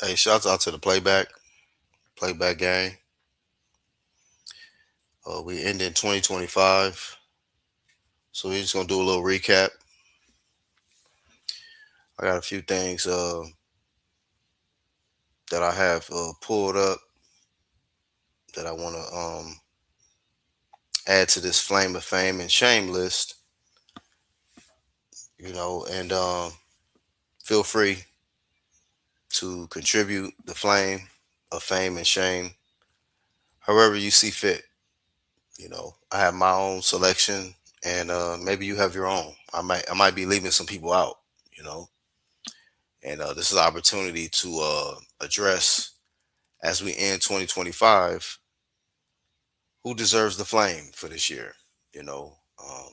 Hey, shouts out to the playback gang. We ended 2025, so we're just gonna do a little recap. I got a few things that I have pulled up that I want to add to this flame of fame and shame list. And feel free to contribute the flame of fame and shame however you see fit. I have my own selection, and maybe you have your own. I might be leaving some people out. You know, and this is an opportunity to address as we end 2025 who deserves the flame for this year. You know, um,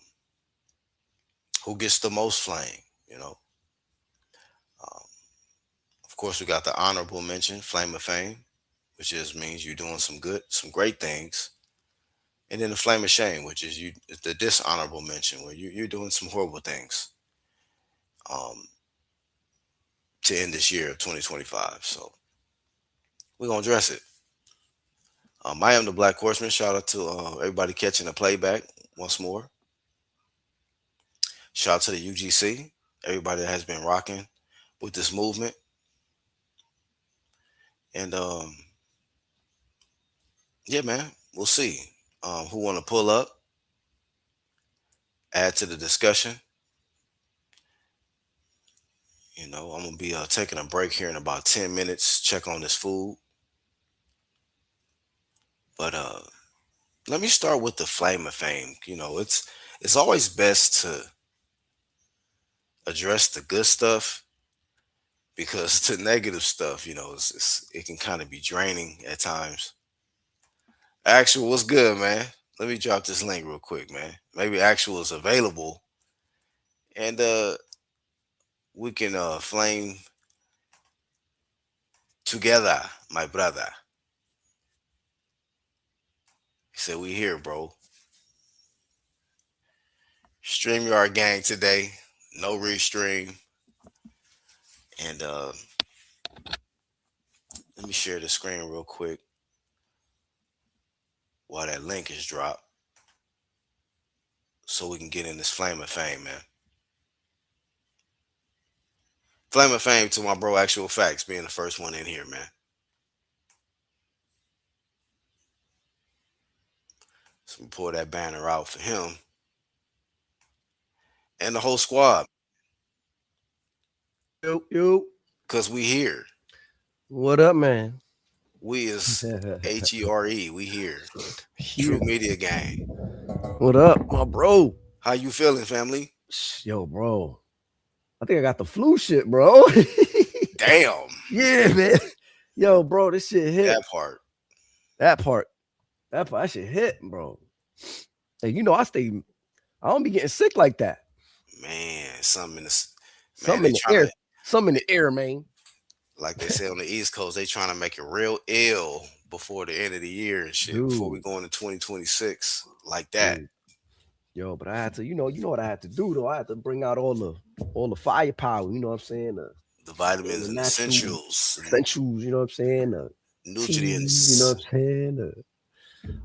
who gets the most flame. You know, um, of course we got the honorable mention, flame of fame, which just means you're doing some great things. And then the flame of shame, which is the dishonorable mention, where you're doing some horrible things. To end this year of 2025. So we're gonna address it. I am the Black Horseman. Shout out to everybody catching the playback once more. Shout out to the UGC, everybody that has been rocking with this movement. And yeah, man, we'll see who want to pull up, add to the discussion. I'm gonna be taking a break here in about 10 minutes. Check on this food, but let me start with the flame of fame. It's always best to address the good stuff because the negative stuff, it can kind of be draining at times. Actual, what's good, man? Let me drop this link real quick, man. Maybe Actual is available, and we can flame together, my brother. He said we here, bro. StreamYard gang today, no restream, and let me share the screen real quick while that link is dropped, so we can get in this flame of fame, man. Flame of fame to my bro, Actual Facts, being the first one in here, man. So we pull that banner out for him and the whole squad, Yo, yo. cause we here. What up, man? We is HERE. We here. True Here. Media Gang. What up, my bro? How you feeling, family? Yo, bro. I think I got the flu shit, bro. Damn. Yeah, man. Yo, bro, this shit hit. That part. That part. That shit hit, bro. And I don't be getting sick like that. Man, something in this. Man, Something they in the trying air. to, Something in the air, man. like they say on the East Coast, they trying to make it real ill before the end of the year and shit. Before we Dude, go into 2026, like that. dude. Yo, but I had to, you know what I had to do though. I had to bring out all the firepower, you know what I'm saying? The All vitamins the and natural essentials and essentials, you know what I'm saying? Teas, you know nutrients, what I'm saying?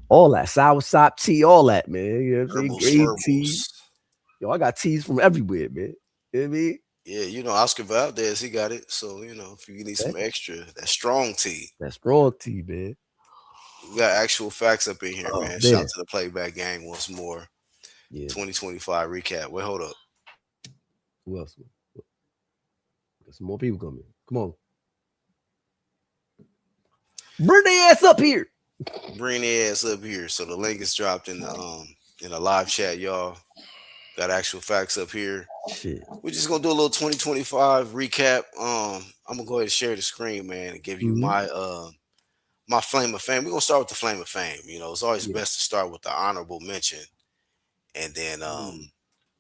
All that sour sop tea, all that, man. You know what I'm saying? herbals, Green tea. herbals. Yo, I got teas from everywhere, man. You know what I mean? Yeah, Oscar Valdez, he got it. So if you need some That, extra, that strong tea. that strong tea, man. We got Actual Facts up in here, Oh man. Shout out man. to the playback gang once more. Yeah, man. 2025 recap. Wait, hold up. Who else? Got some more people coming. Come on. Bring their ass up here. Bring the ass up here. So the link is dropped in the live chat, y'all. Got Actual Facts up here. Shit. We're just gonna do a little 2025 recap. I'm gonna go ahead and share the screen, man, and give you Mm-hmm. my flame of fame. We're gonna start with the flame of fame. It's always Yeah. best to start with the honorable mention and then Mm.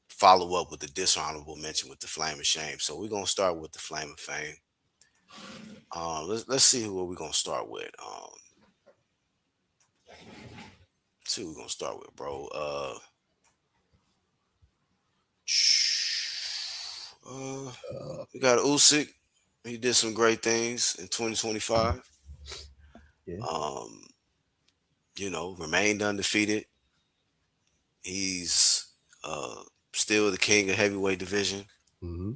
follow up with the dishonorable mention with the flame of shame. So we're gonna start with the flame of fame. Let's see what we're gonna start with. See what we're gonna start with, bro. Uh, we got Usyk. He did some great things in 2025. Yeah. Um, remained undefeated. He's still the king of heavyweight division. Hmm.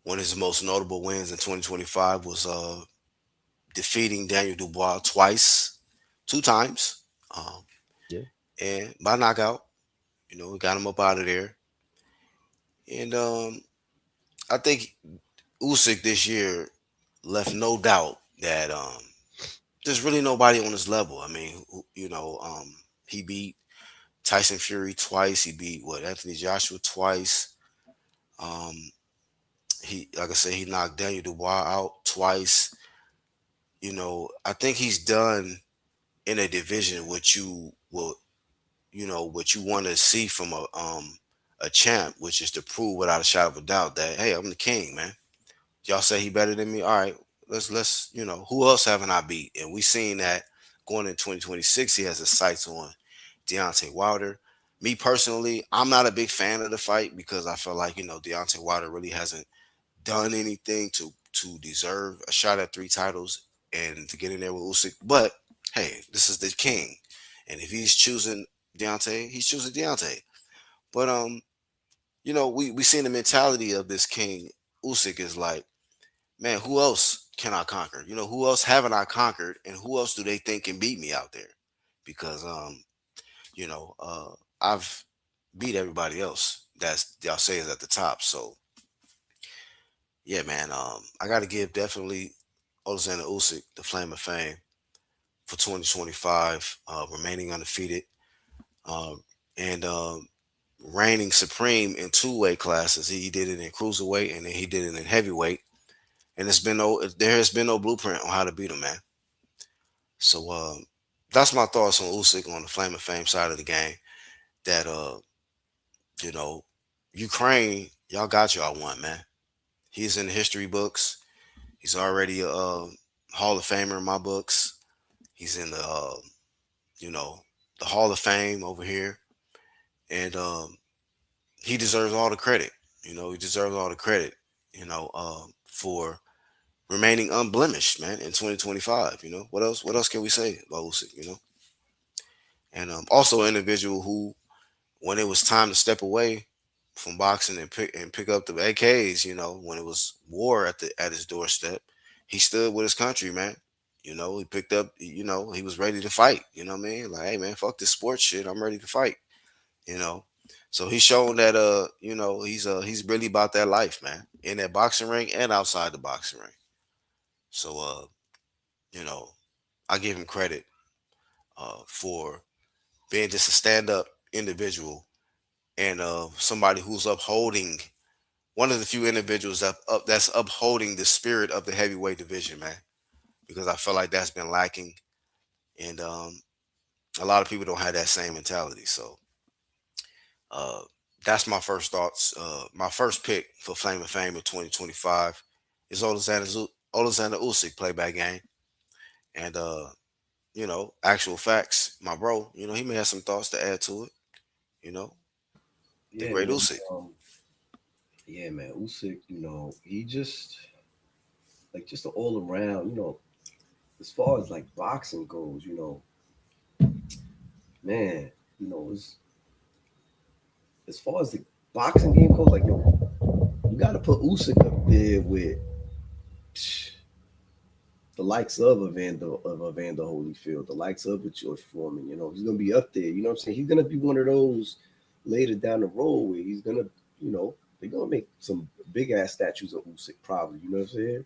One of his most notable wins in 2025 was defeating Daniel Dubois twice, two times, um, Yeah. and by knockout. We got him up out of there. And I think Usyk this year left no doubt that there's really nobody on his level. I mean, he beat Tyson Fury twice. He beat Anthony Joshua twice. Um, he, like I said, he knocked Daniel Dubois out twice. I think he's done in a division what you want to see from a champ, which is to prove without a shadow of a doubt that, hey, I'm the king, man. Y'all say he better than me. All right, let's who else haven't I beat? And we seen that going in 2026, he has his sights on Deontay Wilder. Me personally, I'm not a big fan of the fight because I feel like Deontay Wilder really hasn't done anything to deserve a shot at three titles and to get in there with Usyk. But hey, this is the king, and if he's choosing Deontay, he's choosing Deontay. But we seen the mentality of this king. Usyk is like, man, who else can I conquer? Who else haven't I conquered, and who else do they think can beat me out there? Because you know, uh, I've beat everybody else that's y'all say is at the top. So yeah, man, I got to give definitely Alexander Usyk the Flame of Fame for 2025, remaining undefeated, um, and reigning supreme in two weight classes. He did it in cruiserweight, and then he did it in heavyweight. And there has been no blueprint on how to beat him, man. So that's my thoughts on Usyk on the Flame of Fame side of the game. That you know, Ukraine, y'all got y'all one, man. He's in the history books. He's already a Hall of Famer in my books. He's in you know, the Hall of Fame over here, and he deserves all the credit. He deserves all the credit. For remaining unblemished, man, in 2025. What else? What else can we say about Usyk? And also an individual who, when it was time to step away from boxing and pick up the AKs, when it was war at his doorstep, he stood with his country, man. He picked up, he was ready to fight. You know what I mean? Like, hey, man, fuck this sports shit. I'm ready to fight. You know. So he's shown that he's really about that life, man, in that boxing ring and outside the boxing ring. So you know, I give him credit for being just a stand up individual and somebody who's upholding one of the few individuals that's upholding the spirit of the heavyweight division, man. Because I feel like that's been lacking, and a lot of people don't have that same mentality. So uh, that's my first thoughts. My first pick for Flame of Fame in 2025 is Alexander Usyk playback game, and actual facts. My bro, he may have some thoughts to add to it. You know, the Yeah, great man. Usyk. Yeah, man. Usyk, he just like just all around, as far as like boxing goes, man, as far as the boxing game goes, like you got to put Usyk up there with psh, the likes of Evander Holyfield, the likes of a George Foreman. He's gonna be up there. You know what I'm saying? He's gonna be one of those later down the road where he's gonna, they're gonna make some big ass statues of Usyk probably. You know what I'm saying?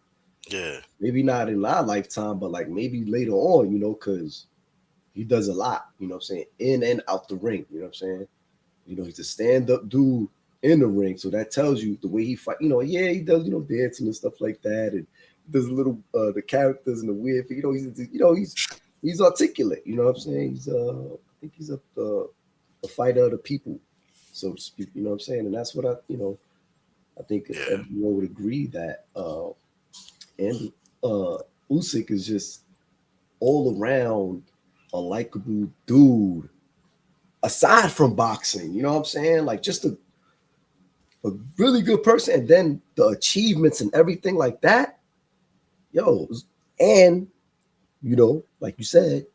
Yeah, Maybe not in our lifetime, but like maybe later on. Because he does a lot. You know what I'm saying? In and out the ring. You know what I'm saying? He's a stand up dude in the ring. So that tells you the way he fight. Yeah, he does, dancing and stuff like that. And does a little the characters and the weird thing. He's articulate, you know what I'm saying? I think he's a fighter of the people, so to speak, you know what I'm saying? And that's what I think yeah, everyone would agree that and Usyk is just all around a likable dude aside from boxing, you know what I'm saying? Like just a a really good person, and then the achievements and everything like that, yo, and like you said,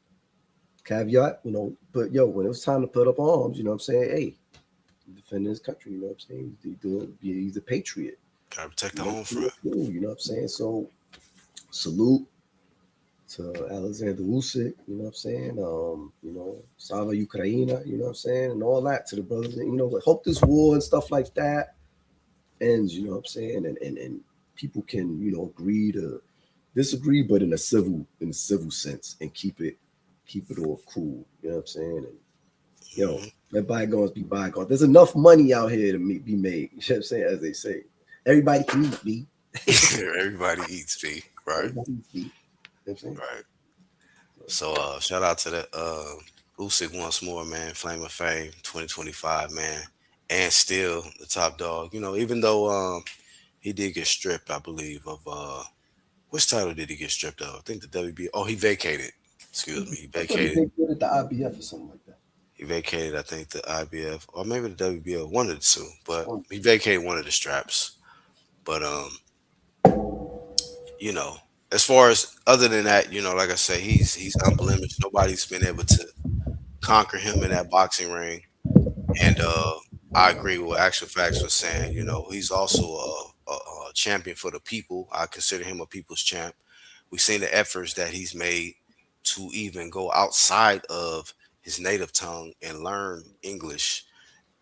caveat, but yo, when it was time to put up arms, you know what I'm saying? Hey, he's defending his country, you know what I'm saying? He's a patriot. Gotta protect You the know, home front. you know what I'm saying? So salute to Alexander Usyk, you know what I'm saying? Slava Ukraina, you know what I'm saying? And all that to the brothers. And, but hope this war and stuff like that ends, you know what I'm saying? And people can, agree to disagree, but in a civil sense, and keep it all cool. You know what I'm saying? And Hmm. let bygones be bygones. There's enough money out here to be made. You know what I'm saying? As they say, everybody can eat, B. Everybody eats, P. Right, Everybody eats, B. You know what I'm saying? right. So shout out to the Usyk once more, man. Flame of Fame 2025, man. And still the top dog. Even though he did get stripped, I believe, of which title did he get stripped of? I think the WB. Oh, he vacated. Excuse me. He I thought he vacated. did at the IBF or something like that. He vacated, I think, the IBF or maybe the WBO, one of the two. But Oh, he vacated one of the straps. But you know, as far as other than that, like I say, he's unblemished. Nobody's been able to conquer him in that boxing ring. And I agree with what Action Facts was saying. He's also a champion for the people. I consider him a people's champ. We've seen the efforts that he's made to even go outside of his native tongue and learn English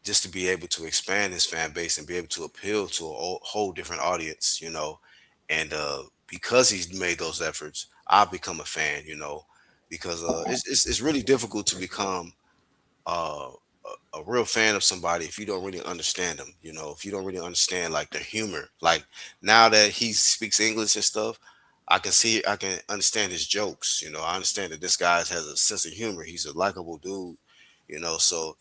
just to be able to expand his fan base and be able to appeal to a whole different audience. And because he's made those efforts, I've become a fan. Because it's really difficult to become a real fan of somebody if you don't really understand them. If you don't really understand like the humor. Like now that he speaks English and stuff, I can understand his jokes. I understand that this guy has a sense of humor. He's a likable dude. So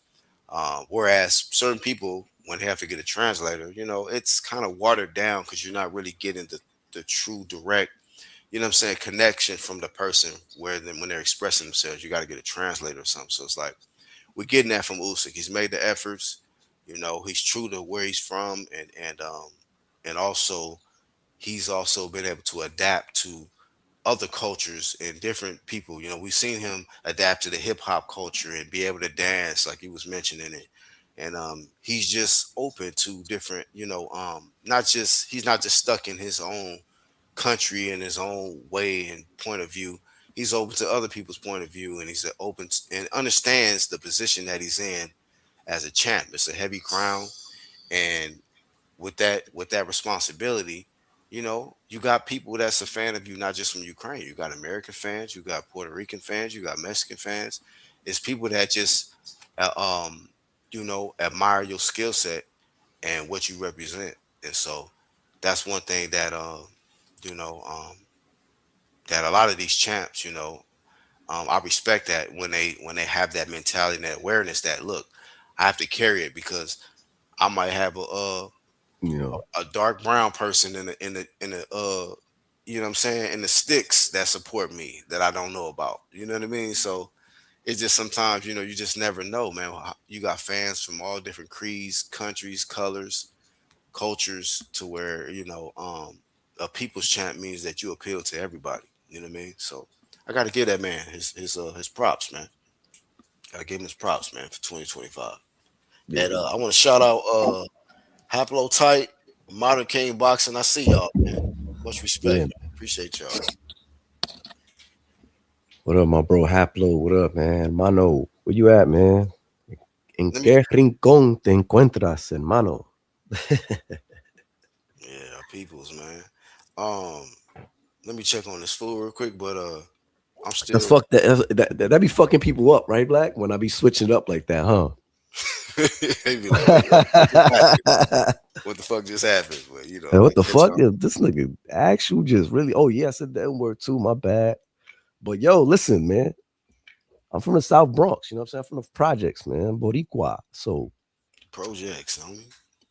whereas certain people, when they have to get a translator, it's kind of watered down because you're not really getting the true direct, what I'm saying, connection from the person where then when they're expressing themselves, you got to get a translator or something. So it's like we're getting that from Usyk. He's made the efforts. He's true to where he's from, and also he's also been able to adapt to other cultures and different people. We've seen him adapt to the hip hop culture and be able to dance, like he was mentioning it. And he's just open to different, not just he's not just stuck in his own country and his own way and point of view. He's open to other people's point of view, and he's open and understands the position that he's in as a champ. It's a heavy crown, and with that responsibility, you got people that's a fan of you, not just from Ukraine. You got American fans, you got Puerto Rican fans, you got Mexican fans. It's people that just uh, um admire your skill set and what you represent. And so that's one thing that you know um that a lot of these champs, I respect that when they have that mentality and that awareness that, look, I have to carry it because I might have you know, a dark brown person in the what I'm saying, in the sticks that support me that I don't know about. You know what I mean? So it's just sometimes, you just never know, man. You got fans from all different creeds, countries, colors, cultures, to where, a people's champ means that you appeal to everybody. You know what I mean? So I gotta give that man his props, man. Gotta give him his props, man, for 2025. yeah, And I want to shout out Haplo Tight, Modern King Boxing. I see y'all, man. Much respect, yeah. man. Appreciate y'all. What up, my bro Haplo? What up, man? Mano, where you at, man? ¿En Let me, qué rincón te encuentras, hermano? yeah, our peoples, man. Um, Let me check on this food real quick, but I'm That's still. fuck that be fucking people up, right, Black? When I be switching it up like that, huh? They be like, what the fuck just happened? What the fuck just happened? But Hey, we what the catch fuck? y'all. Is this nigga actual just really? Oh yeah, I said that word too. My bad. But yo, listen, man. I'm from the South Bronx. You know what I'm saying? I'm from the projects, man. Boricua. So, Projects, homie.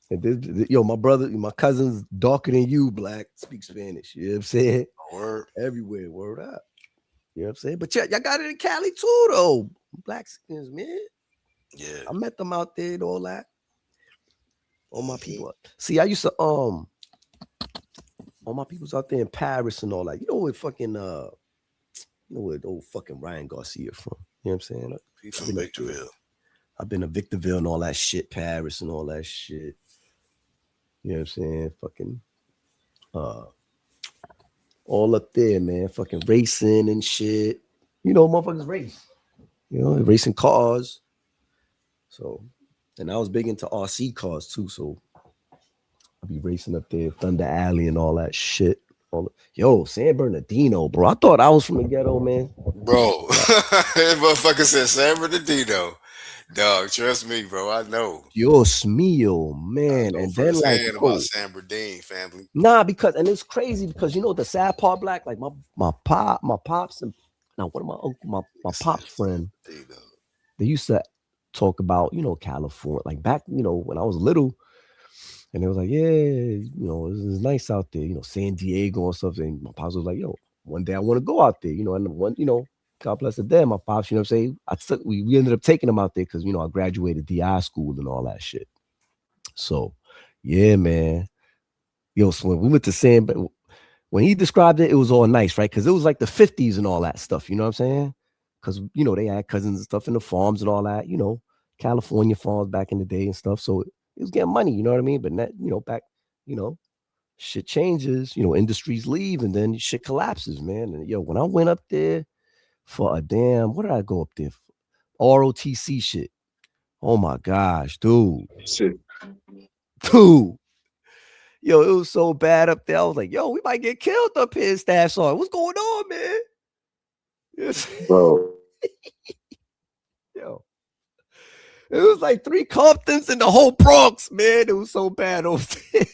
and yo, my brother, my cousin's darker than you, Black. Speak Spanish. You know what I'm saying? Word. Everywhere. Word up. You know what I'm saying? But yeah, y'all got it in Cali too, though. Black skins, man. Yeah. I met them out there and all that. All my people. See, I used to all my people's out there in Paris and all that. You know what fucking you know where old fucking Ryan Garcia from? You know what I'm saying? He I've from been up there. Victorville. I've been to Victorville and all that shit, Paris and all that shit. You know what I'm saying? Fucking uh all up there, man. Fucking racing and shit. You know, motherfuckers race. You know, racing cars. So, and I was big into RC cars too. So I'll be racing up there, Thunder Alley and all that shit. Yo, San Bernardino, bro. I thought I was from the ghetto, man. Bro, that motherfucker said San Bernardino. Dog, trust me, bro. I know. Dios mío, I man. know And then like, firsthand about yo, San Bernardino, family. nah, because and it's crazy because you know the sad part, black, like my pops and now one of my uncle, my Nigga said pops friend, Bernardino. they used to talk about, you know, California, like back, you know, when I was little, and they was like, yeah, you know, it's nice out there, you know, San Diego and stuff. And my pops was like, yo, one day I want to go out there, you know, and one, you know, God bless the dead, my pops, you know what I'm saying? We ended up taking him out there because, you know, I graduated DI school and all that shit. So, yeah, man. Yo, so when we went to San, when he described it, it was all nice, right? Because it was like the 50s and all that stuff, you know what I'm saying? Because, you know, they had cousins and stuff in the farms and all that, you know, California farms back in the day and stuff. So it was getting money, you know what I mean? But that, you know, back, you know, shit changes, you know, industries leave and then shit collapses, man. And yo, when I went up there for a damn, what did I go up there for? ROTC shit. Oh my gosh, dude. Shit. Dude. Yo, it was so bad up there. I was like, yo, we might get killed up here in Staff Sergeant. What's going on, man? Yes. Bro, Yo. It was like 3 Comptons in the whole Bronx, man. It was so bad over there.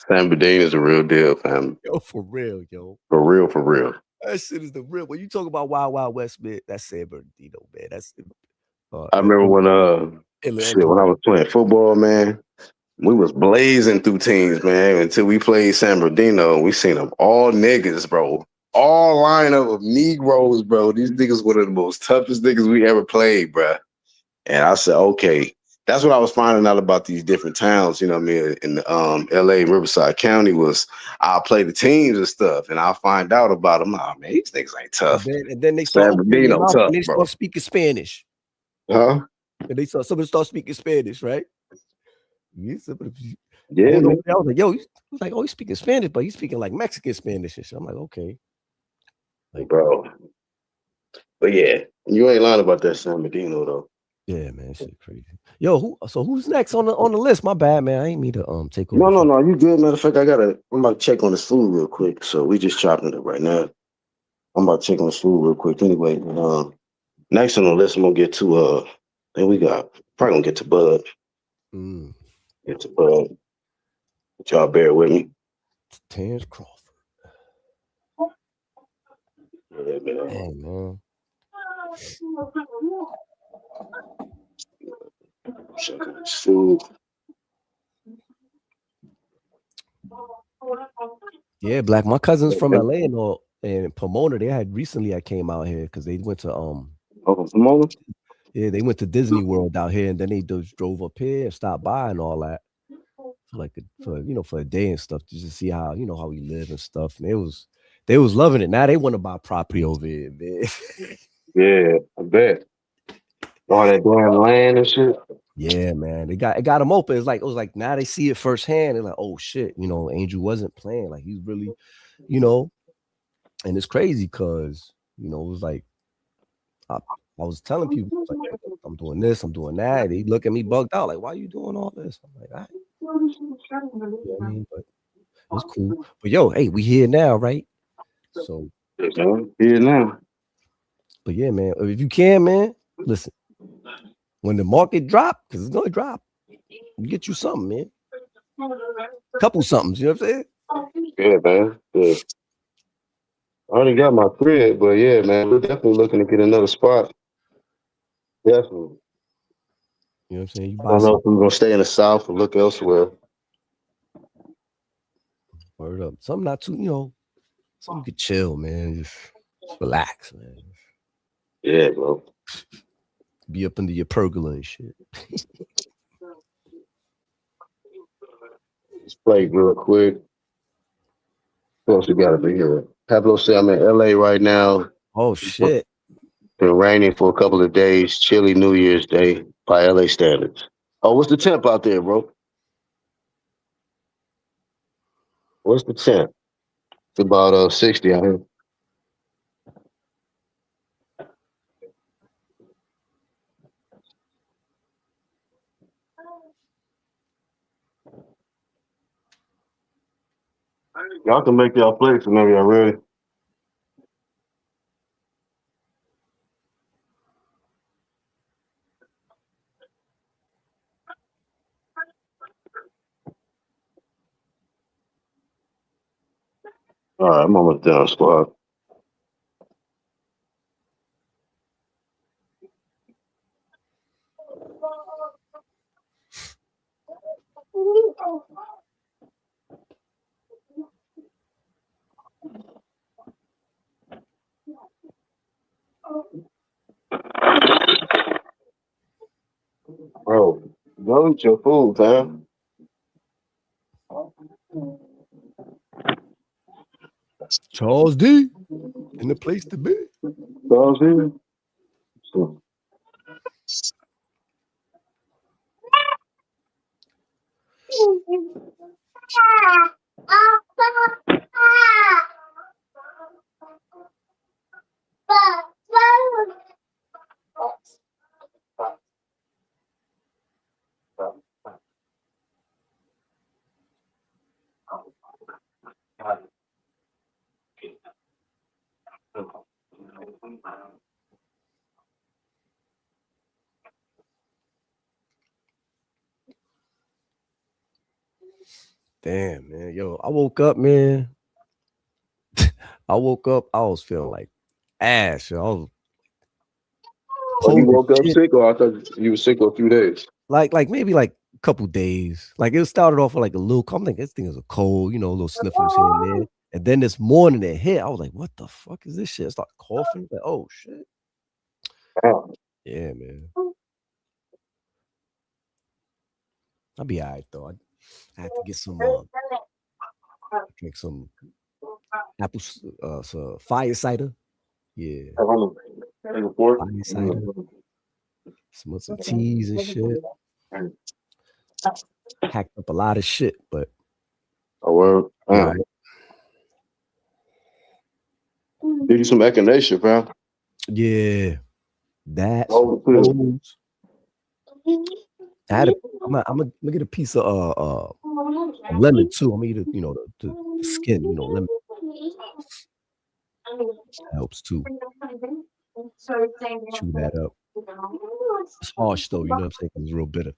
San Bernardino is a real deal, fam. Yo, for real, yo. For real, for real. That shit is the real. When you talk about Wild Wild West, man, that's San Bernardino, man. That's I remember when when I was playing football, man, we was blazing through teams, man, until we played San Bernardino. We seen them all niggas, bro. All lineup of Negroes, bro. These niggas were the most toughest niggas we ever played, bro. And I said, okay. That's what I was finding out about these different towns, you know what I mean, in the LA, Riverside County was I'll play the teams and stuff, and I'll find out about them. Oh, man, these niggas ain't tough. And then they start San opening their Bernardino mouth tough, and they bro. start speaking Spanish. Huh? And they saw somebody start speaking Spanish, right? Yeah, Yeah, man. I was like, yo, he's like, oh, he's speaking Spanish, but he's speaking like Mexican Spanish and shit. I'm like, okay. Like, bro. But yeah, you ain't lying about that San Bernardino though. yeah, man, shit crazy. Yo, who's next on the list? My bad, man. I ain't mean to take over. No, you good. Matter of fact, I'm about to check on this food real quick. So we just chopping it up right now. I'm about to check on this food real quick anyway. Next on the list, I'm gonna get to then we got probably gonna get to Bud. Get to Bud. Y'all bear with me. Terrence Crawford. Yeah, man. Hey, man. Check on this food. Yeah, Black. My cousins from LA and Pomona, they had recently I came out here because they went to Pomona? Yeah, they went to Disney World out here and then they just drove up here and stopped by and all that. For a day and stuff just to see how, you know, how we live and stuff. And they was loving it. Now they want to buy property over here, man. Yeah, I bet. All that damn land and shit. Yeah, man. It got them open. It was like now they see it firsthand. They're like, oh shit, you know, Angel wasn't playing. Like he's really, you know, and it's crazy because, you know, it was like I was telling people, like, I'm doing this, I'm doing that. They look at me bugged out, like, why are you doing all this? I'm like, all right. You know what I mean? But it's cool. But yo, hey, we here now, right? So here now. But yeah, man, if you can, man, listen. When the market drop, because it's gonna drop, get you something, man. Couple somethings, you know what I'm saying? Yeah, man. Yeah. I already got my crib, but yeah, man, we're definitely looking to get another spot. Definitely. You know what I'm saying? I don't know if we're gonna stay in the South or look elsewhere. Word up. Something not too, you know, something you could chill, man. Just relax, man. Yeah, bro. Be up under your pergola and shit. Let's play real quick. Who else we got to be here? Pablo said I'm in LA right now. Oh shit. Been raining for a couple of days. Chilly New Year's Day by LA standards. Oh, what's the temp out there, bro? What's the temp? It's about 60 out here. Y'all can make y'all plays whenever y'all ready. All right, I'm almost down, squad. Bro, go eat your food, fam. Charles D. In the place to be. Charles D. Damn, man. Yo, I woke up, man. I was feeling like ass. Yo. I was Oh, you cold as woke up shit. sick, or I thought you were sick for a few days? Like maybe like a couple days. Like it started off with like a little. I'm thinking this thing is a cold, a little sniffles here and there. And then this morning it hit. I was like, what the fuck is this shit? I started coughing. Like, oh shit. Oh. Yeah, man. I'll be all right though. I had to get some drink some apple so fire cider. Yeah. Fire cider. Some teas and shit. Hacked up a lot of shit, but Oh, well, yeah. Did you some echinacea, fam? Yeah. That's Oh, I'm gonna get a piece of lemon too. I'm gonna eat the skin, lemon helps too. Chew that up. It's harsh though, you know what I'm saying? 'Cause it's real bitter.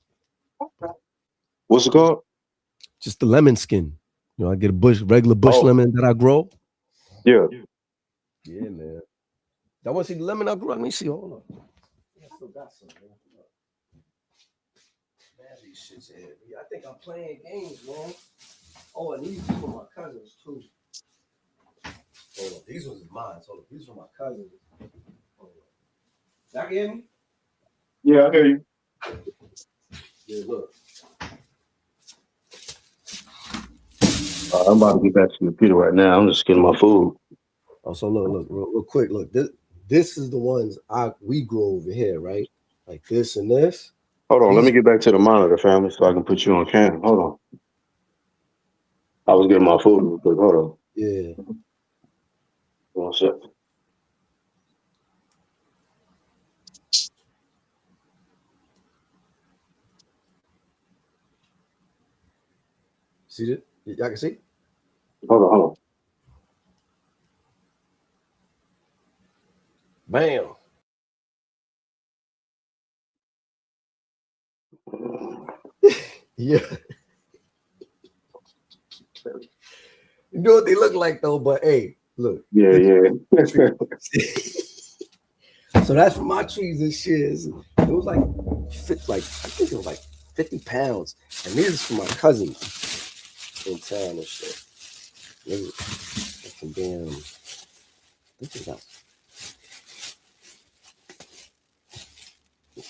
What's it called? Just the lemon skin. I get a regular bush lemon that I grow. Yeah. Yeah, man. I want to see the lemon I grew. Let me see. Hold on. I still got some, man. These shits here. I think I'm playing games, man. Oh, and these are my cousins too. Hold on. These ones are mine. Hold on. These are my cousins. Hold on. Y'all can hear me? Yeah, I hear you. Yeah, look. I'm about to get back to the computer right now. I'm just getting my food. Oh, so look, real quick. Look, this is the ones we grow over here, right? Like this and this. Hold on, let me get back to the monitor, family, so I can put you on cam. Hold on. I was getting my food real quick. Hold on. Yeah. 1 second. See it? Y'all can see? Hold on. Bam. Yeah. You know what they look like though, but hey, look. Yeah. So that's for my trees and shit. It was like I think it was like 50 pounds. And these is for my cousins in town and shit. Some damn, I think they got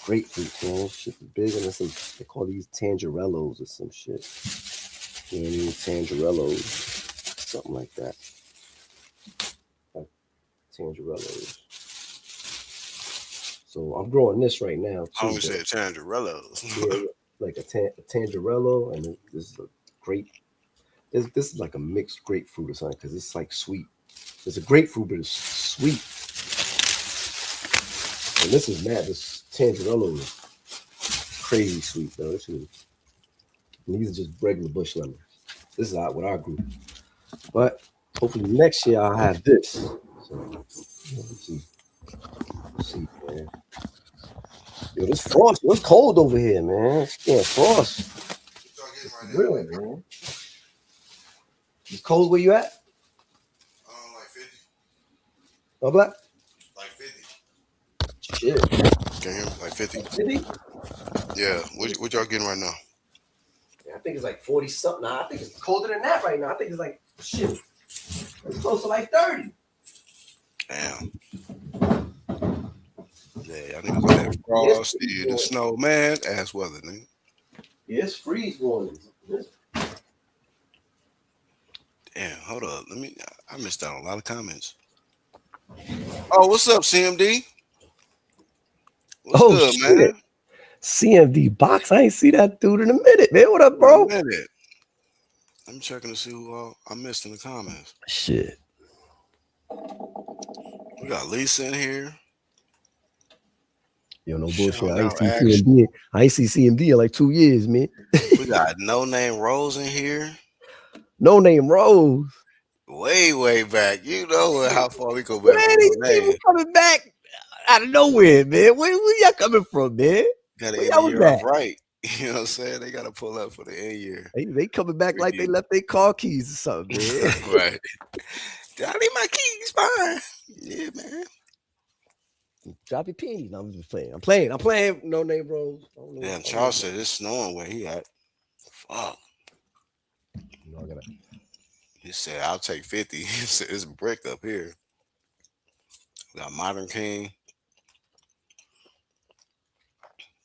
grapefruit, man. Shit big, and they call these tangerellos or some shit. Danny Tangerello, something like that. Tangerellos. So I'm growing this right now I too. always said Tangerellos. Yeah, like a Tangerello, and this is a grape. This is like a mixed grapefruit or something because it's like sweet. It's a grapefruit, but it's sweet. And this is mad. This Tangerello is crazy sweet though. These are just regular bush lemons. This is what I grew. But hopefully next year I'll have this. So let's see. Let's see, man. Yo, this frost. It's cold over here, man. It's getting frost. It's real, man. It's cold where you at? Like 50. Oh, black? Like 50. Shit. Can you hear me? Like 50? 50? Yeah. What y'all getting right now? Yeah, I think it's like 40 something. Nah, I think it's colder than that right now. I think it's like shit. It's close to like 30. Damn. Yeah, I think it's that frost, the snow, man. Ass weather, nigga. Yeah, it's freeze warnings. Damn, hold up. I missed out on a lot of comments. Oh, what's up, CMD? What's good, shit. man? CMD box. I ain't see that dude in a minute, man. What up, bro? I'm checking to see who I missed in the comments. Shit. We got Lisa in here. Yo, no bullshit. I ain't see CMD in like 2 years, man. We got No Name Rose in here. No Name Rose. Way back. You know how far we go back. Man, these people coming back out of nowhere, man. Where y'all coming from, man? Got to end the year off right. You know what I'm saying? They got to pull up for the end year. They coming back like they left their car keys or something, man. Right. Did I leave my keys behind? Yeah, man. Drop your pennies. No, I'm just playing. I'm playing. No Name Rose. Damn, Charles said it's snowing where he at. Fuck. No, I gotta. He said, I'll take 50. He said, it's brick up here. We got Modern King.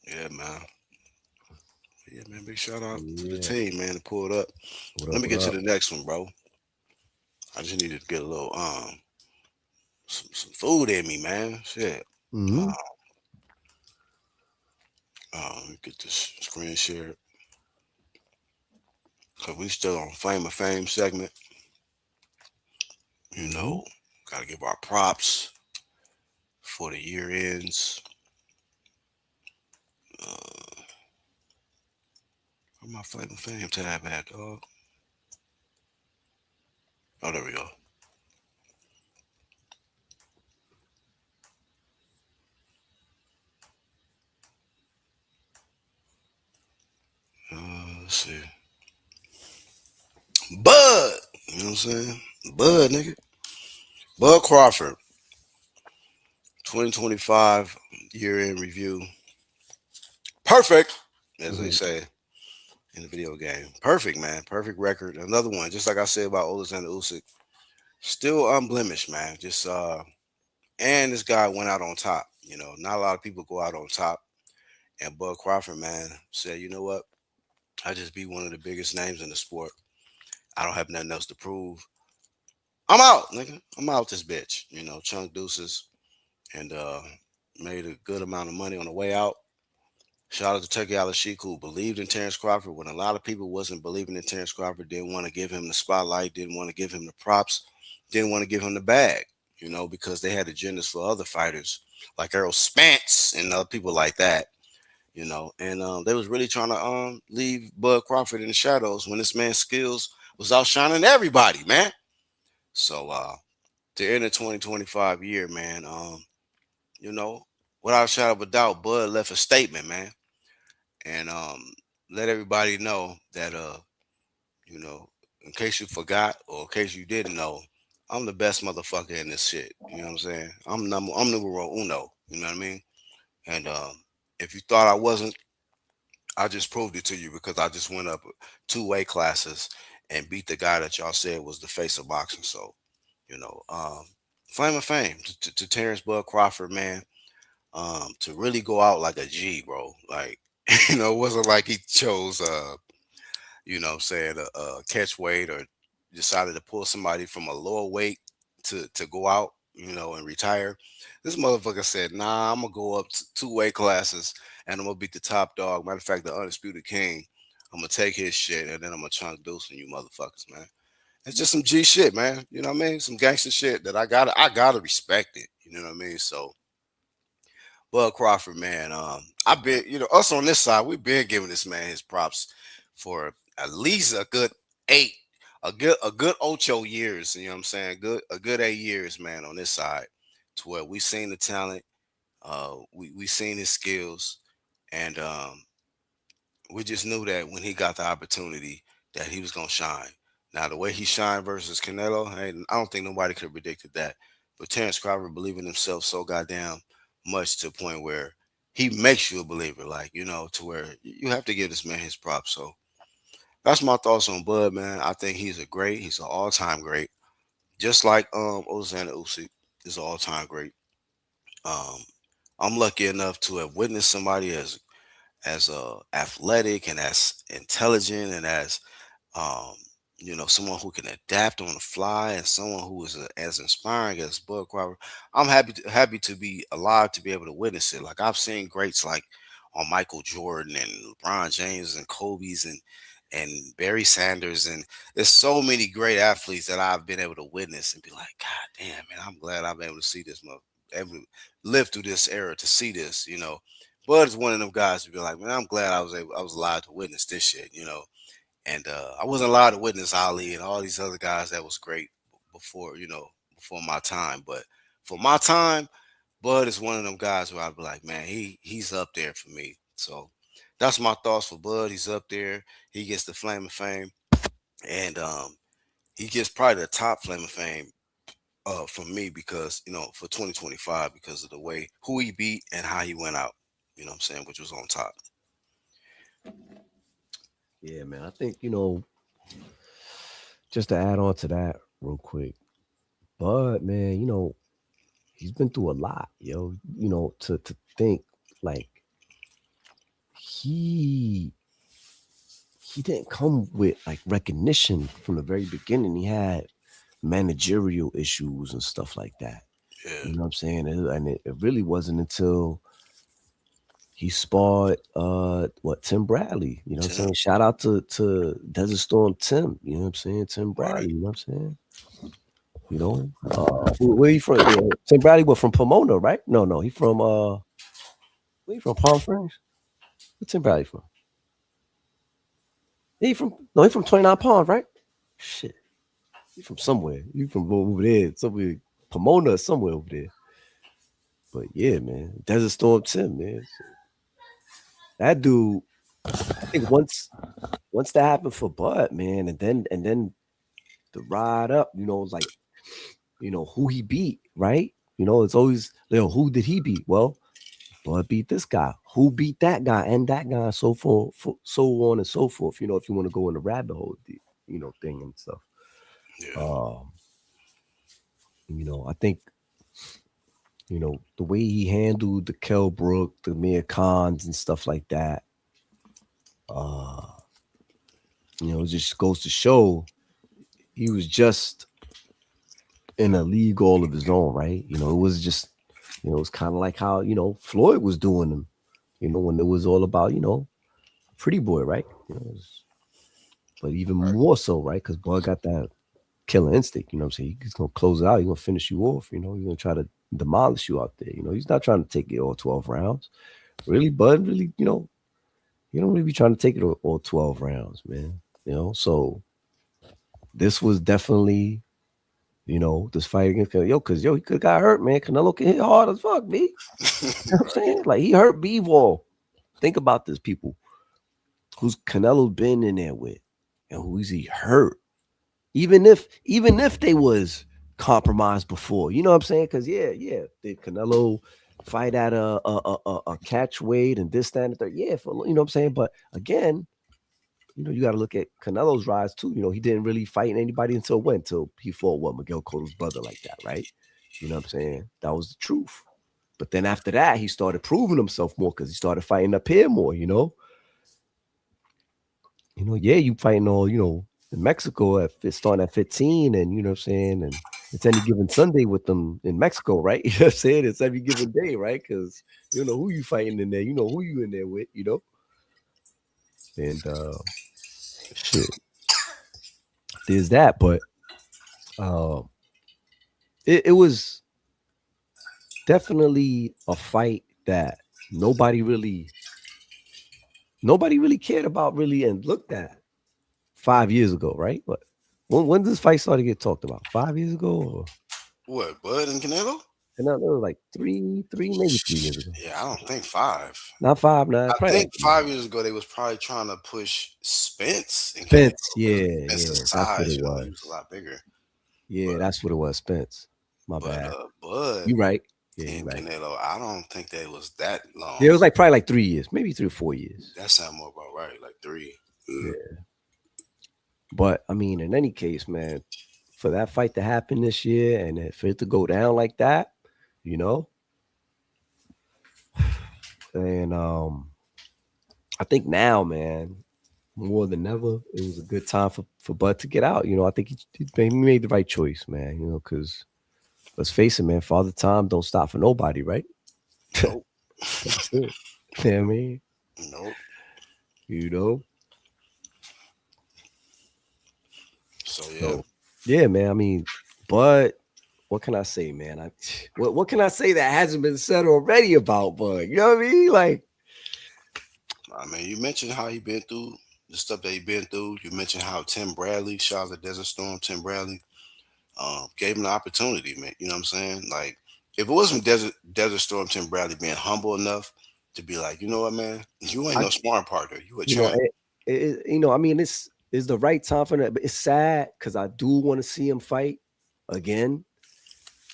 Yeah, man. Yeah, man. Big shout out to the team, man, to pull it up. Let me get to the next one, bro. I just needed to get a little some food in me, man. Shit. Mm-hmm. Let me get this screen shared. Cause we still on Flame of Fame segment. You know, gotta give our props for the year ends. Where my Flame of Fame tab at, dog? Oh, there we go. Let's see. Bud, you know what I'm saying? Bud, nigga. Bud Crawford. 2025 year-end review. Perfect, as they say in the video game. Perfect, man. Perfect record. Another one, just like I said about Alexander Usyk. Still unblemished, man. Just and this guy went out on top. You know, not a lot of people go out on top. And Bud Crawford, man, said, you know what? I just be one of the biggest names in the sport. I don't have nothing else to prove. I'm out, nigga. I'm out this bitch. You know, chunk deuces and made a good amount of money on the way out. Shout out to Turkey Al-Sheikh, who believed in Terrence Crawford when a lot of people wasn't believing in Terrence Crawford, didn't want to give him the spotlight, didn't want to give him the props, didn't want to give him the bag, you know, because they had agendas for other fighters like Errol Spence and other people like that, you know, and they was really trying to leave Bud Crawford in the shadows when this man's skills was outshining everybody, man. So to end the 2025 year, man, you know, without a shadow of a doubt, Bud left a statement, man, and let everybody know that you know, in case you forgot or in case you didn't know, I'm the best motherfucker in this shit. You know what I'm saying? I'm numero uno. You know what I mean? And if you thought I wasn't, I just proved it to you because I just went up 2 weight classes and beat the guy that y'all said was the face of boxing. So, you know, Flame of Fame to Terrence Bud Crawford, man. To really go out like a G, bro. Like, you know, it wasn't like he chose you know what I'm saying, catch weight or decided to pull somebody from a lower weight to go out, you know, and retire. This motherfucker said, nah, I'm gonna go up two weight classes and I'm gonna beat the top dog. Matter of fact, the undisputed king. I'm gonna take his shit and then I'm gonna chunk deuce on you motherfuckers, man. It's just some G shit, man. You know what I mean? Some gangster shit that I gotta respect it. You know what I mean? So Bud Crawford, man. I've been, you know, us on this side, we've been giving this man his props for at least a good eight, a good ocho years. You know what I'm saying? A good 8 years, man, on this side, to where we seen the talent, we seen his skills, and we just knew that when he got the opportunity that he was gonna shine. Now the way he shined versus Canelo, hey, I don't think nobody could have predicted that. But Terrence Crawford believed in himself so goddamn much to the point where he makes you a believer, like, you know, to where you have to give this man his props. So that's my thoughts on Bud, man. I think he's an all-time great. Just like Ozana Usyk is an all-time great. Um I'm lucky enough to have witnessed somebody as athletic and as intelligent and as um, someone who can adapt on the fly and someone who is as inspiring as Bud Crawford. I'm happy to be alive to be able to witness it. Like I've seen greats like on Michael Jordan and LeBron James and Kobe's and Barry Sanders, and there's so many great athletes that I've been able to witness and be like, God damn, man, I'm glad I've been able to see this, able to live through this era to see this. Bud is one of them guys to be like, man, I'm glad I was allowed to witness this shit. And I wasn't allowed to witness Ali and all these other guys that was great before my time. But for my time, Bud is one of them guys where I'd be like, man, he's up there for me. So that's my thoughts for Bud. He's up there. He gets the Flame of Fame, and he gets probably the top Flame of Fame from me because for 2025 because of the way who he beat and how he went out. You know what I'm saying, which was on top. Yeah, man. I think, just to add on to that real quick, Bud, man, he's been through a lot, to think like he didn't come with like recognition from the very beginning. He had managerial issues and stuff like that. Yeah. You know what I'm saying? And it really wasn't until he sparred Tim Bradley. You know what I'm saying? Shout out to Desert Storm Tim. You know what I'm saying? Tim Bradley. Right. You know what I'm saying? Where you from? Yeah, Tim Bradley was from Pomona, right? No, he from where you from? Palm Springs. Where Tim Bradley from? He from 29 Palms, right? Shit, he from somewhere. You from over there, somewhere Pomona, somewhere over there. But yeah, man, Desert Storm Tim, man. That dude, I think once that happened for Bud, man, and then the ride up, it was like, who he beat, right? It's always, who did he beat? Well, Bud beat this guy. Who beat that guy and that guy? So so on and so forth. If you want to go in the rabbit hole, thing and stuff. Yeah. I think, the way he handled the Kell Brook, the Mir Khans and stuff like that. It just goes to show he was just in a league all of his own, right? It was just, it was kind of like how, Floyd was doing him, when it was all about, Pretty Boy, right? But even more so, right? Because Bud got that killer instinct, you know what I'm saying? He's going to close it out. He's going to finish you off, he's going to try to demolish you out there. He's not trying to take it all 12 rounds. Really, Bud, really, you don't really be trying to take it all 12 rounds, man. So this was definitely, this fight against Canelo, because he could have got hurt, man. Canelo can hit hard as fuck, B. You know what I'm saying? Like, he hurt Bivol. Think about this, people. Who's Canelo been in there with, and who's he hurt? Even if they was compromised before, you know what I'm saying? Because did Canelo fight at a catch weight and this, that, and the third? Yeah, you know what I'm saying? But again, you got to look at Canelo's rise too. He didn't really fight anybody until when? Until he fought Miguel Cotto's brother like that, right? You know what I'm saying? That was the truth. But then after that, he started proving himself more because he started fighting up here more, you fighting all, in Mexico it's starting at 15, and you know what I'm saying, and it's any given Sunday with them in Mexico, right? You know what I'm saying? It's every given day, right? Because you know who you fighting in there, you know who you in there with, and shit, there's that, but uh, it was definitely a fight that nobody really cared about really and looked at 5 years ago, right? But when this fight started to get talked about? 5 years ago, or What, Bud and Canelo? and that was like maybe 3 years ago. Yeah, I don't think 5. Not 5, nine, I probably think like 5 years ago they was probably trying to push Spence and Canelo Spence. because Yeah, of yeah, Spence's that's what size. it He was a was. lot bigger. Yeah, But that's what it was. Spence. My but bad. Bud You right. Yeah, you and right. Canelo, I don't think they was that Yeah, it long. was like probably like 3 years, maybe 3 or 4 years. That sound more about right, like 3. Yeah. But I mean, in any case, man, for that fight to happen this year and for it to go down like that, you know, and I think now, man, more than ever, it was a good time for Bud to get out. I think he made the right choice, man. Because let's face it, man, Father Time don't stop for nobody, right? Nope. That's it. You know what I mean? Nope. You know? So yeah. So, yeah, man. I mean, Bud, what can I say, man? What can I say that hasn't been said already about Bud? You know what I mean? Like, I mean, you mentioned how he been through the stuff that he been through. You mentioned how Tim Bradley, shout out to Desert Storm, Tim Bradley, gave him the opportunity, man. You know what I'm saying? Like, if it wasn't Desert Storm, Tim Bradley being humble enough to be like, you know what, man, you ain't I, no sparring partner. You a you know, champ. I mean, it's the right time for that, but it's sad because I do want to see him fight again.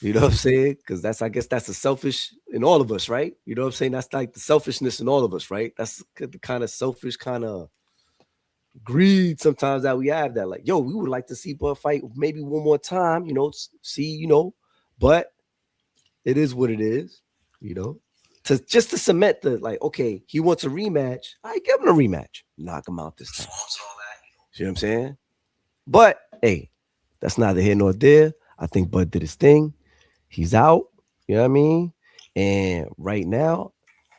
You know what I'm saying? Because I guess that's the selfish in all of us, right? You know what I'm saying? That's like the selfishness in all of us, right? That's the kind of selfish kind of greed sometimes that we have that, like, yo, we would like to see Bud fight maybe one more time, but it is what it is, you know. To cement the like, okay, he wants a rematch. I give him a rematch, knock him out this time. See what I'm saying? But hey, that's neither here nor there. I think Bud did his thing. He's out. You know what I mean? And right now,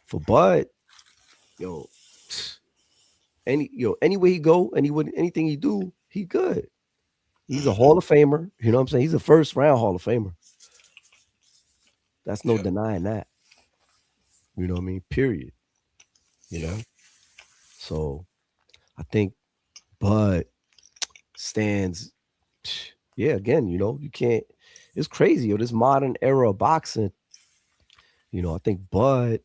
for Bud, yo, anywhere he go, anything he do, he good. He's a Hall of Famer. You know what I'm saying? He's a first round Hall of Famer. That's no Yeah. denying that. You know what I mean? Period. You Yeah. know? So I think Bud stands, yeah, again, you can't, it's crazy, this modern era of boxing, I think Bud,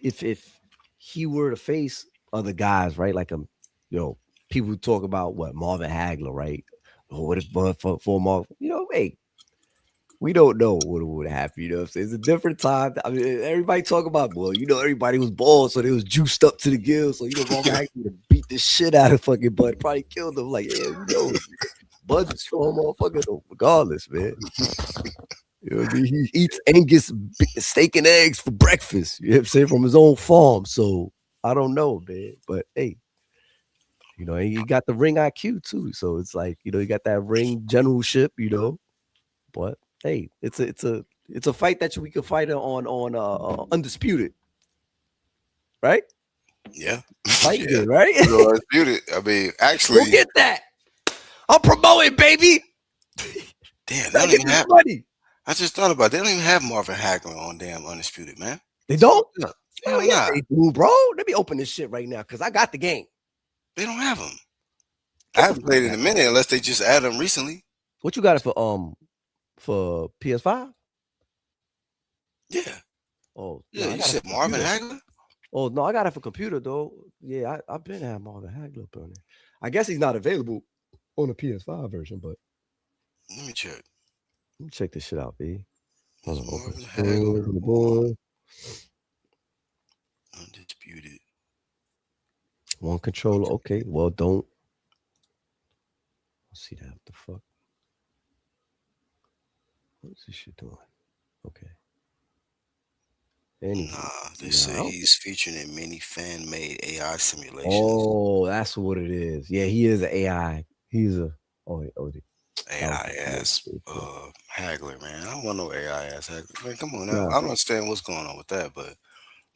if he were to face other guys, right? Like people who talk about what Marvin Hagler, right? Or what if Bud for Marvin, hey, we don't know what would happen. You know what I'm saying? It's a different time. I mean, everybody talk about, well, everybody was bald, so they was juiced up to the gills. So, Marvin Hagler would have beat the shit out of fucking Bud, probably killed him. Like, yeah, Bud's a strong motherfucker, though, regardless, man. You know what I mean? He eats Angus steak and eggs for breakfast. You know what I'm saying? From his own farm. So I don't know, man. But hey, he got the ring IQ too. So it's like, he got that ring generalship, But hey, it's a fight that we could fight on Undisputed, right? Yeah. Fight Yeah. good, right? No, undisputed. I mean, actually, Go get that. I'm promoting, baby. damn, they Gotta don't get even this have. money. I just thought about it. They don't even have Marvin Hagler on damn Undisputed, man. They don't? Yeah. Oh, Hell yes, nah. they do, bro. Let me open this shit right now because I got the game. They don't have him. I haven't played in a minute unless they just added him recently. What you got it for PS5? Yeah. Oh, Yeah. no, I You got it said for Marvin computer. Hagler? Oh, no, I got it for computer, though. Yeah, I've been having Marvin Hagler up on there. I guess he's not available on the PS5 version, but Let me check. let me check this shit out, B. Hold Is on, open Marvin screen, Hagler on boy. Undisputed? One controller. Okay, well, don't. Let's see that. What the fuck? What's this shit doing? Okay. Any? Nah, they Nah, I say don't- he's featured in many fan-made AI simulations. Oh, that's what it is. Yeah, he is an AI. He's a oh, AI yeah, ass yeah. haggler, man. I don't want no AI ass haggler. Man, come on now. Nah, I don't understand what's going on with that, but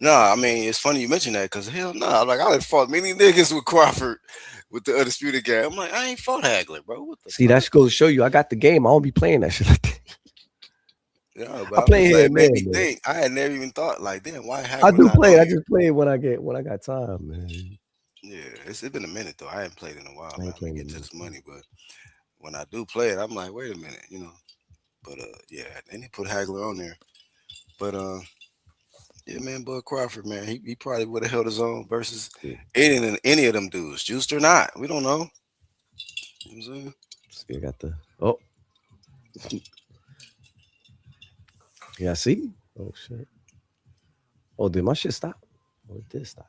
nah, I mean it's funny you mentioned that because hell nah, like I done fought many niggas with Crawford with the undisputed game. I'm like, I ain't fought haggler, bro. What the see, that fuck? just goes to show you I got the game. I don't be playing that shit like that. Yeah, I but I'm play just here like it and made there, me man. think. I had never even thought like, damn, why I haggler do not play. on I here? just play it when I got time, man. Yeah, it's been a minute though. I haven't played in a while, I man. ain't I'm gonna playing get to anymore. this money, but when I do play it, I'm like, wait a minute, But yeah, they didn't put Hagler on there. But yeah, man, Bud Crawford, man, he probably would have held his own versus Yeah. any of them dudes, juiced or not. We don't know. You know what I'm saying? See, I got the yeah. See, oh shit. Oh, did my shit stop? Oh, it did stop.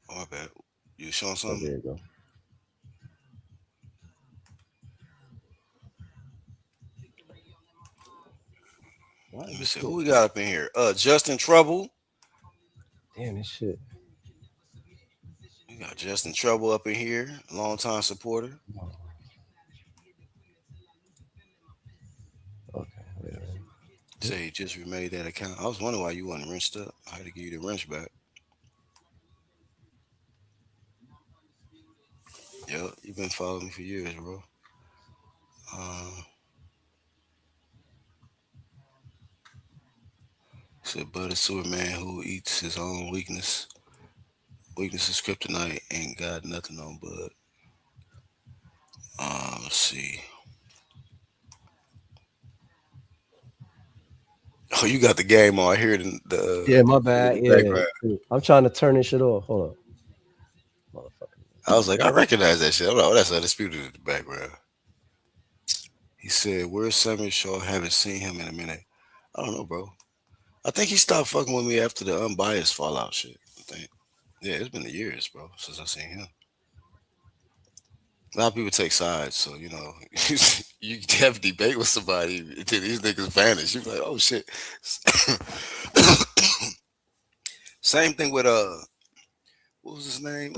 Oh, my bad. You showing Oh, something? there you go. Why Let is me this see shit? who we got up in here. Justin Trouble. Damn, this shit. We got Justin Trouble up in here, longtime supporter. Oh, okay, wait a minute. Say he just remade that account. I was wondering why you wasn't wrenched up. I had to give you the wrench back. Yep, you've been following me for years, bro. Uh, said Bud is Superman who eats his own weakness. Weakness is kryptonite. Ain't got nothing on Bud. Let's see. Oh, you got the game on. I hear Yeah, my in bad. the Yeah, background. I'm trying to turn this shit off. Hold on, motherfucker. I was like, I recognize that shit. I'm like, oh, that's undisputed in the background. He said, "Where's Samuel Shaw? Haven't seen him in a minute." I don't know, bro. I think he stopped fucking with me after the unbiased Fallout shit. I think. Yeah, it's been years, bro, since I seen him. A lot of people take sides, so you have a debate with somebody until these niggas vanish. You're like, oh shit. Same thing with what was his name?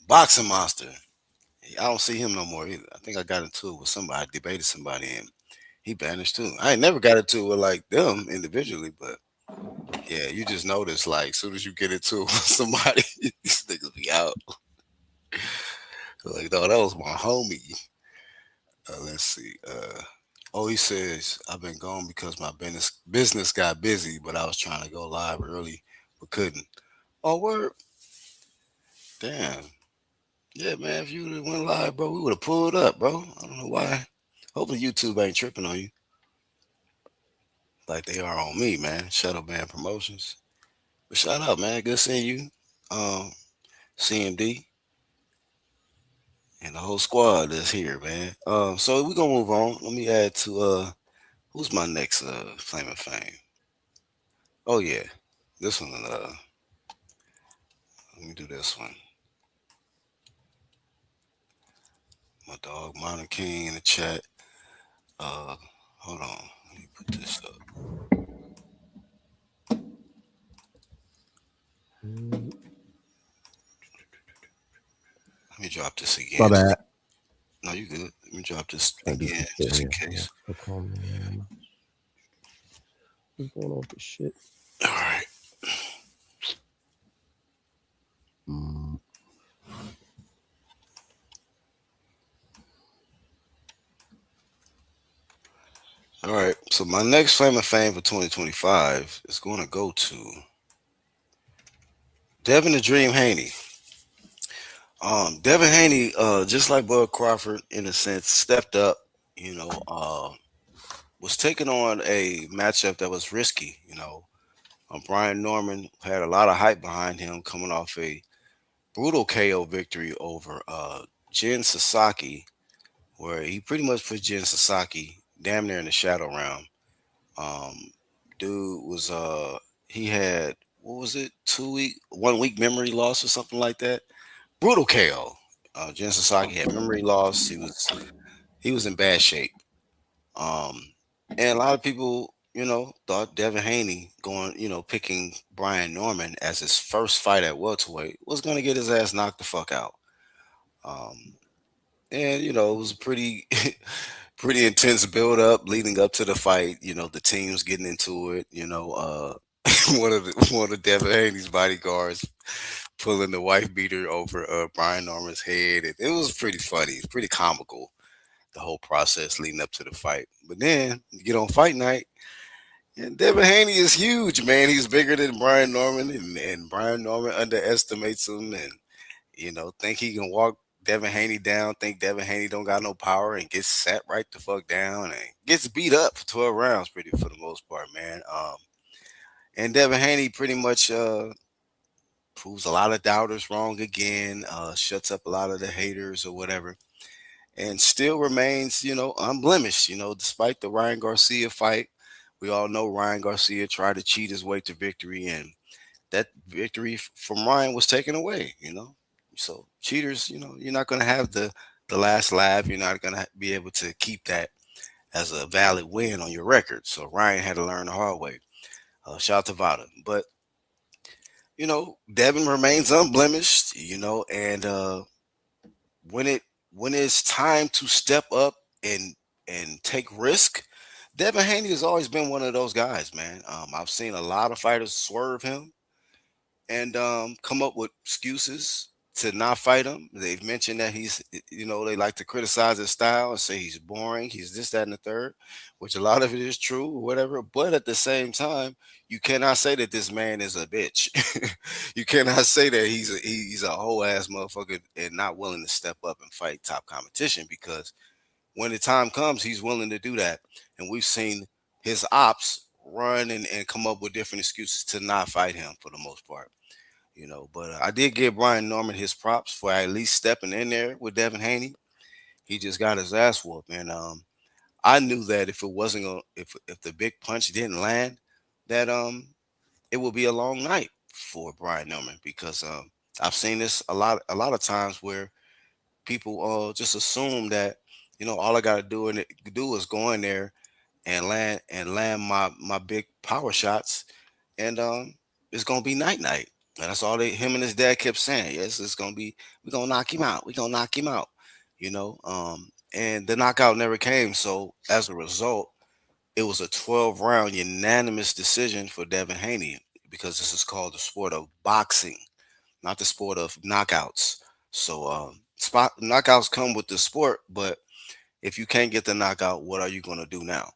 Boxing Monster. I don't see him no more either. I think I got into it with somebody, I debated somebody, and he vanished too. I ain't never got into it with like them individually, but yeah, you just notice like as soon as you get into it with somebody, these niggas be out. Like, no, that was my homie. Let's see. Oh, he says I've been gone because my business got busy, but I was trying to go live early but couldn't. Oh, word. Damn. Yeah, man. If you would have went live, bro, we would have pulled up, bro. I don't know why. Hopefully YouTube ain't tripping on you like they are on me, man. Shadow Band Promotions. But shout out, man. Good seeing you. CMD and the whole squad that's here, man. So we're gonna move on. Let me add to who's my next Flame of Fame? Oh yeah. This one let me do this one. My dog Modern King in the chat. Uh hold on. Let me put this up. Mm, Let me drop this my again. bad. No, you good. Let me drop this Trying to do again some shit just in here. Hold on. case. Click on, man. What's going on with this shit? All right. Mm. All right. So my next Flame of Fame for 2025 is going to go to Devin the Dream Haney. Devin Haney, just like Bud Crawford, in a sense, stepped up. You know, was taking on a matchup that was risky. Brian Norman had a lot of hype behind him, coming off a brutal KO victory over Jin Sasaki, where he pretty much put Jin Sasaki damn near in the shadow round. Um, dude was he had what was it 1 week memory loss or something like that. Brutal KO. Jin Sasaki had memory loss. He was in bad shape. Um, and a lot of people, thought Devin Haney picking Brian Norman as his first fight at welterweight was going to get his ass knocked the fuck out. Um, and it was a pretty pretty intense build up leading up to the fight. The teams getting into it. One of Devin Haney's bodyguards pulling the wife beater over Brian Norman's head. It was pretty funny. It's pretty comical, the whole process leading up to the fight. But then you get on fight night, and Devin Haney is huge, man. He's bigger than Brian Norman, and Brian Norman underestimates him, and think he can walk Devin Haney down. Think Devin Haney don't got no power, and gets sat right the fuck down, and gets beat up for 12 rounds, pretty for the most part, man. And Devin Haney pretty much proves a lot of doubters wrong again. Shuts up a lot of the haters or whatever, and still remains, unblemished. Despite the Ryan Garcia fight, we all know Ryan Garcia tried to cheat his way to victory, and that victory from Ryan was taken away. So cheaters, you're not going to have the last laugh. You're not going to be able to keep that as a valid win on your record. So Ryan had to learn the hard way. Shout out to Vada, but Devin remains unblemished. And when it's time to step up and take risk, Devin Haney has always been one of those guys, man. I've seen a lot of fighters swerve him and come up with excuses to not fight him. They've mentioned that they like to criticize his style and say he's boring, he's this, that, and the third, which a lot of it is true, or whatever. But at the same time, you cannot say that this man is a bitch. You cannot say that he's a whole ass motherfucker and not willing to step up and fight top competition, because when the time comes, he's willing to do that. And we've seen his ops run and come up with different excuses to not fight him for the most part. But I did give Brian Norman his props for at least stepping in there with Devin Haney. He just got his ass whooped, and I knew that if it wasn't gonna, if the big punch didn't land, that it would be a long night for Brian Norman, because I've seen this a lot of times where people just assume that all I gotta do is go in there and land my big power shots, and it's gonna be night night. And that's all him and his dad kept saying. Yes, it's gonna be, we're gonna knock him out. We're gonna knock him out. And the knockout never came. So as a result, it was a 12 round unanimous decision for Devin Haney, because this is called the sport of boxing, not the sport of knockouts. So spot knockouts come with the sport, but if you can't get the knockout, what are you gonna do now?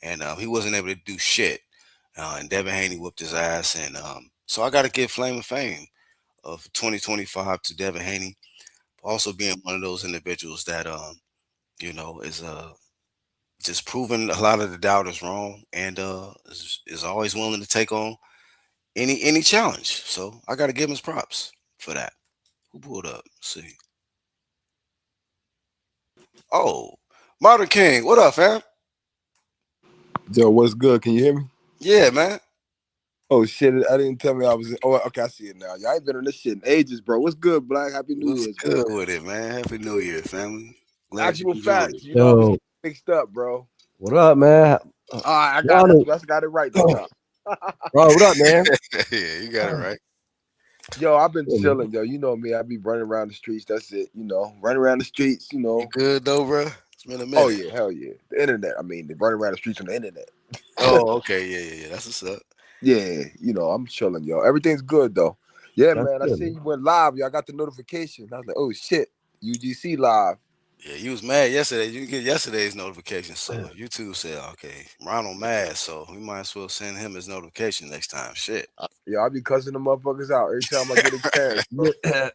And he wasn't able to do shit. And Devin Haney whooped his ass, and so I got to give Flame of Fame of 2025 to Devin Haney, for also being one of those individuals that is just proving a lot of the doubters wrong, and is always willing to take on any challenge. So I got to give him his props for that. Who pulled up? Let's see. Oh, Modern King, what up, fam? Yo, what's good? Can you hear me? Yeah, man. Oh shit! I didn't tell me I was. Oh, okay, I see it now. Y'all ain't been on this shit in ages, bro. What's good, Black? Happy New What's Year's. good with it, man? Happy New Year, family. Glad you Actual enjoyed facts. it. You know, I Yo, was mixed up, bro. what up, man? I got it. I got it right this time. Bro, what up, man? Yeah, you got it right. Yo, I've been Yeah, chilling, yo. You know me. I be running around the streets. That's it. Running around the streets. You good though, bro? It's been a minute. Oh yeah, hell yeah. The internet. I mean, they running around the streets on the internet. Oh, okay. Yeah. That's what's up. Yeah, I'm chilling, yo. Everything's good though. Yeah, that's man. I good, seen man. you went live. Yo, I got the notification. I was like, oh shit, UGC live. Yeah, you was mad yesterday. You didn't get yesterday's notification. So YouTube said, okay, Ronald mad, so we might as well send him his notification next time. Shit. Yeah, I be cussing the motherfuckers out every time I get a chance, bro. Yeah.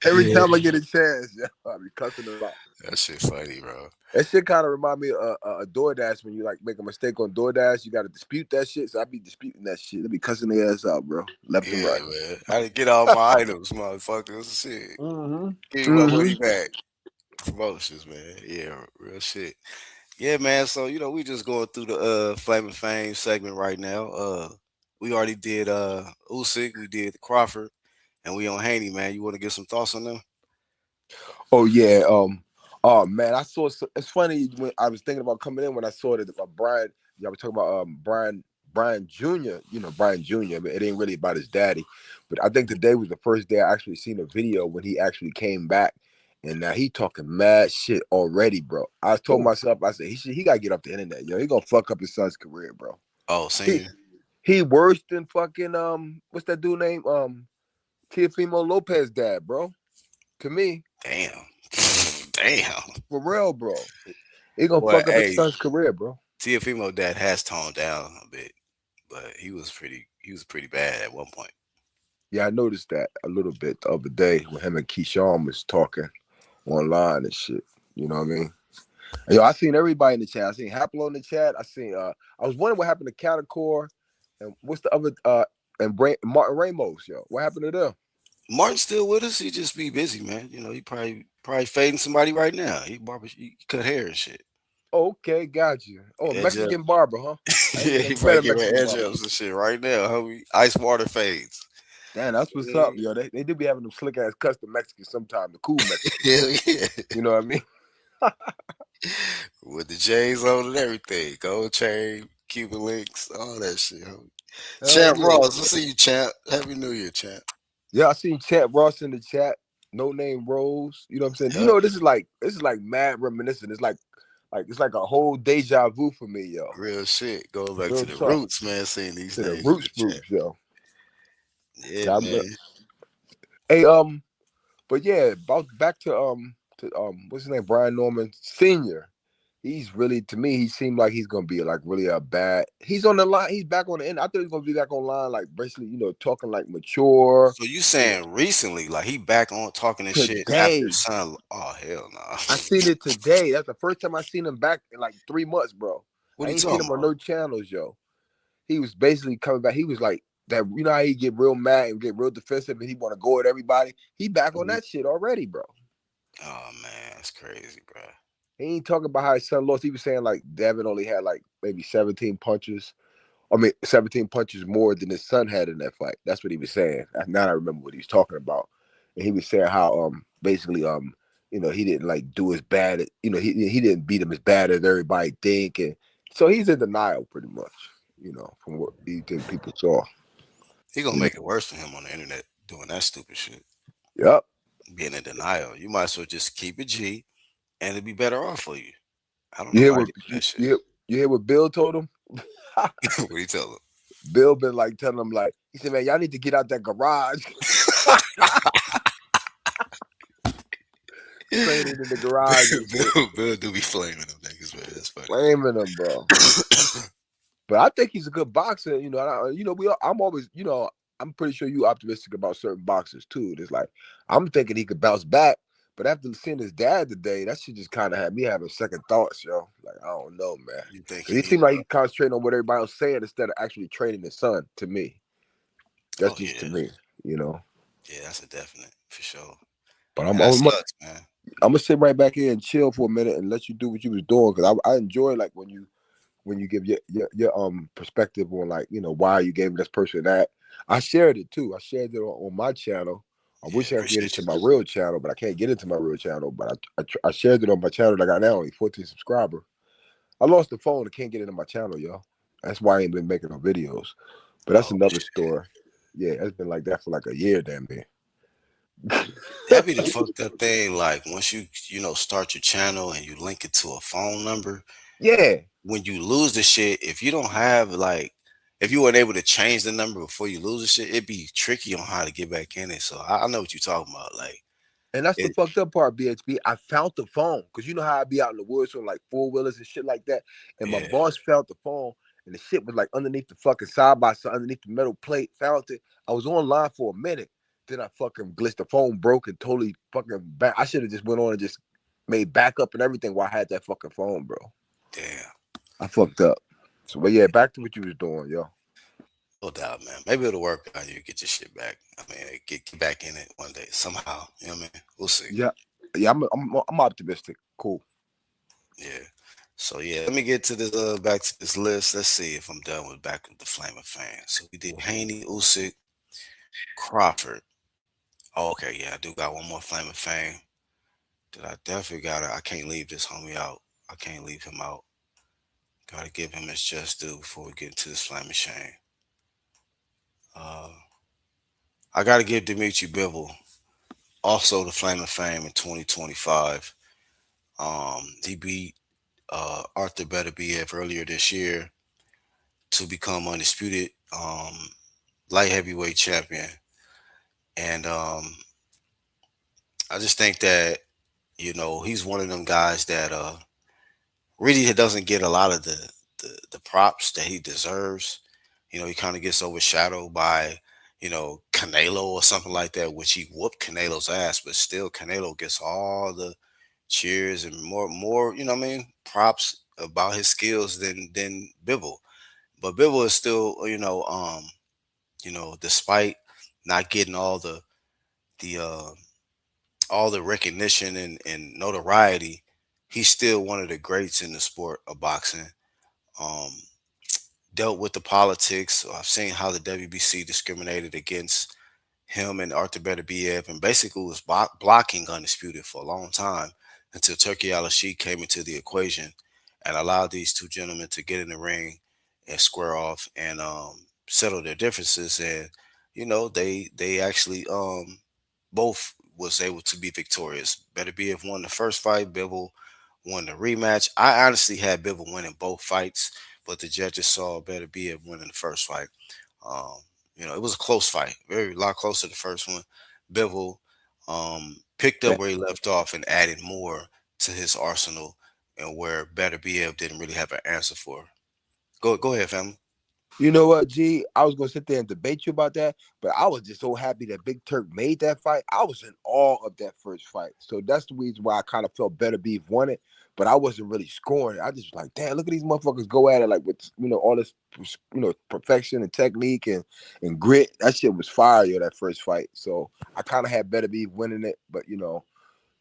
Every time I get a chance, yeah, I be cussing them out. That shit funny, bro. That shit kind of remind me of a DoorDash. When you like make a mistake on DoorDash, you got to dispute that shit. So I be disputing that shit. I be cussing their ass out, bro. Left and Yeah, right. man. I didn't get all my items, motherfuckers. Shit. Give me my money back. Promotions, man. Yeah, real shit. Yeah, man. So we just going through the Flame of Fame segment right now. We already did Usyk, we did Crawford, and we on Haney, man. You want to get some thoughts on them? Oh yeah. Oh man, I saw. It's funny when I was thinking about coming in when I saw that Brian y'all were talking about Brian Jr. You know Brian Jr. But it ain't really about his daddy. But I think today was the first day I actually seen a video when he actually came back, and now he talking mad shit already, bro. I told myself, I said he gotta get off the internet, yo. He gonna fuck up his son's career, bro. Oh, He senior. he worse than fucking what's that dude name Teofimo Lopez dad, bro. To me, Damn. Damn. for real, bro. He gonna Well, fuck up his hey, son's career, bro. Teofimo dad has toned down a bit, but he was pretty bad at one point. Yeah, I noticed that a little bit the other day when him and Keyshawn was talking online and shit. You know what I mean? Yo, I seen everybody in the chat. I seen Haplo in the chat. I was wondering what happened to Catacor and what's the other Martin Ramos, yo. What happened to them? Martin's still with us. He just be busy, man. You know, he probably fading somebody right now. He cut hair and shit. Okay, got you. Oh, Edge up. Mexican barber, huh? Yeah, he Met might a get Mexican edge barber. ups and shit right now, homie. Ice water fades. Damn, that's what's up, yo. They do be having them slick ass custom Mexicans sometimes, the cool Mexicans. Hell yeah. You know what I mean? With the J's on and everything. Gold chain, Cuban links, all that shit, homie. Champ Yeah. Ross, we'll see you, champ. Happy New Year, champ. Yeah, I seen Champ Ross in the chat. No Name Rose. You know what I'm saying? Yep. You know, this is like mad reminiscent. It's like a whole deja vu for me, yo. Real shit. Going back Real to the talk. roots, man. Seeing these To the names. roots, in the chat. yo. Yeah, man. Hey, but yeah, back to what's his name? Brian Norman Sr. He's really, to me, he seemed like he's gonna be like really a bad. He's on the line. He's back on the end. I thought he was gonna be back online, like basically, you know, talking like mature. So you saying recently, like he back on talking this shit after Today, his son? Oh hell no! I seen it today. That's the first time I seen him back in like 3 months, bro. What I are you ain't seen talking him on about? no channels, yo. He was basically coming back. He was like that. You know how he get real mad and get real defensive, and he want to go at everybody. He back on that shit already, bro. Oh man, that's crazy, bro. He ain't talking about how his son lost. He was saying like Devin only had like maybe 17 punches. I mean, 17 punches more than his son had in that fight. That's what he was saying. Now I remember what he was talking about. And he was saying how basically you know, he didn't like do as bad, you know, he didn't beat him as bad as everybody think. And so he's in denial pretty much, you know, from what he think people saw. He gonna You make it worse for him on the internet doing that stupid shit. Yep. Being in denial. You might as well just keep it G and it'd be better off for you. I don't You know hear why what you do that shit. you hear what Bill told him? What do you tell him? Bill been like telling him like, he said, man, y'all need to get out that garage. Training in the garage. Bill do be flaming them niggas, man. That's funny. Flaming him, bro. But I think he's a good boxer. You know, I'm always, you know, I'm pretty sure you optimistic about certain boxers too. It's like I'm thinking he could bounce back, but after seeing his dad today, that shit just kind of had me having second thoughts, yo. Like I don't know, man. You think He seemed like he concentrating on what everybody else saying instead of actually training his son. To me, that's just to me, you know. Yeah, that's a definite for sure. But that sucks, man. I'm gonna sit right back here and chill for a minute and let you do what you was doing because I enjoy like when you give your perspective on like, you know, why you gave this person that. I shared it too. I shared it on my channel. I wish I could get into my real channel, but I can't get into my real channel. But I shared it on my channel that I got now only 14 subscribers. I lost the phone and can't get into my channel, yo. That's why I ain't been making no videos. But that's another story. Yeah, it's been like that for like a year, damn near. That'd be the fucked up thing. Like once you know start your channel and you link it to a phone number. Yeah. When you lose the shit, if you don't have like, if you weren't able to change the number before you lose the shit, it'd be tricky on how to get back in it. So I know what you're talking about. Like, and that's the fucked up part, BHB. I found the phone because you know how I be out in the woods on like 4-wheelers and shit like that. And my boss found the phone and the shit was like underneath the fucking side by side, underneath the metal plate. Found it. I was online for a minute. Then I fucking glitched. The phone broke and totally fucking back. I should have just went on and just made backup and everything while I had that fucking phone, bro. Damn. I fucked up. So, but yeah, back to what you was doing, yo. No doubt, man. Maybe it'll work out. You get your shit back. I mean, get back in it one day somehow. You know what I mean? We'll see. Yeah, I'm optimistic. Cool. Yeah. So yeah, let me get to this back to this list. Let's see if I'm done with back with the Flame of Fame. So we did Haney, Usyk, Crawford. Oh, okay, yeah, I do got one more Flame of Fame. That I definitely got it. I can't leave this homie out. I can't leave him out. Gotta give him his just due before we get into this Flame of Shame. Uh, I gotta give Dimitri Bivol also the Flame of Fame in 2025. He beat Arthur Beterbiev earlier this year to become undisputed light heavyweight champion. And I just think that, he's one of them guys that really doesn't get a lot of the props that he deserves. He kind of gets overshadowed by, Canelo or something like that, which he whooped Canelo's ass, but still Canelo gets all the cheers and more, props about his skills than Bivol. But Bivol is still, despite not getting the all the recognition and notoriety, he's still one of the greats in the sport of boxing. Um, Dealt with the politics. I've seen how the WBC discriminated against him and Arthur Beterbiev, and basically was blocking Undisputed for a long time until Turkey Al came into the equation and allowed these two gentlemen to get in the ring and square off and settle their differences. And they actually both was able to be victorious. Beterbiev won the first fight. Bivol won the rematch. I honestly had Bivol winning both fights, but the judges saw Beterbiev winning the first fight. Um, it was a close fight, very lot closer to the first one. Bivol picked up where he left off and added more to his arsenal, and where Beterbiev didn't really have an answer for. Go ahead, family. You know what, G? I was gonna sit there and debate you about that, but I was just so happy that Big Turk made that fight. I was in awe of that first fight. So that's the reason why I kind of felt Better Beef won it, but I wasn't really scoring it. I just was like, damn, look at these motherfuckers go at it like with all this perfection and technique and grit. That shit was fire, that first fight. So I kind of had Better Beef winning it, but you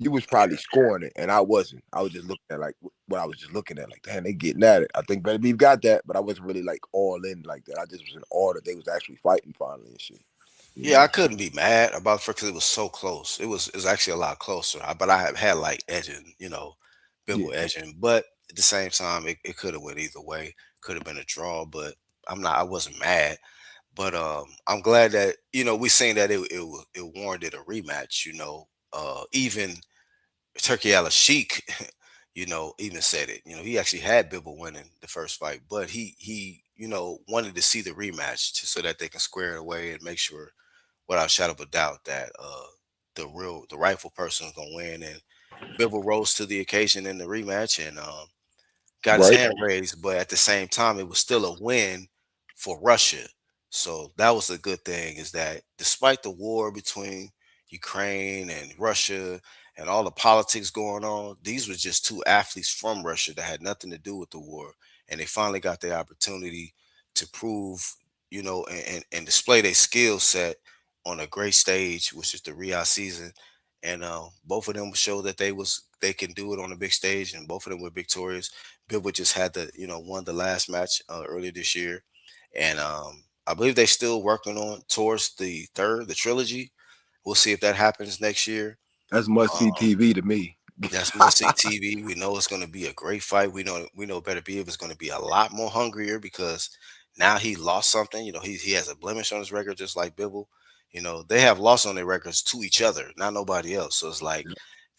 was probably scoring it, and I wasn't. I was just looking at like what I was just looking at, like, damn, they getting at it. I think Better Beef got that, but I wasn't really like all in like that. I just was in awe that they was actually fighting finally and shit. Yeah, I couldn't be mad about it because it was so close. It was actually a lot closer. But I have had like edging, Bivol Yeah. edging. But at the same time, it could have went either way. Could have been a draw, but I wasn't mad. But I'm glad that we seen that it warranted a rematch. Even Turkey Al Sheik, even said it. He actually had Bivol winning the first fight, but he wanted to see the rematch so that they can square it away and make sure, without a shadow of a doubt, that the rightful person is gonna win. And Bivol rose to the occasion in the rematch and got his Right. hand raised, but at the same time, it was still a win for Russia. So that was a good thing, is that despite the war between Ukraine and Russia and all the politics going on, these were just two athletes from Russia that had nothing to do with the war. And they finally got the opportunity to prove, and display their skill set on a great stage, which is the Riyadh season. And both of them showed that they can do it on a big stage, and both of them were victorious. Bivol just had won the last match earlier this year, and I believe they're still working on towards the trilogy. We'll see if that happens next year. That's must see Um, TV to me. that's must see TV. We know it's going to be a great fight. We know Better Be is going to be a lot more hungrier because now he lost something. He has a blemish on his record, just like Bivol. They have lost on their records to each other, not nobody else. So it's like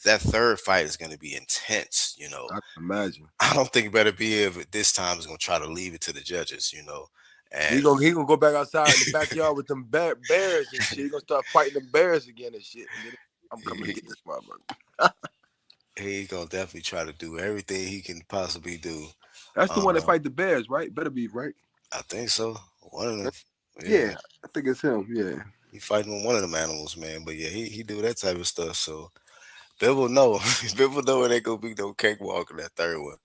that third fight is going to be intense. I can imagine. I don't think Better Be at this time is going to try to leave it to the judges. He And gonna go back outside in the backyard with them bears and shit. He gonna start fighting them bears again and shit. And then I'm coming to get this motherfucker. he's going to definitely try to do everything he can possibly do. That's the one that Uh, fight the bears, right? Better be right. I think so. One of them, yeah. Yeah, I think it's him. Yeah. He fighting with one of them animals, man. But yeah, he do that type of stuff. So people know, people know it ain't gonna be no cakewalk in that third one.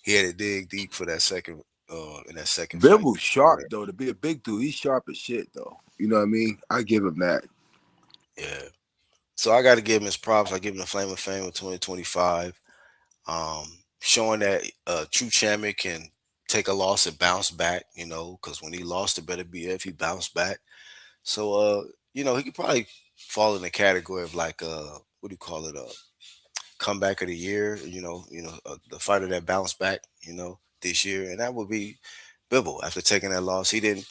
He had to dig deep for that second, in that second fight. Bible's sharp though. To be a big dude, he's sharp as shit though. You know what I mean? I give him that. Yeah. So I got to give him his props. I give him the Flame of Fame of 2025, um, showing that a true champion can take a loss and bounce back. Because when he lost to Better BF, he bounced back. So he could probably fall in the category of like what do you call it? Comeback of the year. The fighter that bounced back. this year, and that would be Bibble. After taking that loss, he didn't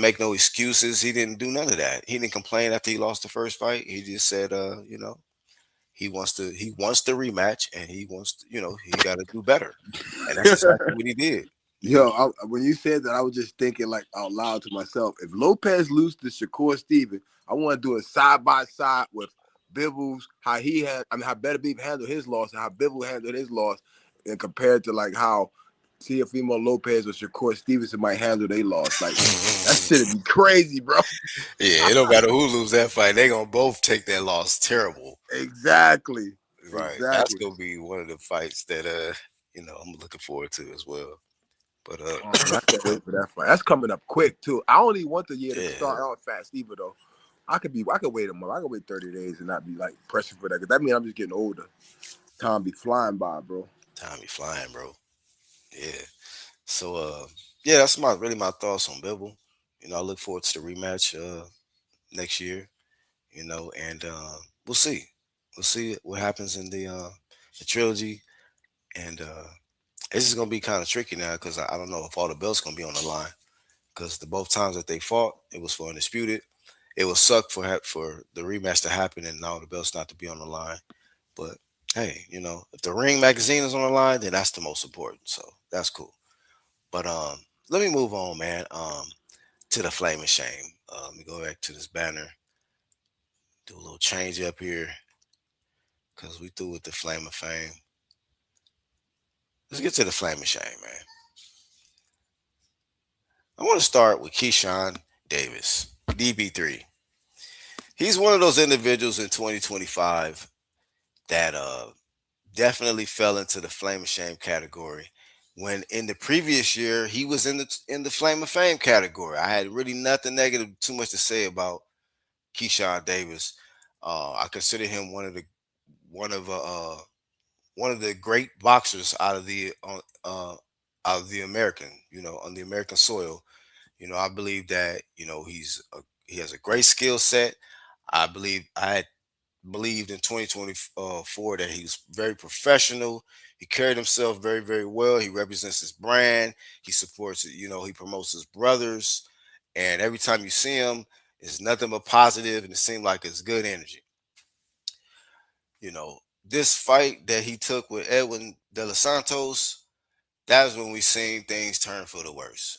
make no excuses. He didn't do none of that. He didn't complain after he lost the first fight. He just said, he wants the rematch, and he got to do better, and that's exactly what he did. Yo, when you said that, I was just thinking like out loud to myself. If Lopez loses to Shakur Stevenson, I want to do it side by side with Bivens, how Better Beef handled his loss and how Bivens handled his loss, and compared to like how Teofimo Lopez or Shakur Stevenson might handle their loss. Like that shit'd be crazy, bro. Yeah, it don't matter who lose that fight. They gonna both take that loss terrible. Exactly. Right. That's Exactly. gonna be one of the fights that I'm looking forward to as well. But Oh man, I can't wait for that fight. That's coming up quick too. I only want the year to yeah, start out fast, either though. I could wait a month. I could wait 30 days and not be like pressing for that. Cause that means I'm just getting older. Time be flying by, bro. time be flying, bro. Yeah. So yeah, that's my thoughts on Bibble. I look forward to the rematch next year, and we'll see. We'll see what happens in the trilogy, and it's just gonna be kind of tricky now because I don't know if all the belts gonna be on the line because the both times that they fought, it was for undisputed. It would suck for the rematch to happen and all the belts not to be on the line. But hey, if the Ring magazine is on the line, then that's the most important. So that's cool. But let me move on, man. To the Flame of Shame. Let me go back to this banner. Do a little change up here because we through with the Flame of Fame. Let's get to the Flame of Shame, man. I want to start with Keyshawn Davis, DB3. He's one of those individuals in 2025 that definitely fell into the Flame of Shame category. When in the previous year he was in the Flame of Fame category. I had really nothing negative too much to say about Keyshawn Davis. I consider him one of uh, uh, one of the great boxers out of the American, on the American soil. I believe that he has a great skill set. I had believed in 2024 that he was very professional. He carried himself very, very well. He represents his brand. He supports it. He promotes his brothers. And every time you see him, it's nothing but positive, and it seemed like it's good energy. This fight that he took with Edwin De Los Santos, that's when we seen things turn for the worse.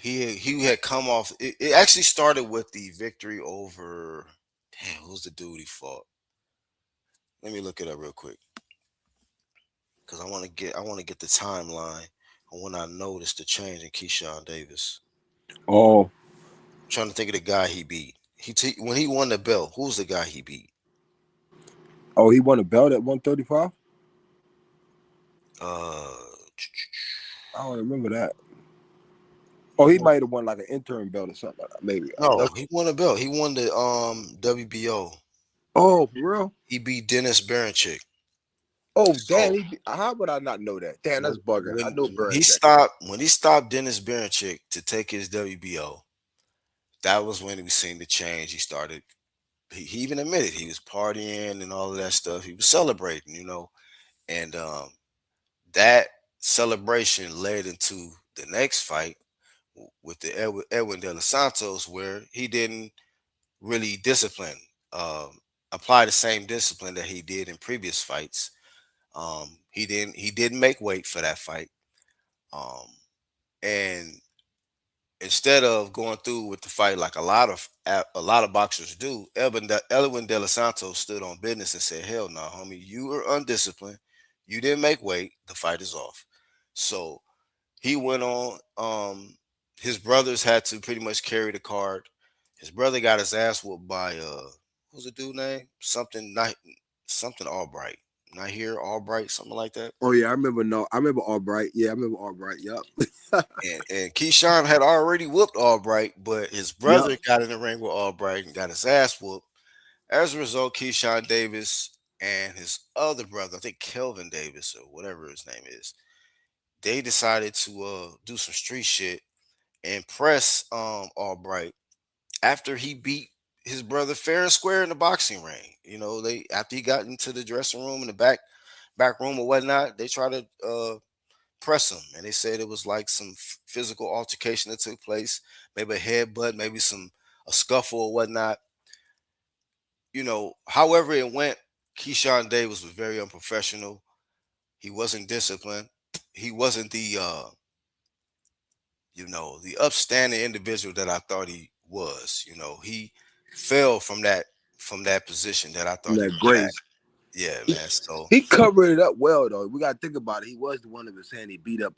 He had come off. It actually started with the victory over. Damn, who's the dude he fought? Let me look it up real quick because I want to get the timeline on when I noticed the change in Keyshawn Davis. Oh, I'm trying to think of the guy he beat. When he won the belt, who's the guy he beat? he won a belt at 135. Uh, I don't remember that. Oh, he might have won like an interim belt or something like that, maybe. no, he won a belt. He won the WBO. Oh, for real? He beat Dennis Baranchik. Oh, So damn. How would I not know that? Damn, that's bugging. I know when he Berncheck. stopped Dennis Baranchik to take his WBO, that was when we seen the change. He started. He even admitted he was partying and all of that stuff. He was celebrating, and that celebration led into the next fight with the Edwin De Los Santos, where he didn't really discipline, um, apply the same discipline that he did in previous fights. He didn't make weight for that fight, um, and instead of going through with the fight like a lot of boxers do, Elwin De Los Santos stood on business and said, "Hell no, homie, you were undisciplined. You didn't make weight. The fight is off." So he went on. His brothers had to pretty much carry the card. His brother got his ass whooped by what's the dude name? Something Albright. Not here, Albright, something like that. Oh, yeah, I remember. No, I remember Albright. Yeah, I remember Albright. Yep. And Keyshawn had already whooped Albright, but his Yep. brother got in the ring with Albright and got his ass whooped. As a result, Keyshawn Davis and his other brother, I think Kelvin Davis or whatever his name is, they decided to do some street shit and press Albright after he beat his brother fair and square in the boxing ring. They after he got into the dressing room in the back room or whatnot, they try to press him, and they said it was like some physical altercation that took place, maybe a headbutt, maybe a scuffle or whatnot. However it went, Keyshawn Davis was very unprofessional. He wasn't disciplined. He wasn't the upstanding individual that I thought he was. He fell from that position that I thought he That was at. grace. Yeah, man. So He covered it up well though. We gotta think about it. He was the one that was saying he beat up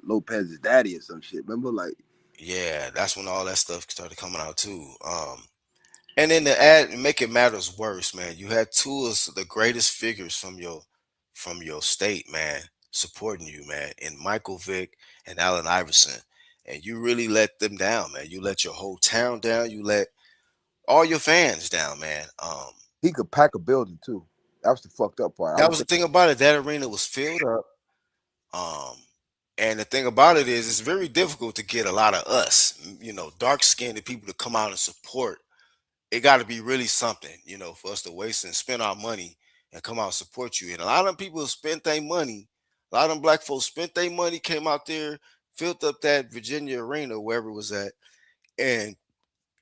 Lopez's daddy or some shit. Remember, like yeah, that's when all that stuff started coming out too. And then to add make it matters worse, man, you had two of the greatest figures from your state, man, supporting you, man, in Michael Vick and Allen Iverson. And you really let them down, man. You let your whole town down. You let all your fans down, man. he could pack a building too. That was the fucked up part. I That was was the thinking, thing about it. That arena was filled up. Um, and the thing about it is, it's very difficult to get a lot of us, dark skinned people to come out and support. It got to be really something, for us to waste and spend our money and come out and support you. And a lot of them people spent their money. A lot of them black folks spent their money, came out there, filled up that Virginia arena, wherever it was at, and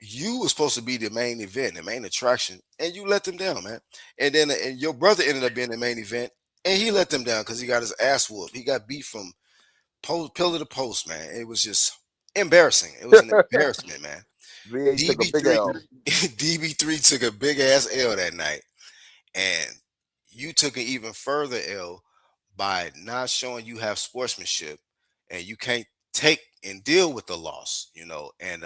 you were supposed to be the main event, the main attraction, and you let them down, man. And your brother ended up being the main event, and he let them down because he got his ass whooped. He got beat from pillar to post, man. It was just embarrassing. It was an embarrassment, man. VH took a big DB3, L. DB3 took a big ass L that night, and you took an even further L by not showing you have sportsmanship, and you can't take and deal with the loss, And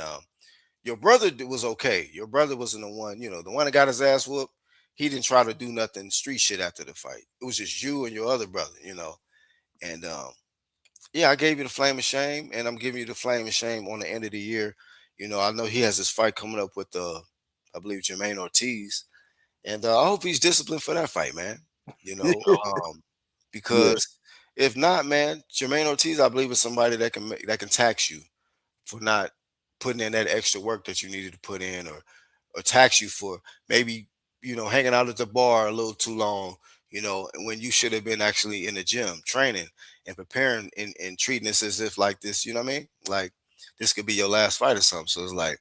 your brother was okay. Your brother wasn't the one, the one that got his ass whooped. He didn't try to do nothing street shit after the fight. It was just you and your other brother. And yeah, I gave you the flame of shame, and I'm giving you the flame of shame on the end of the year. I know he has this fight coming up with I believe Jermaine Ortiz, and I hope he's disciplined for that fight, man. Yeah. Because if not, man, Jermaine Ortiz, I believe, is somebody that can tax you for not putting in that extra work that you needed to put in, or tax you for maybe hanging out at the bar a little too long, when you should have been actually in the gym training and preparing and treating this as if like this, you know what I mean? Like this could be your last fight or something. So it's like,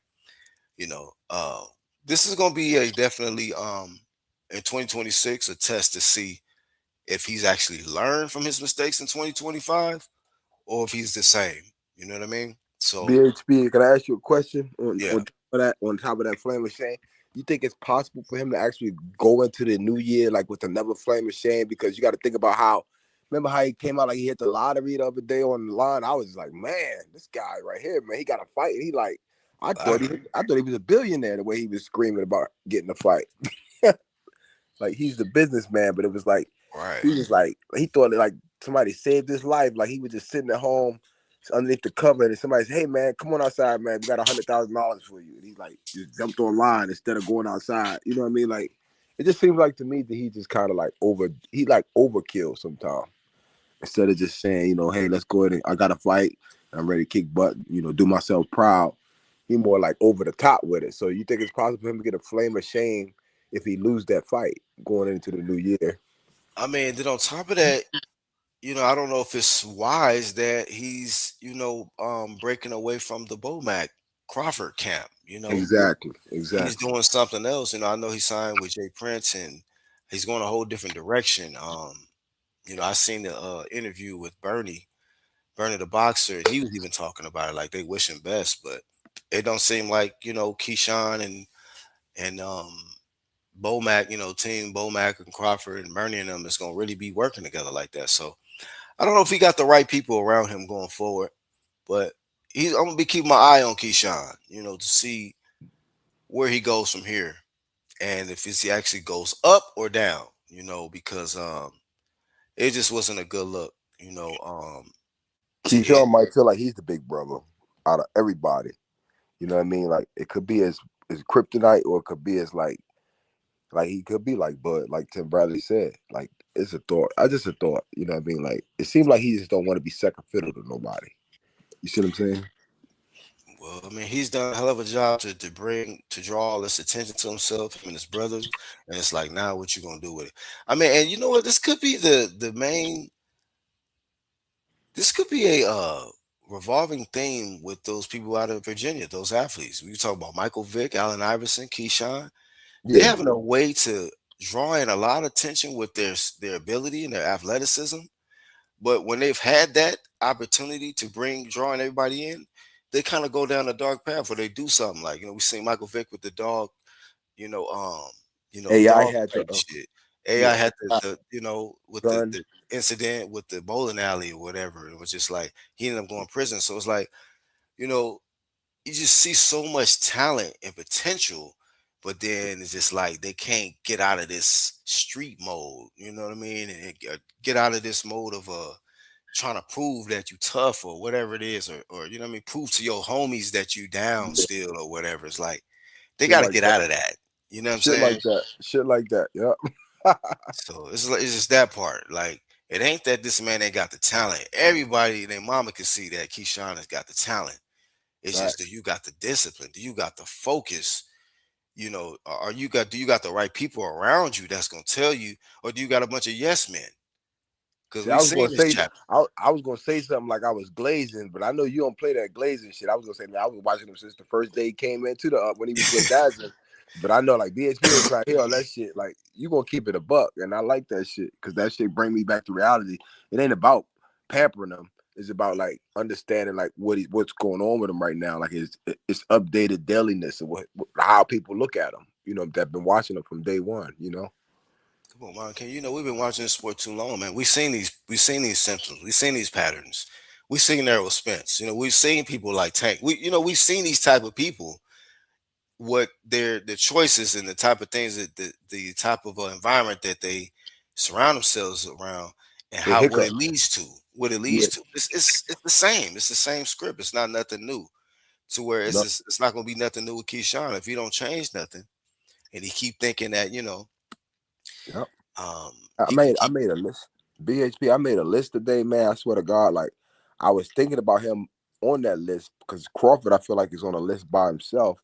you know, uh, this is gonna be a definitely in 2026 a test to see if he's actually learned from his mistakes in 2025 or if he's the same. You know what I mean? So BHB, can I ask you a question yeah. on top of that flame of shame? You think it's possible for him to actually go into the new year like with another flame of shame? Because you got to think about remember how he came out like he hit the lottery the other day on the line? I was like, man, this guy right here, man, he got a fight. And he like, I thought he was a billionaire the way he was screaming about getting a fight. Like he's the businessman, but it was like Right. he was like he thought like somebody saved his life. Like he was just sitting at home underneath the cover, and somebody said, "Hey man, come on outside, man. We got $100,000 for you." And he like just jumped online instead of going outside. You know what I mean? Like it just seems like to me that he just kind of like overkill sometimes. Instead of just saying, hey, let's go ahead and I got to fight. I'm ready to kick butt. Do myself proud. He more like over the top with it. So you think it's possible for him to get a flame of shame if he lose that fight going into the new year? I mean, then on top of that, I don't know if it's wise that he's, breaking away from the Bomac Crawford camp. Exactly. He's doing something else. I know he signed with Jay Prince and he's going a whole different direction. I seen the interview with Bernie the boxer. He was even talking about it like they wish him best, but it don't seem like, Keyshawn and Bomac, team Bomac and Crawford and Bernie and them is gonna really be working together like that. So I don't know if he got the right people around him going forward, but I'm gonna be keeping my eye on Keyshawn, to see where he goes from here and if he actually goes up or down, because it just wasn't a good look, to Keyshawn might feel like he's the big brother out of everybody. You know what I mean? Like it could be as kryptonite, or it could be as like he could be like Bud, like Tim Bradley said. Like it's a thought. Just a thought. You know what I mean? Like it seems like he just don't want to be second fiddle to nobody. You see what I'm saying? So I mean, he's done a hell of a job to draw all this attention to himself, him and his brothers, and it's like, now what you gonna do with it? I mean, and you know what? This could be the main. This could be a revolving theme with those people out of Virginia, those athletes. We talk about Michael Vick, Allen Iverson, Keyshawn. They Yeah, having a way to draw in a lot of attention with their ability and their athleticism. But when they've had that opportunity to drawing everybody in, they kind of go down a dark path where they do something like, we seen Michael Vick with the dog, you know, um, AI dog had type the shit. AI yeah had AI with gun. the incident with the bowling alley or whatever. It was just like he ended up going to prison. So it's like, you know, you just see so much talent and potential, but then it's just like they can't get out of this street mode. You know what I mean? And get out of this mode of trying to prove that you tough or whatever it is, or you know what I mean, prove to your homies that you down Yeah, still or whatever. It's like they shit got to like get that. out of that. You know what I'm Shit saying? like that. Shit like that. Yeah. So it's just that part. Like it ain't that this man ain't got the talent. Everybody and their mama can see that Keyshawn has got the talent. It's just, do Facts. you got the discipline? Do you got the focus? Do you got the right people around you that's gonna tell you, or do you got a bunch of yes men? Because See, I we've was gonna seen this say chapter. I was gonna say something like I was glazing, but I know you don't play that glazing shit. I was gonna say, man, I was watching him since the first day he came into the when he was with Dazzler. But I know like BHP ain't trying to hear all that shit. Like you gonna keep it a buck, and I like that shit because that shit bring me back to reality. It ain't about pampering them. It's about like understanding like what's going on with him right now. Like it's updated dailiness and how people look at him. You know, that been watching him from day one. You know. Come on, man. We've been watching this sport too long, man. We've seen these symptoms. We've seen these patterns. We've seen Errol Spence. We've seen people like Tank. We've seen these type of people, what their choices and the type of things that the type of environment that they surround themselves around, and The how what it hiccups. leads to. What it Yeah. leads to. It's the same. It's the same script. It's not nothing new. To where No. it's not gonna be nothing new with Keyshawn if he don't change nothing, and he keep thinking that Yep. um I he can made I keep. made a list. BHP, I made a list today, man. I swear to God, like I was thinking about him on that list because Crawford, I feel like is on a list by himself.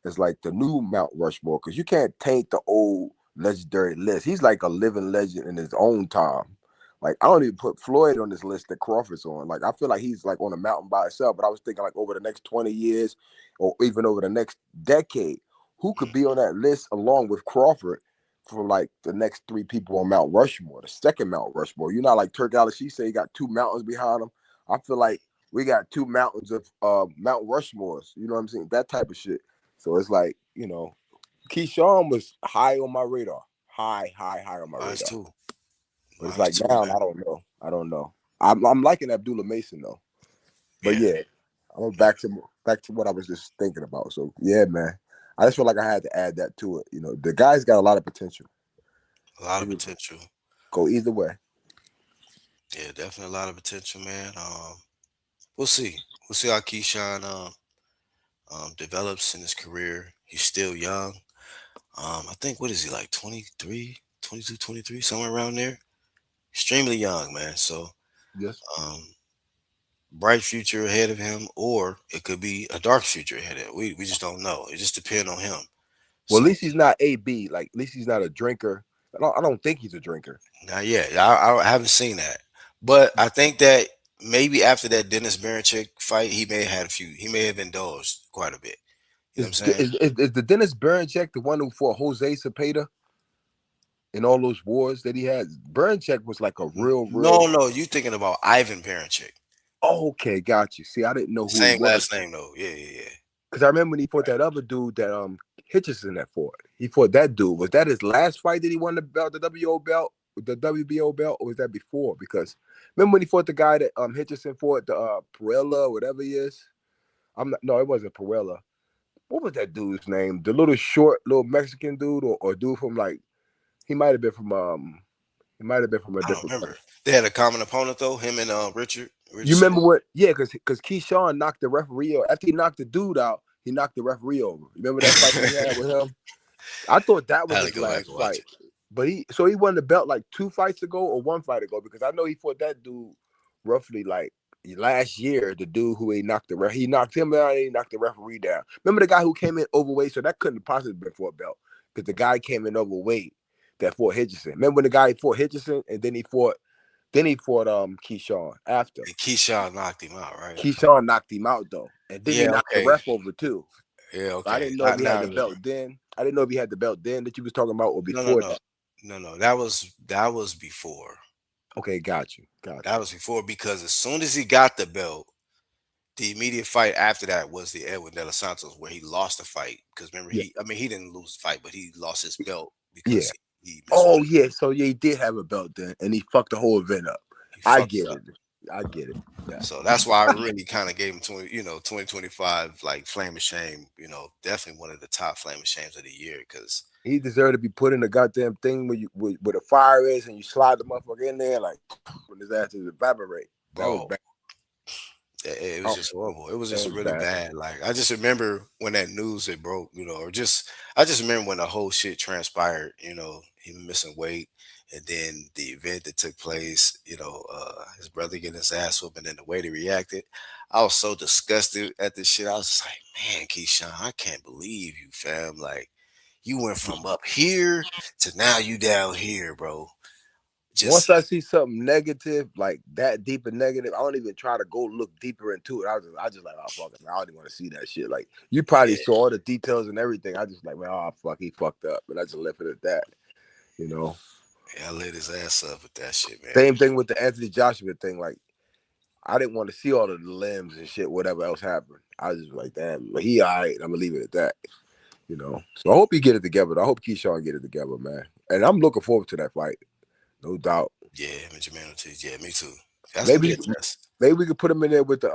It's like the new Mount Rushmore because you can't taint the old legendary list. He's like a living legend in his own time. Like I don't even put Floyd on this list that Crawford's on. Like I feel like he's like on a mountain by himself. But I was thinking like over the next 20 years or even over the next decade, who could be on that list along with Crawford for like the next three people on Mount Rushmore, the second Mount Rushmore. You know, like Turk She say he got two mountains behind him. I feel like we got two mountains of Mount Rushmores. You know what I'm saying? That type of shit. So it's like, Keyshawn was high on my radar. High on my Mine's radar. too. But it's Mine's like too, now, man. I don't know. I'm liking Abdullah Mason though. But Yeah, yeah, I'm back to what I was just thinking about. So yeah, man. I just feel like I had to add that to it. The guy's got a lot of potential. a lot It of would potential. go either way. Yeah, definitely a lot of potential, man. We'll see. We'll see how Keyshawn develops in his career. He's still young. I think, what is he, like 23, 22, 23, somewhere around there. Extremely young, man. So Yes. um, bright future ahead of him, or it could be a dark future ahead of him. We just don't know. It just depends on him. Well, at So least he's not AB. Like, at least he's not a drinker. I don't think he's a drinker. not yet. I haven't seen that, but I think that maybe after that Dennis Berinchick fight, he may have had a few. He may have indulged quite a bit. You know what Is I'm saying? is the Dennis Berincheck the one who fought Jose Cepeda in all those wars that he had? Berincheck was like a real. No, you thinking about Ivan Berinchick? Oh, okay, got you. See, I didn't know who he Same was last name though. Yeah. because I remember when he fought that other dude that Hitchison that fought. He fought that dude. Was that his last fight that he won the belt, the WO belt, the WBO belt, or was that before? Because remember when he fought the guy that Hitchison fought, the Perella, whatever he is. No, it wasn't Perella. What was that dude's name? The little short, little Mexican dude, or dude from like he might have been from a I don't different remember. place. They had a common opponent though. Him and Richard You Richardson. remember what? Yeah, because Keyshawn knocked the referee out. After he knocked the dude out, he knocked the referee over. Remember that fight that he had with him? I thought that I was had to his go back last and watch fight. it. But he won the belt like 2 fights ago or 1 fight ago because I know he fought that dude roughly like last year, the dude who he knocked him down and he knocked the referee down. Remember the guy who came in overweight? So that couldn't have possibly been for a belt because the guy came in overweight that fought Hitchison. Remember when the guy fought Hitchison and then he fought Keyshawn after. And Keyshawn knocked him out, right? Keyshawn knocked him out though, and then he knocked the ref over too. Yeah, okay. I didn't know if he had the belt then. I didn't know if he had the belt then that you was talking about or before that. No. That was before. Okay, got you. That was before because as soon as he got the belt, the immediate fight after that was the Edwin De Los Santos where he lost the fight. Because remember, he didn't lose the fight, but he lost his belt because he So he did have a belt then, and he fucked the whole event up. I get it. Yeah. So that's why I really kind of gave him 2025 like Flame of Shame. Definitely one of the top Flame of Shames of the year because he deserved to be put in the goddamn thing where the fire is, and you slide the motherfucker in there like when his ass is evaporate. That was bad. It was just horrible. It was just really bad. Like I just remember when that news it broke, I just remember when the whole shit transpired. Him missing weight, and then the event that took place. His brother getting his ass whooped, and then the way they reacted. I was so disgusted at this shit. I was just like, man, Keyshawn, I can't believe you, fam. Like you went from up here to now you down here, bro. Once I see something negative, like that deep and negative, I don't even try to go look deeper into it. I just like, oh fuck it, I don't even want to see that shit. Like you probably saw all the details and everything. I just like, well, oh fuck, he fucked up, but I just left it at that. Yeah, I lit his ass up with that shit, man. Same thing with the Anthony Joshua thing. Like, I didn't want to see all of the limbs and shit, whatever else happened. I was just like, damn, but he all right. I'm gonna leave it at that. So I hope he get it together. I hope Keyshawn get it together, man. And I'm looking forward to that fight. No doubt. Yeah, Jermaine Ortiz. Yeah, me too. Maybe we could put him in there with the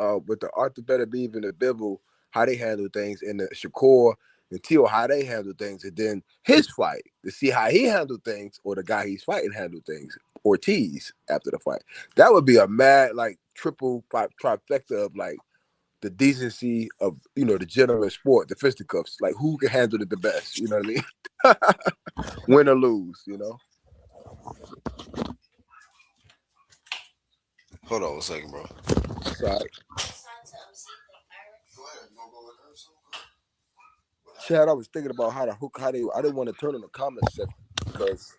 Arthur Beterbiev and the Bivol, how they handle things, and the Shakur and Teo, how they handle things, and then his fight to see how he handled things, or the guy he's fighting handled things, Ortiz after the fight. That would be a mad like triple trifecta of like the decency of the gentleman sport, the fisticuffs. Like who can handle it the best? You know what I mean? Win or lose, Hold on a second, bro. Sorry. Chad, I was thinking about how to hook. I didn't want to turn on the comment section because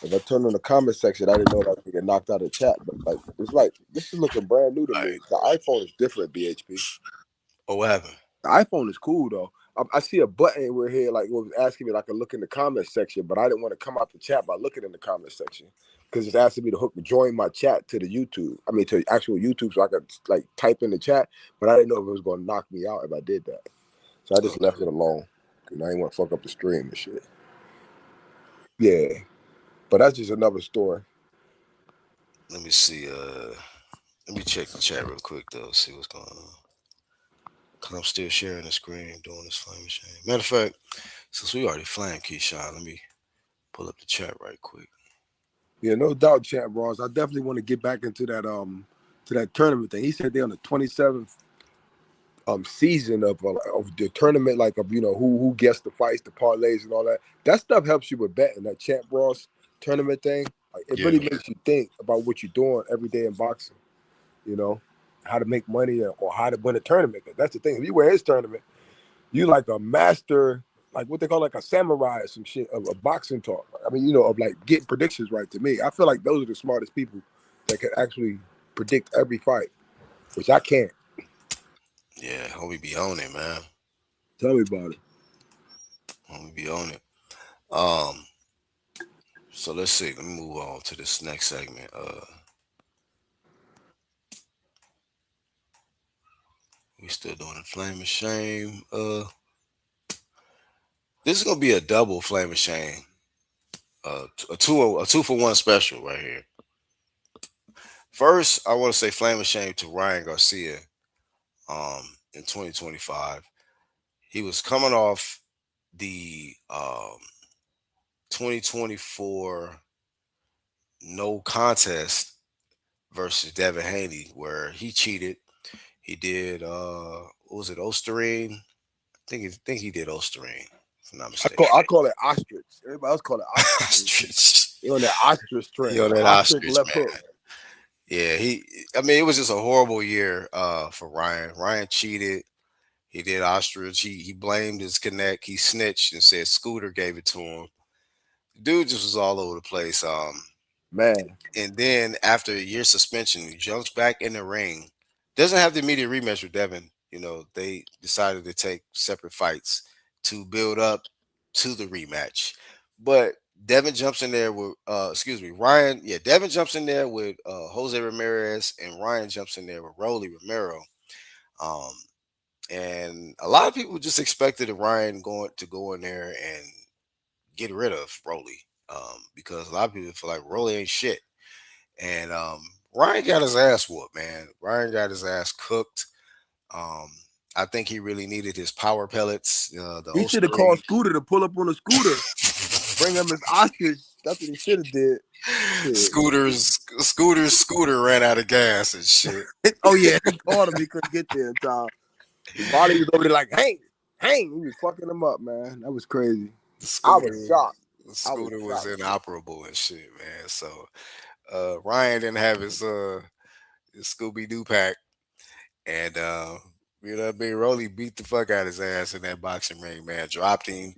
if I turned on the comment section, I didn't know that I was gonna get knocked out of the chat. But like this is looking brand new to me. The iPhone is different, BHP. Oh, what happened? The iPhone is cool though. I see a button where here like was asking me like to look in the comment section, but I didn't want to come out the chat by looking in the comment section because it's asking me to join my chat to the YouTube. I mean to actual YouTube, so I could like type in the chat. But I didn't know if it was going to knock me out if I did that. So I just left it alone. I didn't want to fuck up the stream and shit. Yeah, but that's just another story. Let me see. Let me check the chat real quick though. See what's going on. Cause I'm still sharing the screen doing this Flame of Shame. Matter of fact, since we already flamed Keyshawn, let me pull up the chat right quick. Yeah, no doubt, chat bros. I definitely want to get back into that tournament thing. He said they're on the 27th season of the tournament, like of who gets the fights, the parlays, and all that. That stuff helps you with betting. That Champ Bros tournament thing, like it really makes you think about what you're doing every day in boxing. How to make money or how to win a tournament. That's the thing. If you win his tournament, you like a master, like what they call like a samurai or some shit of boxing talk. I mean, of like getting predictions right. To me, I feel like those are the smartest people that can actually predict every fight, which I can't. Yeah, homie be on it, man. Tell me about it. Homie be on it. So let's see. Let me move on to this next segment. We still doing a Flame of Shame. This is gonna be a double Flame of Shame. A two for one special right here. First, I want to say Flame of Shame to Ryan Garcia. In 2025, he was coming off the 2024 no contest versus Devin Haney, where he cheated. He did what was it, Osterine? I think he did Osterine, if I'm not mistaken. I call it ostrich. Everybody else call it ostrich. Ostrich. You're on that ostrich train. You're on that ostrich, man. Yeah, I mean, it was just a horrible year for Ryan. Ryan cheated. He did ostrich. He blamed his connect. He snitched and said Scooter gave it to him. Dude just was all over the place. Man, And then after a year suspension, he jumps back in the ring. Doesn't have the immediate rematch with Devin. You know, they decided to take separate fights to build up to the rematch. But Devin jumps in there with Ryan. Yeah, Devin jumps in there with Jose Ramirez, and Ryan jumps in there with Rolly Romero. Um, and a lot of people just expected Ryan to go in there and get rid of Rolly. Because a lot of people feel like Rolly ain't shit. And Ryan got his ass whooped, man. Ryan got his ass cooked. Um, I think he really needed his power pellets. The he should have called Scooter to pull up on a scooter, bring him his ostrich. That's what he should have did. Scooter ran out of gas and shit. Oh yeah, he called him. He couldn't get there in time. Wally was over there like, hang. He was fucking him up, man. That was crazy. I was shocked. Scooter was inoperable and shit, man. So Ryan didn't have his Scooby Doo pack, and you know what I mean. Rolly beat the fuck out of his ass in that boxing ring, man. Dropped him,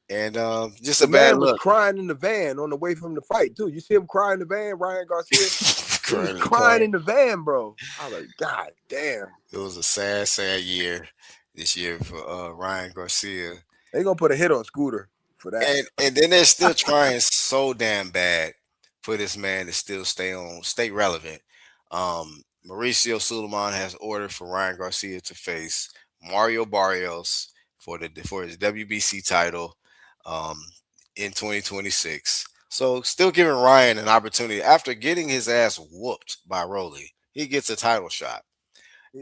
and just The a bad man was look. crying in the van on the way from the fight too. You see him crying in the van, Ryan Garcia. He was Crying in the crying car. in the van, bro. I was like, God damn. It was a sad year this year for Ryan Garcia. They gonna put a hit on Scooter for that. And then they're still trying so damn bad for this man to still stay relevant. Mauricio Suleiman has ordered for Ryan Garcia to face Mario Barrios for his WBC title um, in 2026. So still giving Ryan an opportunity after getting his ass whooped by Rolly. He gets a title shot.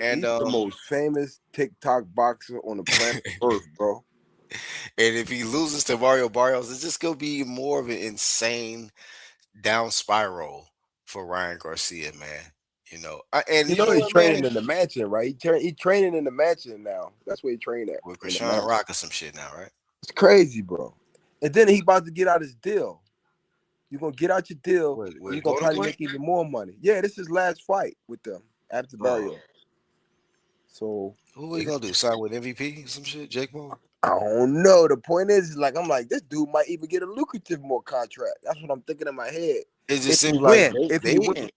And He's the most famous TikTok boxer on the planet Earth, bro. And if he loses to Mario Barrios, it's just gonna be more of an insane down spiral for Ryan Garcia, man. You know, and You you know know he's what, training man? in the mansion, right? He's training in the mansion now. That's where he trained at. With In the Krishan mansion. Rock or some shit now, right? It's crazy, bro. And then he about to get out his deal. You're gonna get out your deal. With You're gonna Golden probably Boy? make even more money. Yeah, this is his last fight with them after Barrios. So Who are you gonna do? Sign with MVP? Some shit? Jake Paul? I don't know. The point is like I'm like, this dude might even get a lucrative more contract. That's what I'm thinking in my head. It just If he seems like win, if he win.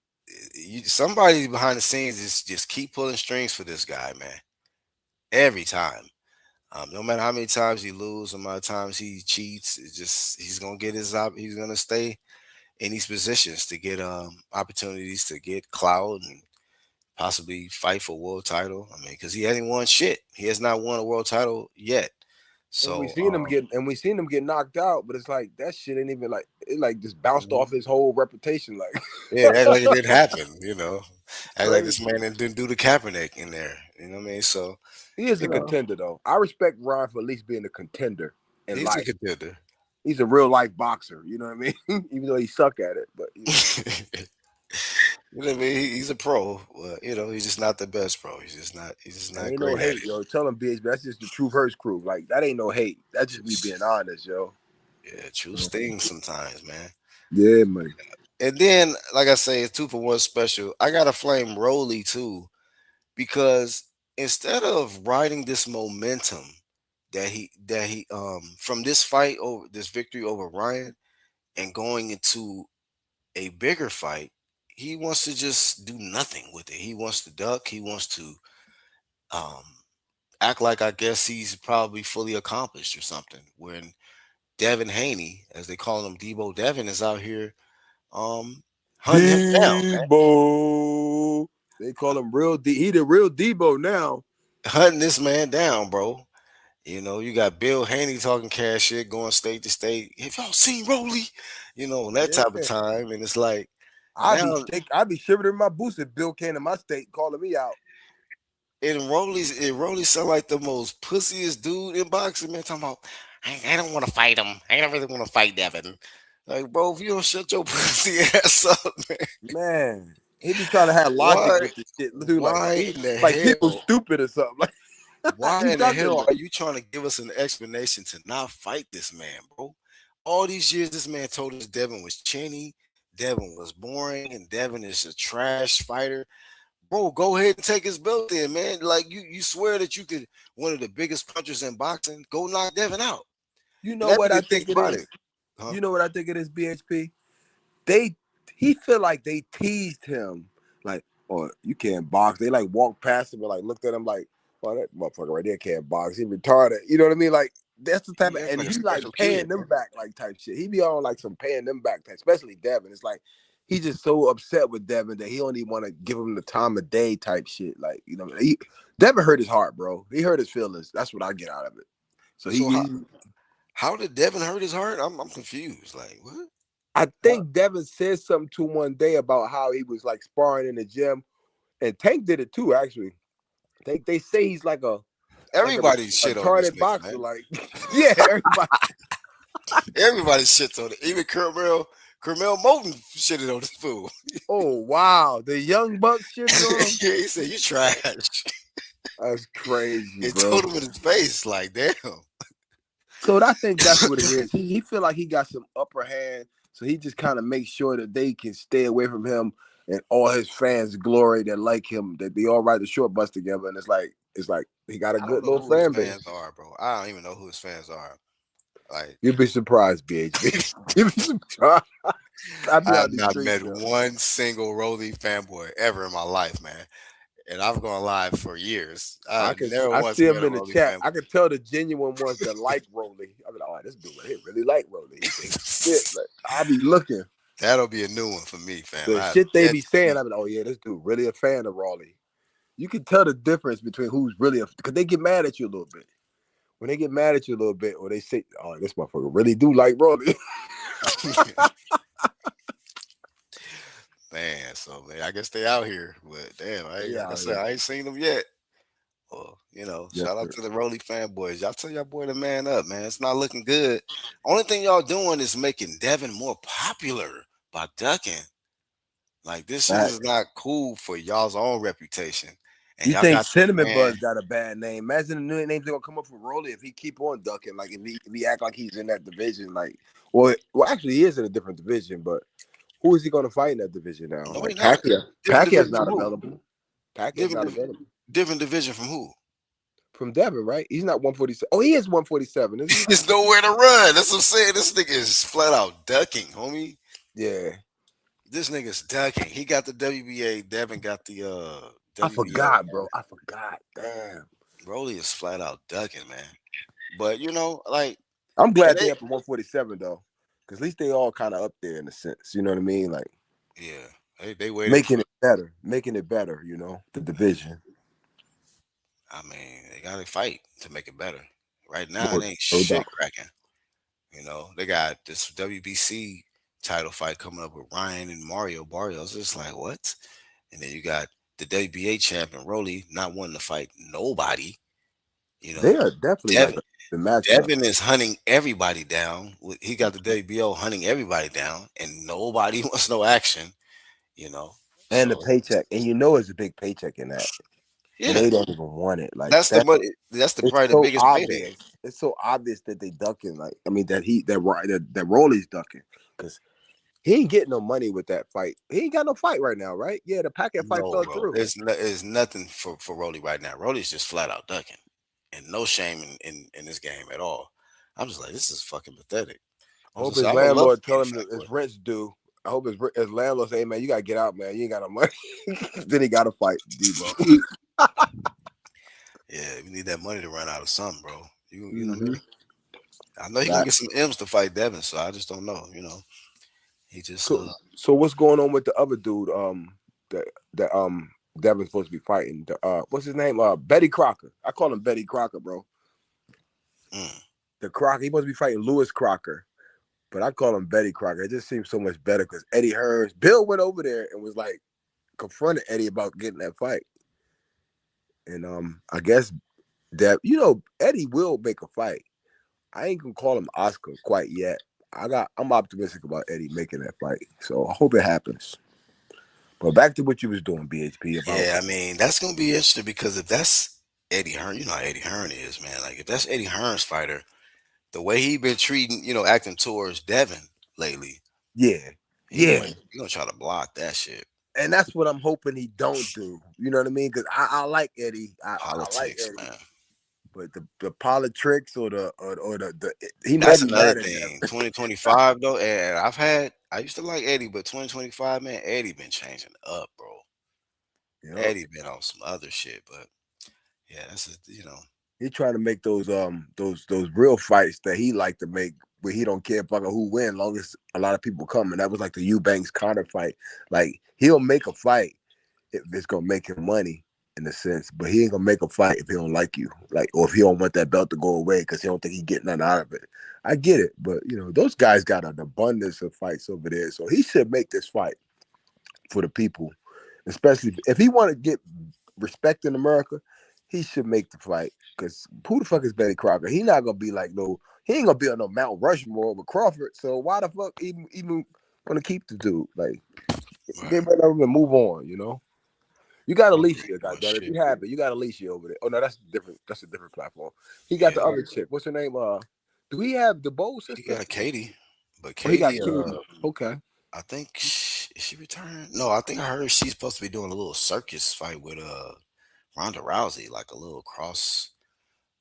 somebody behind the scenes is just keep pulling strings for this guy, man. Every time. No matter how many times he loses, no matter how many times he cheats, it's just he's gonna get he's gonna stay in these positions to get opportunities to get clout and possibly fight for a world title. I mean, because he hasn't won shit. He has not won a world title yet. And So we seen him get knocked out, but it's like that shit ain't even like it like just bounced off his whole reputation. Like yeah, act like it didn't happen. You know, act like this crazy. man didn't do the Kaepernick in there. You know what I mean? So He is a you know, contender though. I respect Ryan for at least being a contender in he's a life. contender. He's a real life boxer. You know what I mean? Even though he suck at it, but you know. You know what I mean? He's a pro. Well, you know, he's just not the best pro. He's just not Ain't great no at hate, it. yo. Tell him, bitch. That's just the Truth Hurts crew. Like that ain't no hate. That's just me being honest, yo. Yeah, true stings sometimes, man. Yeah, man. And then, like I say, it's 2-for-1 special. I gotta flame Rolly too, because instead of riding this momentum that he from this fight over this victory over Ryan and going into a bigger fight, he wants to just do nothing with it. He wants to duck. He wants to um act like I guess he's probably fully accomplished or something. When Devin Haney, as they call him, Debo Devin, is out here hunting him down, man. Debo. They call him real D. He the real Debo now. Hunting this man down, bro. You know, you got Bill Haney talking cash shit, going state to state. Have y'all seen Rolly? You know, that type of time. And it's like I'd be shivering in my boots if Bill came to my state calling me out. and Rolly sound like the most pussiest dude in boxing, man. Talking about I don't want to fight him. I don't really want to fight Devin. Like, bro, if you don't shut your pussy ass up, man. Man, he be trying to have logic with this shit. Dude, Why in the like people hell? stupid or something. Like Why he's in the nothing, hell man. are you trying to give us an explanation to not fight this man, bro? All these years, this man told us Devin was chinny. Devin was boring and Devin is a trash fighter, bro, go ahead and take his belt then, man. Like you swear that you could one of the biggest punchers in boxing, go knock Devin out. You And know that what I nigga think think it about is? it. Huh? You know what I think it is, BHP? They he feel like they teased him, like, oh, you can't box. They like walked past him and like looked at him like, oh, that motherfucker right there can't box. He retarded. You know what I mean? Like that's the type He of, act and like a he like special paying kid, them bro. back like type shit. He be on like some paying them back type, especially Devin. It's like he just so upset with Devin that he don't even want to give him the time of day type shit. Like, you know, Devin hurt his heart, bro. He hurt his feelings. That's what I get out of it. So So how did Devin hurt his heart? I'm confused. Like what? I think Devin said something to him one day about how he was like sparring in the gym, and Tank did it too. Actually, they say he's like a Everybody shit on this retarded nigga, boxer. man. Like, yeah, everybody. Everybody shits on it. Even Carmel Moten shitted on this fool. Oh wow, the young bucks shitted on him. Yeah, he said you trash. That's crazy, It bro. told him in his face, like, damn. So I think that's what it is. He feel like he got some upper hand, so he just kind of makes sure that they can stay away from him and all his fans glory that like him, that they all ride the short bus together. And it's like he got a I don't good know little who his fan fans base. are, bro. I don't even know who his fans are. Like, You'd be surprised, BHB. You'd be surprised. I be I out have the not streets, met yo. one single Rolly fanboy ever in my life, man. And I've gone live for years. I never I once see met him a in the Rolly chat. I fanboy. can tell the genuine ones that like Rolly. I be like, oh, this dude right here really like Rolly. He shit. Like, I be looking. That'll be a new one for me, fam. The I have shit they yet be to saying, see. I be like, oh yeah, this dude really a fan of Rolly. You can tell the difference between who's really because they get mad at you a little bit. When they get mad at you a little bit, or they say, oh, this motherfucker really do like Rolly. Man, so man, I guess they out here. But damn, like I Yeah, said, I ain't seen them yet. Well, yes, shout out sir. to the Rolly fanboys. Y'all tell y'all boy to man up, man. It's not looking good. Only thing y'all doing is making Devin more popular by ducking. Like this shit That, is not cool for y'all's own reputation. And you y'all think got the Cinnamon fan. Buzz got a bad name? Imagine the new names that gonna come up for Rolly if he keep on ducking. Like if he act like he's in that division, like well actually he is in a different division, but who is he gonna fight in that division now? No, he Like not. Different Pacquiao's division not from who? available. Pacquiao's not Different, available. different division from who? From Devin, right? He's not 147. Oh, he is 147, isn't he? There's nowhere to run. That's what I'm saying. This nigga is flat out ducking, homie. Yeah. This nigga's ducking. He got the WBA. Devin got the I WBO. forgot, bro. I forgot. Damn. Rolly is flat out ducking, man. But like I'm glad it they ain't. up at 147 though. Because at least they all kind of up there in a sense. You know what I mean? Like Yeah, they waited making for. it better. Making it better, you know, the division. I mean, they got to fight to make it better. Right now, No, it ain't no shit doubt. cracking. They got this WBC title fight coming up with Ryan and Mario Barrios. It's like what? And then you got the WBA champion Rolly not wanting to fight nobody. They are definitely like Devin, the matchup. Devin is hunting everybody down. He got the WBO hunting everybody down, and nobody wants no action. And the So paycheck. And you know it's a big paycheck in that. And yeah, they don't even want it. Like that's the that money. That's it's probably the so biggest payday. obvious. It's so obvious that they ducking. Like, I mean that Rolly's ducking. Because he ain't getting no money with that fight. He ain't got no fight right now, right? Yeah, the Pacquiao fight No, fell bro. through. There's nothing for Rolly right now. Rolly's just flat out ducking, and no shame in this game at all. I'm just like, this is fucking pathetic. I hope I his would love to landlord be tell the him that fanboy. his rent's due. I hope his landlord say, hey, man, you gotta get out, man. You ain't got no money. Then he gotta fight Debo. Yeah, we need that money to run out of something, bro. You know what I Mm-hmm. mean? I know he gonna get some M's to fight Devin, so I just don't know. He just So what's going on with the other dude? That Devin's supposed to be fighting. What's his name? Betty Crocker. I call him Betty Crocker, bro. mm. The Crocker. He supposed to be fighting Lewis Crocker, but I call him Betty Crocker. It just seems so much better because Eddie Hearns. Bill went over there and was like confronted Eddie about getting that fight, and I guess that Eddie will make a fight. I ain't gonna call him Oscar quite yet. I'm optimistic about Eddie making that fight, so I hope it happens. But back to what you was doing, BHP. About Yeah, I mean that's gonna be interesting because if that's Eddie Hearn, you know how Eddie Hearn is, man. Like if that's Eddie Hearn's fighter, the way he been treating, acting towards Devin lately, yeah, Yeah, He gonna try to block that shit. and that's what I'm hoping he don't do. You know what I mean? Because I like Eddie. I like Politics, Eddie. man. But the politics or the he might That's be another mad at them. thing. 2025 though, and I used to like Eddie, but 2025, man, Eddie been changing up, bro. Yeah. Eddie been on some other shit, but yeah, He trying to make those real fights that he like to make where he don't care fucking who win, long as a lot of people come. And that was like the Eubanks Connor fight. Like he'll make a fight if it's gonna make him money in a sense, but he ain't gonna make a fight if he don't like you, like or if he don't want that belt to go away because he don't think he get nothing out of it. I get it, but those guys got an abundance of fights over there, so he should make this fight for the people, especially if he want to get respect in America. He should make the fight because who the fuck is Betty Crocker? He not gonna be like no. He ain't gonna be on no Mount Rushmore with Crawford. So why the fuck even want to keep the dude? Like, get rid of him and move on. You got Alicia, goddamn. If you have it, you got Alicia over there. Oh no, that's different. That's a different platform. He got the other chick. What's her name? Do he have the Bowl sister? he got Katie, but Oh, he got Katie, Katie. Okay. I think is she returned? No, I think I heard she's supposed to be doing a little circus fight with Ronda Rousey, like a little cross.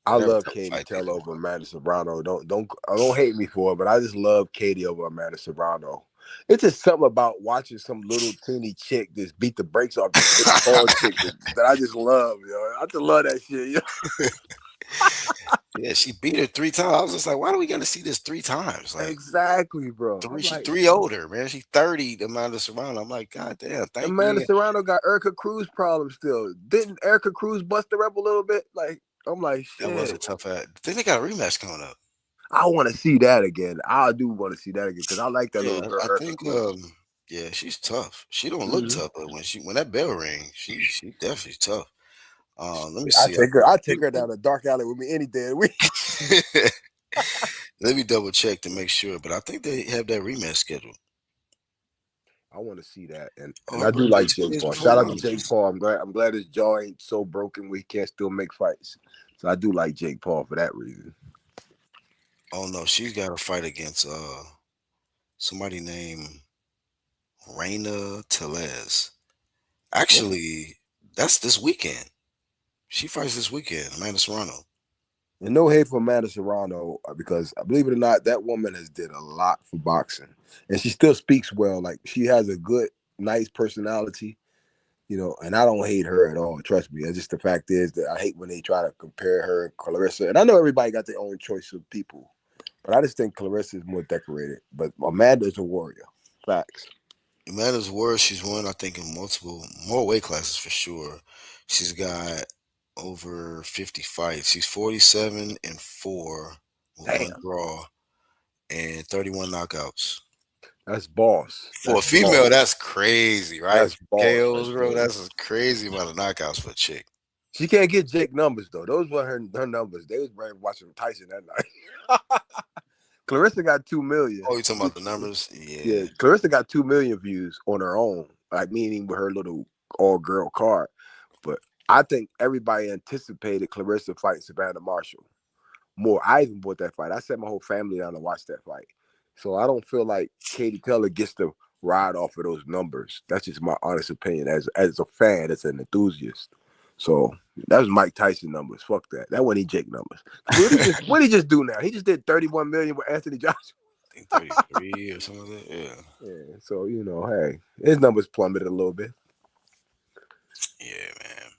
I love Katie Taylor over Amanda Serrano. Don't hate me for it, but I just love Katie over Amanda Serrano. It's just something about watching some little teeny chick just beat the brakes off this big tall chick that I just love, I just love that shit. Yeah, she beat her 3 times. I was just like, why do we got to see this 3 times? Like, exactly, bro. she's 3 older, man. She's 30. Amanda Serrano. I'm like, God damn. Amanda Serrano got Erica Cruz problems still. Didn't Erica Cruz bust her up a little bit? Like, I'm like, shit. That was a tough ad. I think they got a rematch coming up. I want to see that again. I do want to see that again because I like that little girl. I think, yeah, she's tough. She don't look tough, but when that bell rings, she definitely tough. Let me see. I take her down the dark alley with me any day of the week. Let me double check to make sure, but I think they have that rematch scheduled. I want to see that, and I do like Jake Paul. Shout out to Jake Paul. I'm glad his jaw ain't so broken where he can't still make fights. So I do like Jake Paul for that reason. Oh no, she's got a fight against somebody named Reina Telez. Actually, that's this weekend. She fights this weekend, Amanda Serrano. And no hate for Amanda Serrano because believe it or not, that woman has did a lot for boxing, and she still speaks well. Like she has a good, nice personality, And I don't hate her at all. Trust me. It's just the fact is that I hate when they try to compare her and Clarissa. And I know everybody got their own choice of people, but I just think Clarissa is more decorated. But Amanda's a warrior. Facts. Amanda's warrior. She's won, I think, in more weight classes for sure. She's got over 50 fights. She's 47-4 with 1 draw and 31 knockouts. That's boss. For a female, that's crazy, right? That's boss. KOs, bro. That's a crazy amount of knockouts for a chick. She can't get Jake numbers though. Those were her numbers. They was watching Tyson that night. Clarissa got 2 million. Oh, you talking about the numbers? Yeah. Clarissa got 2 million views on her own, like meaning with her little all-girl card. But I think everybody anticipated Clarissa fighting Savannah Marshall more. I even bought that fight. I set my whole family down to watch that fight. So I don't feel like Katie Taylor gets to ride off of those numbers. That's just my honest opinion as a fan, as an enthusiast. So that was Mike Tyson numbers. Fuck that. That wasn't Jake numbers. What did he just do now? He just did 31 million with Anthony Joshua. I think 33 or something like that. Yeah. So hey, his numbers plummeted a little bit. Yeah, man.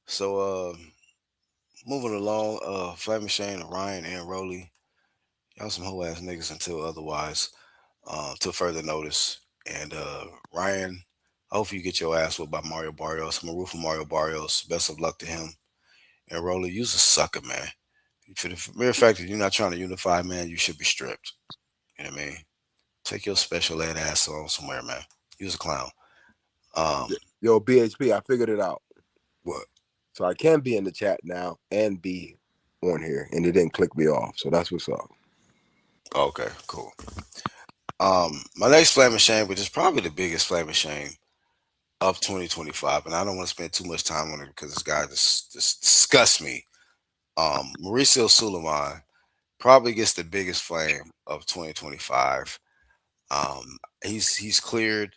So moving along, Flaming Shane, Ryan, and Rolly. Y'all some whole ass niggas until otherwise, till further notice. And Ryan, hopefully you get your ass whooped by Mario Barrios. I'm a root for Mario Barrios. Best of luck to him. And Rolly, you's a sucker, man. For the mere fact that you're not trying to unify, man, you should be stripped. You know what I mean? Take your special ed ass on somewhere, man. You's a clown. Yo, BHP, I figured it out. What? So I can be in the chat now and be on here, and it didn't click me off. So that's what's up. Okay, cool. My next Flaming Shame, which is probably the biggest Flaming Shame of 2025, and I don't want to spend too much time on it because this guy just disgusts me. Mauricio Suleiman probably gets the biggest flame of 2025. he's cleared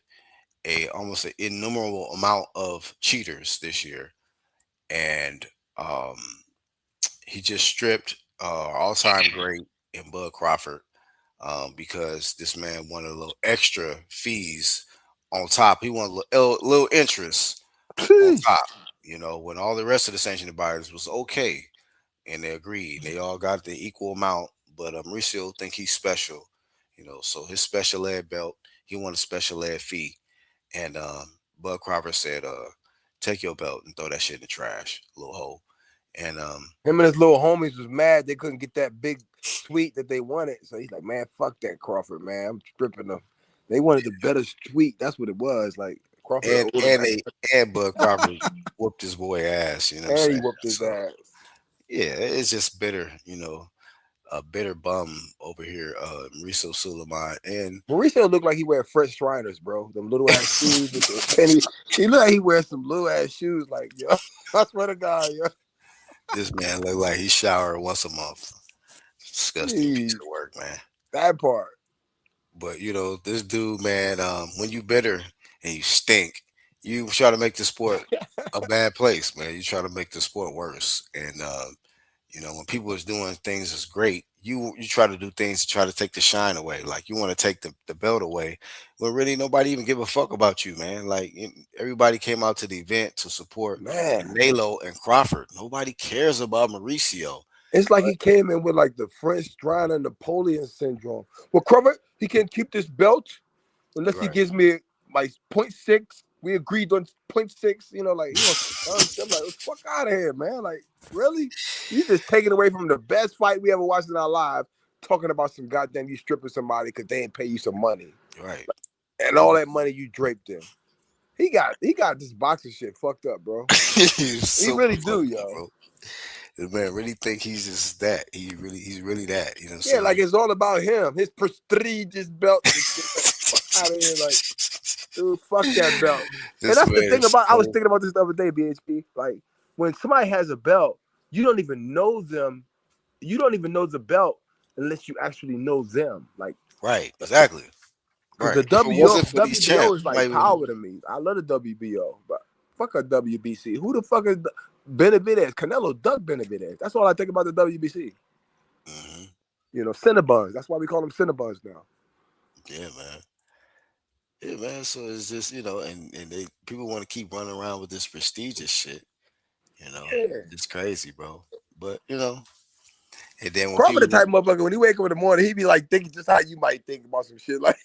a almost an innumerable amount of cheaters this year, and um, he just stripped all-time great in Bud Crawford because this man wanted a little extra fees on top. He wanted a little interest on Sheesh. top. When all the rest of the sanctioned buyers was okay and they agreed, they all got the equal amount. But Mauricio think he's special, so his special ed belt, he want a special ed fee. And Bud Crawford said, take your belt and throw that shit in the trash, little hole. And Him and his little homies was mad they couldn't get that big tweet that they wanted. So he's like, man, fuck that Crawford, man. I'm stripping them. They wanted the better tweet. That's what it was. Like Crawford and owed and him, they and Bud Crawford whooped his boy ass, what I'm and he saying? whooped his So ass. yeah, it's just bitter, a bitter bum over here, Mauricio Suleiman. And Mauricio looked like he wear Fred Shriners, bro. Them little ass shoes with the penny. He looked like he wears some little ass shoes. Like, yo, I swear to God, yo. this man look like he showered once a month. Disgusting piece Jeez, of work, man. that part. But this dude, man, when you bitter and you stink, you try to make the sport a bad place, man. You try to make the sport worse. And when people is doing things that's great, you try to do things to try to take the shine away. Like you want to take the belt away. Well, really, nobody even give a fuck about you, man. Like everybody came out to the event to support Man, Canelo and Crawford. Nobody cares about Mauricio. it's like he came in with like the French Strider Napoleon syndrome. Well, Crawford, he can keep this belt unless he Right. gives me like 0.6. We agreed on 0.6. Like he wants. I'm like, fuck out of here, man. Like, really? You just taking away from the best fight we ever watched in our life, talking about some goddamn you stripping somebody because they ain't pay you some money, Right. and all that money you draped in. He got this boxing shit fucked up, bro. He really do, yo. Bro. The man really think he's just that. He's really that. You know what I'm Yeah, saying? like it's all about him. His prestigious belt. Fuck out of here, like, dude, fuck that belt. And that's the thing about. I was thinking about this the other day, BHP. Like when somebody has a belt, you don't even know them. You don't even know the belt unless you actually know them. Like, right, exactly. because Right. the If it wasn't for these WBO champs, is like power to me. I love the WBO, but fuck a WBC. Who the fuck is Benavidez? Canelo Doug Benavidez. That's all I think about the WBC. Mm-hmm. Cinnabons. That's why we call them Cinnabons now. Yeah, man. Yeah, man. So it's just and they people want to keep running around with this prestigious shit. Yeah. It's crazy, bro. But and then when Crawford the people type of motherfucker, when he wake up in the morning, he be like thinking just how you might think about some shit. Like,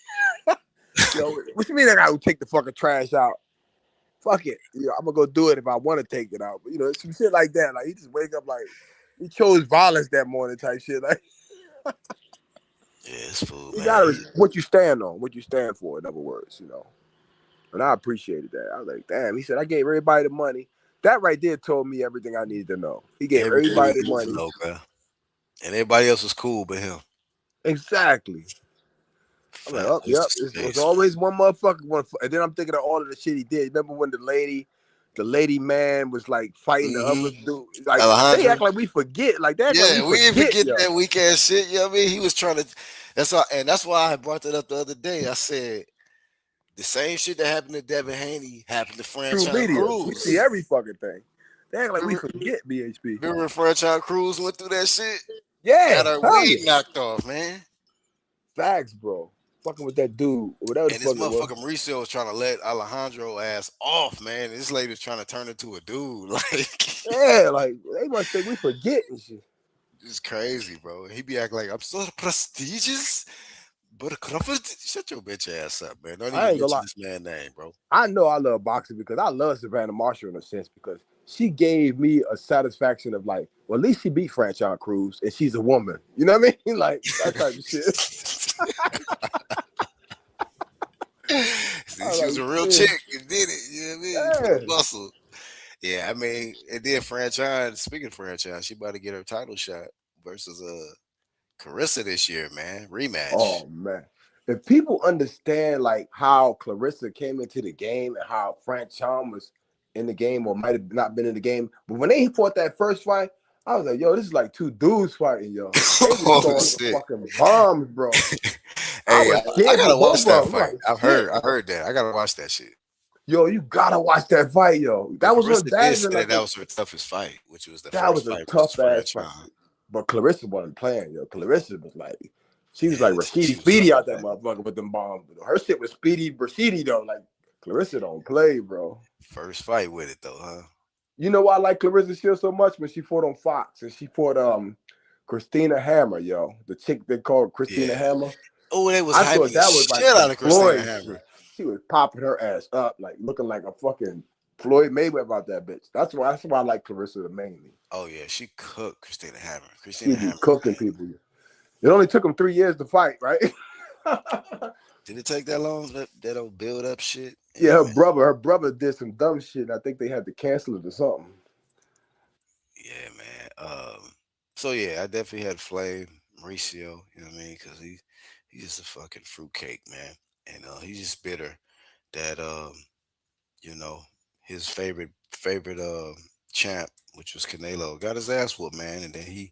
what you mean that guy would take the fucking trash out? Fuck it. I'm gonna go do it if I want to take it out. But some shit like that. Like he just wake up like he chose violence that morning type shit. Like yeah, it's food, you man. gotta what you stand on, what you stand for, in other words, And I appreciated that. I was like, damn, he said I gave everybody the money. That right there told me everything I needed to know. He gave everybody the money. And everybody else was cool but him. Exactly. I'm like, oh, yep. It's always one motherfucker. And then I'm thinking of all of the shit he did. Remember when the lady man was like fighting the other dude? Like Alejandro. they act like we forget. Like that. Yeah, we didn't forget that weak ass shit. You know what I mean? He was trying to. That's why I brought that up the other day. I said the same shit that happened to Devin Haney happened to Franchise Cruz. We see every fucking thing. They act like we forget BHP. Remember when Franchise Cruz went through that shit? Yeah, got her weed knocked off, man. Facts, bro. Fucking with that dude, whatever. And this motherfucker Mauricio was trying to let Alejandro ass off, man. This lady was trying to turn into a dude, like yeah, like they must think we forget and shit. It's crazy, bro. He be acting like I'm so prestigious, but Crawford, shut your bitch ass up, man. Don't even mention this man's name, bro. I know I love boxing because I love Savannah Marshall in a sense because she gave me a satisfaction of like, well, at least she beat Franchise Cruz and she's a woman. You know what I mean? Like that type of shit. See, she was a real chick and did it. You know what I mean? Yeah. Muscle. Yeah, I mean, and then Franchise. Speaking of Franchise, she about to get her title shot versus Clarissa this year, man. Rematch. Oh man. If people understand like how Clarissa came into the game and how Franchise was in the game or might have not been in the game, but when they fought that first fight, I was like, yo, this is like two dudes fighting, yo. They was throwing fucking bombs, bro. Hey, was I scared for gotta watch both of that them. fight. Like, I shit. heard that. I gotta watch that shit. Yo, you gotta watch that fight, yo. But That was when Clarissa did that say in that like that was her toughest fight, which was the that first was a fight versus tough ass Franchise. fight. But Clarissa wasn't playing, yo. Clarissa was like, she was Yeah, like she Rashidi was Speedy out fucking that bad. motherfucker with them bombs. Her shit was Speedy Rashidi though. Like Clarissa don't play, bro. First fight with it though, huh? You know why I like Clarissa Shields so much? When she fought on Fox and she fought Christina Hammer, yo. The chick they called Christina Yeah. Hammer. Oh, they was I hyping thought the that was like shit some out of Christina Floyd Hammer. shit. She was popping her ass up, like looking like a fucking Floyd Mayweather about that bitch. That's why I like Clarissa the mainly. Oh yeah, she cooked Christina Hammer. She Christina be Hammer, cooking man. people. It only took them 3 years to fight, right? Did it take that long? That don't build up shit. Yeah, Yeah, her man. brother did some dumb shit. I think they had to cancel it or something. Yeah, man. So yeah, I definitely had Flame Mauricio. You know what I mean? Because he's just a fucking fruitcake, man. And he's just bitter that you know, his favorite champ, which was Canelo, got his ass whooped, man. And then he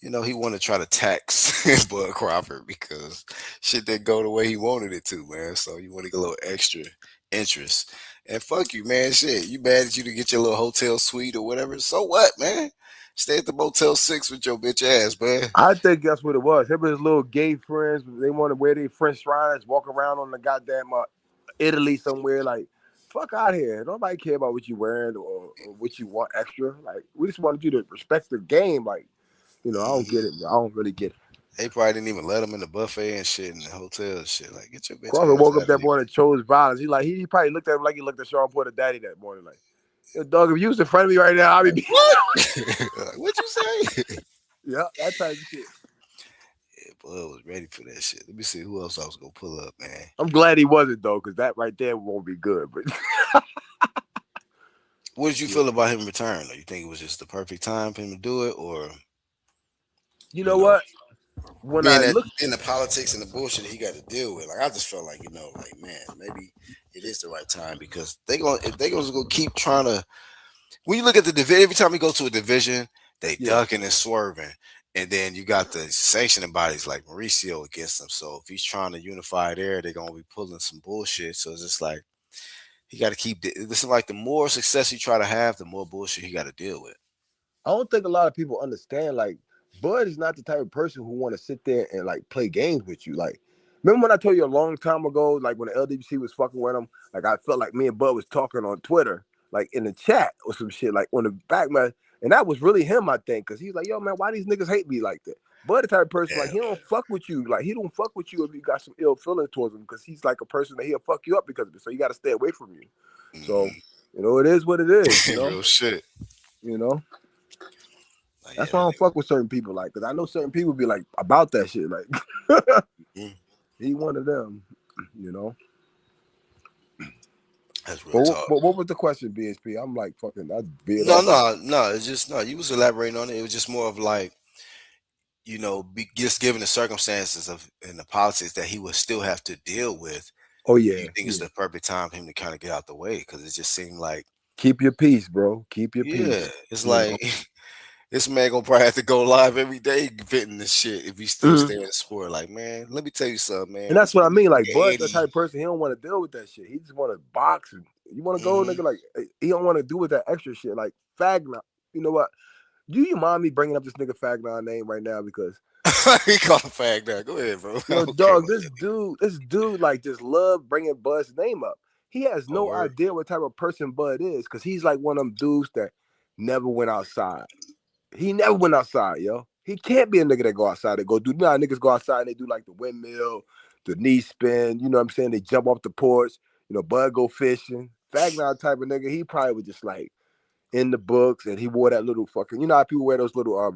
wanted to try to tax Bud Crawford because shit didn't go the way he wanted it to, man. So you want to get a little extra interest. And fuck you, man. Shit, you mad at you to get your little hotel suite or whatever. So what, man? Stay at the Motel 6 with your bitch ass, man. I think that's what it was. Him and his little gay friends, they want to wear their French fries, walk around on the goddamn Italy somewhere. Like, fuck out here. Nobody care about what you wearing or what you want extra. Like, we just wanted you to respect the game. Like, I don't get it. I don't really get it. They probably didn't even let him in the buffet and shit in the hotel and shit. Like, get your bitch Crawford ass woke out up of that here. morning and chose violence. He probably looked at him like he looked at Sean Porter Daddy that morning. Like, yo, dog, if you was in front of me right now, I'd be What? Like, what'd you say? yeah, that type of shit. Yeah, Bud was ready for that shit. Let me see who else I was gonna pull up, man. I'm glad he wasn't though, because that right there won't be good. But What did you feel about him return? You think it was just the perfect time for him to do it, or you know what? When I being that look, in the politics and the bullshit he got to deal with? Like, I just felt like, like, man, maybe it is the right time because if they gonna go keep trying to. When you look at the division, every time we go to a division, they ducking and swerving. And then you got the sanctioning bodies like Mauricio against them. So if he's trying to unify there, they're gonna be pulling some bullshit. So it's just like he got to keep. This is like the more success you try to have, the more bullshit he got to deal with. I don't think a lot of people understand. Like, Bud is not the type of person who want to sit there and like play games with you. Like, remember when I told you a long time ago, like when the LWC was fucking with him, like I felt like me and Bud was talking on Twitter, like in the chat or some shit, like on the back, man. And that was really him, I think, because he's like, yo, man, why these niggas hate me like that? Bud the type of person, like, he don't fuck with you. Like, he don't fuck with you if you got some ill feelings towards him, because he's like a person that he'll fuck you up because of it. So you got to stay away from you. So, it is what it is, Real shit. Like, that's why I don't fuck with certain people, like, because I know certain people be like about that shit, like, he one of them, That's real talk. But what was the question, BSP? I'm like fucking. No. It's just no. You was elaborating on it. It was just more of like, just given the circumstances of in the politics that he would still have to deal with. Oh yeah. You think it's the perfect time for him to kind of get out the way because it just seemed like keep your peace, bro. Keep your peace. Yeah, it's like this man gonna probably have to go live every day getting this shit if he still stay in the sport. Like, man, let me tell you something, man. And that's what I mean. Like, Bud's the type of person, he don't want to deal with that shit. He just want to box. And you want to go, nigga, like, he don't want to do with that extra shit. Like, Fagna, you know what? Do you mind me bringing up this nigga Fagna name right now? Because he called him Fagna. Go ahead, bro. Yo, dog, this dude, like, just love bringing Bud's name up. He has no idea what type of person Bud is, because he's like one of them dudes that never went outside. He never went outside, yo. He can't be a nigga that go outside. They go do niggas go outside and they do like the windmill, the knee spin. You know what I'm saying? They jump off the porch. Bud go fishing. Fagna type of nigga. He probably was just like in the books, and he wore that little fucking. You know how people wear those sweatshirts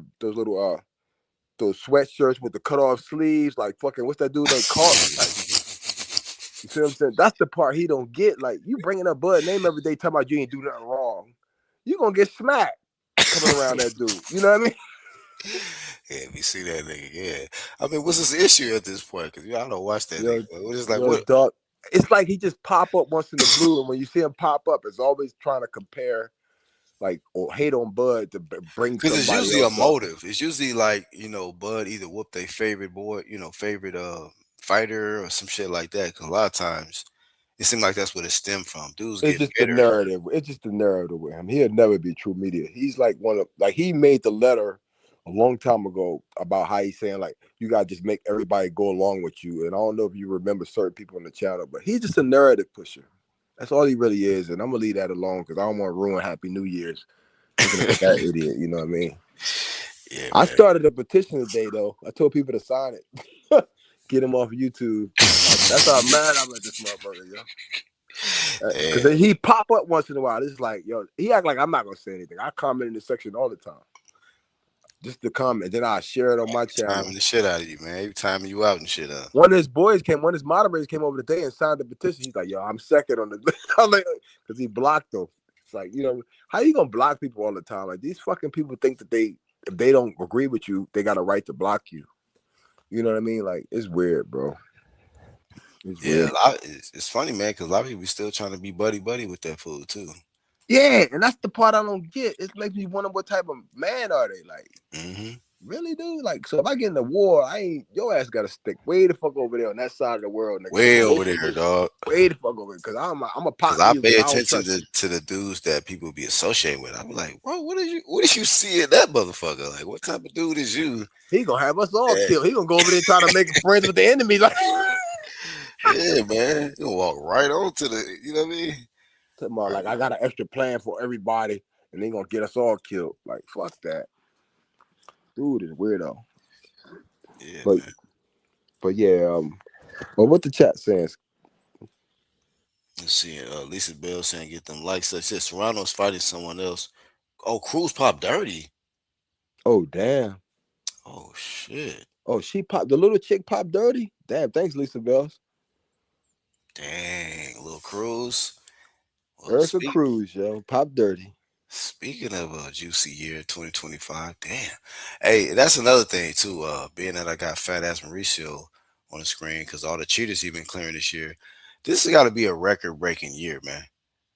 with the cut off sleeves, like fucking. What's that dude named Carlton? Like, you see what I'm saying? That's the part he don't get. Like, you bringing up Bud name every day, talking about you ain't do nothing wrong. You gonna get smacked coming around that dude. You know what I mean? Yeah, we see that nigga. Yeah, I mean, what's his issue at this point? Because I don't watch that nigga. What is like what? Dog, it's like he just pop up once in the blue, and when you see him pop up, it's always trying to compare, like, or hate on Bud to bring. Because it's usually a motive. It's usually like Bud either whooped their favorite boy, favorite fighter or some shit like that. Because a lot of times it seems like that's what it stemmed from. Dudes It's get just the bitter. narrative. It's just the narrative with him. He'll never be true media. He's like he made the letter a long time ago about how he's saying like you gotta just make everybody go along with you. And I don't know if you remember certain people on the channel, but he's just a narrative pusher. That's all he really is. And I'm gonna leave that alone because I don't want to ruin Happy New Year's looking at that idiot. You know what I mean? Yeah, I man. started a petition today though. I told people to sign it. Get him off YouTube. That's how mad I'm at this motherfucker, yo. Because Yeah. he pop up once in a while. It's like, yo, he act like I'm not gonna say anything. I comment in the section all the time. Just the comment. Then I share it on my channel. Timing the shit out of you, man. You timing you out and shit up. One of his moderators came over today and signed the petition. He's like, yo, I'm second on the I'm like, because he blocked them. It's like, you know, how you gonna block people all the time? Like these fucking people think that if they don't agree with you, they got a right to block you. You know what I mean? Like it's weird, bro. It's weird. It's funny, man, because a lot of people still trying to be buddy with that fool too. Yeah, and that's the part I don't get. It makes me wonder what type of man are they? Like, really, dude? Like, so if I get in the war, your ass got to stick way the fuck over there on that side of the world. Nigga. Way over there, dog. Way the fuck over there, because I'm a pop. Because I pay attention to the dudes that people be associated with. I be like, bro, what did you see in that motherfucker? Like, what type of dude is you? He gonna have us all killed. He gonna go over there trying to make friends with the enemy. Like, yeah, man, he gonna walk right on to the, you know what I mean? Tomorrow, like I got an extra plan for everybody, and they gonna get us all killed. Like, fuck that. Dude is weirdo. Yeah, but yeah, but what the chat says. Let's see. Lisa Bell saying get them likes. That says Serrano's fighting someone else. Oh, Cruz popped dirty. Oh damn. Oh shit. Oh, she popped the little chick popped dirty. Damn, thanks, Lisa Bells. Dang, little Cruz. Well, Erica Cruz, yo, pop dirty. Speaking of a juicy year, 2025, damn. Hey, that's another thing too. Being that I got Fat Ass Mauricio on the screen because all the cheaters he's been clearing this year. This has got to be a record-breaking year, man.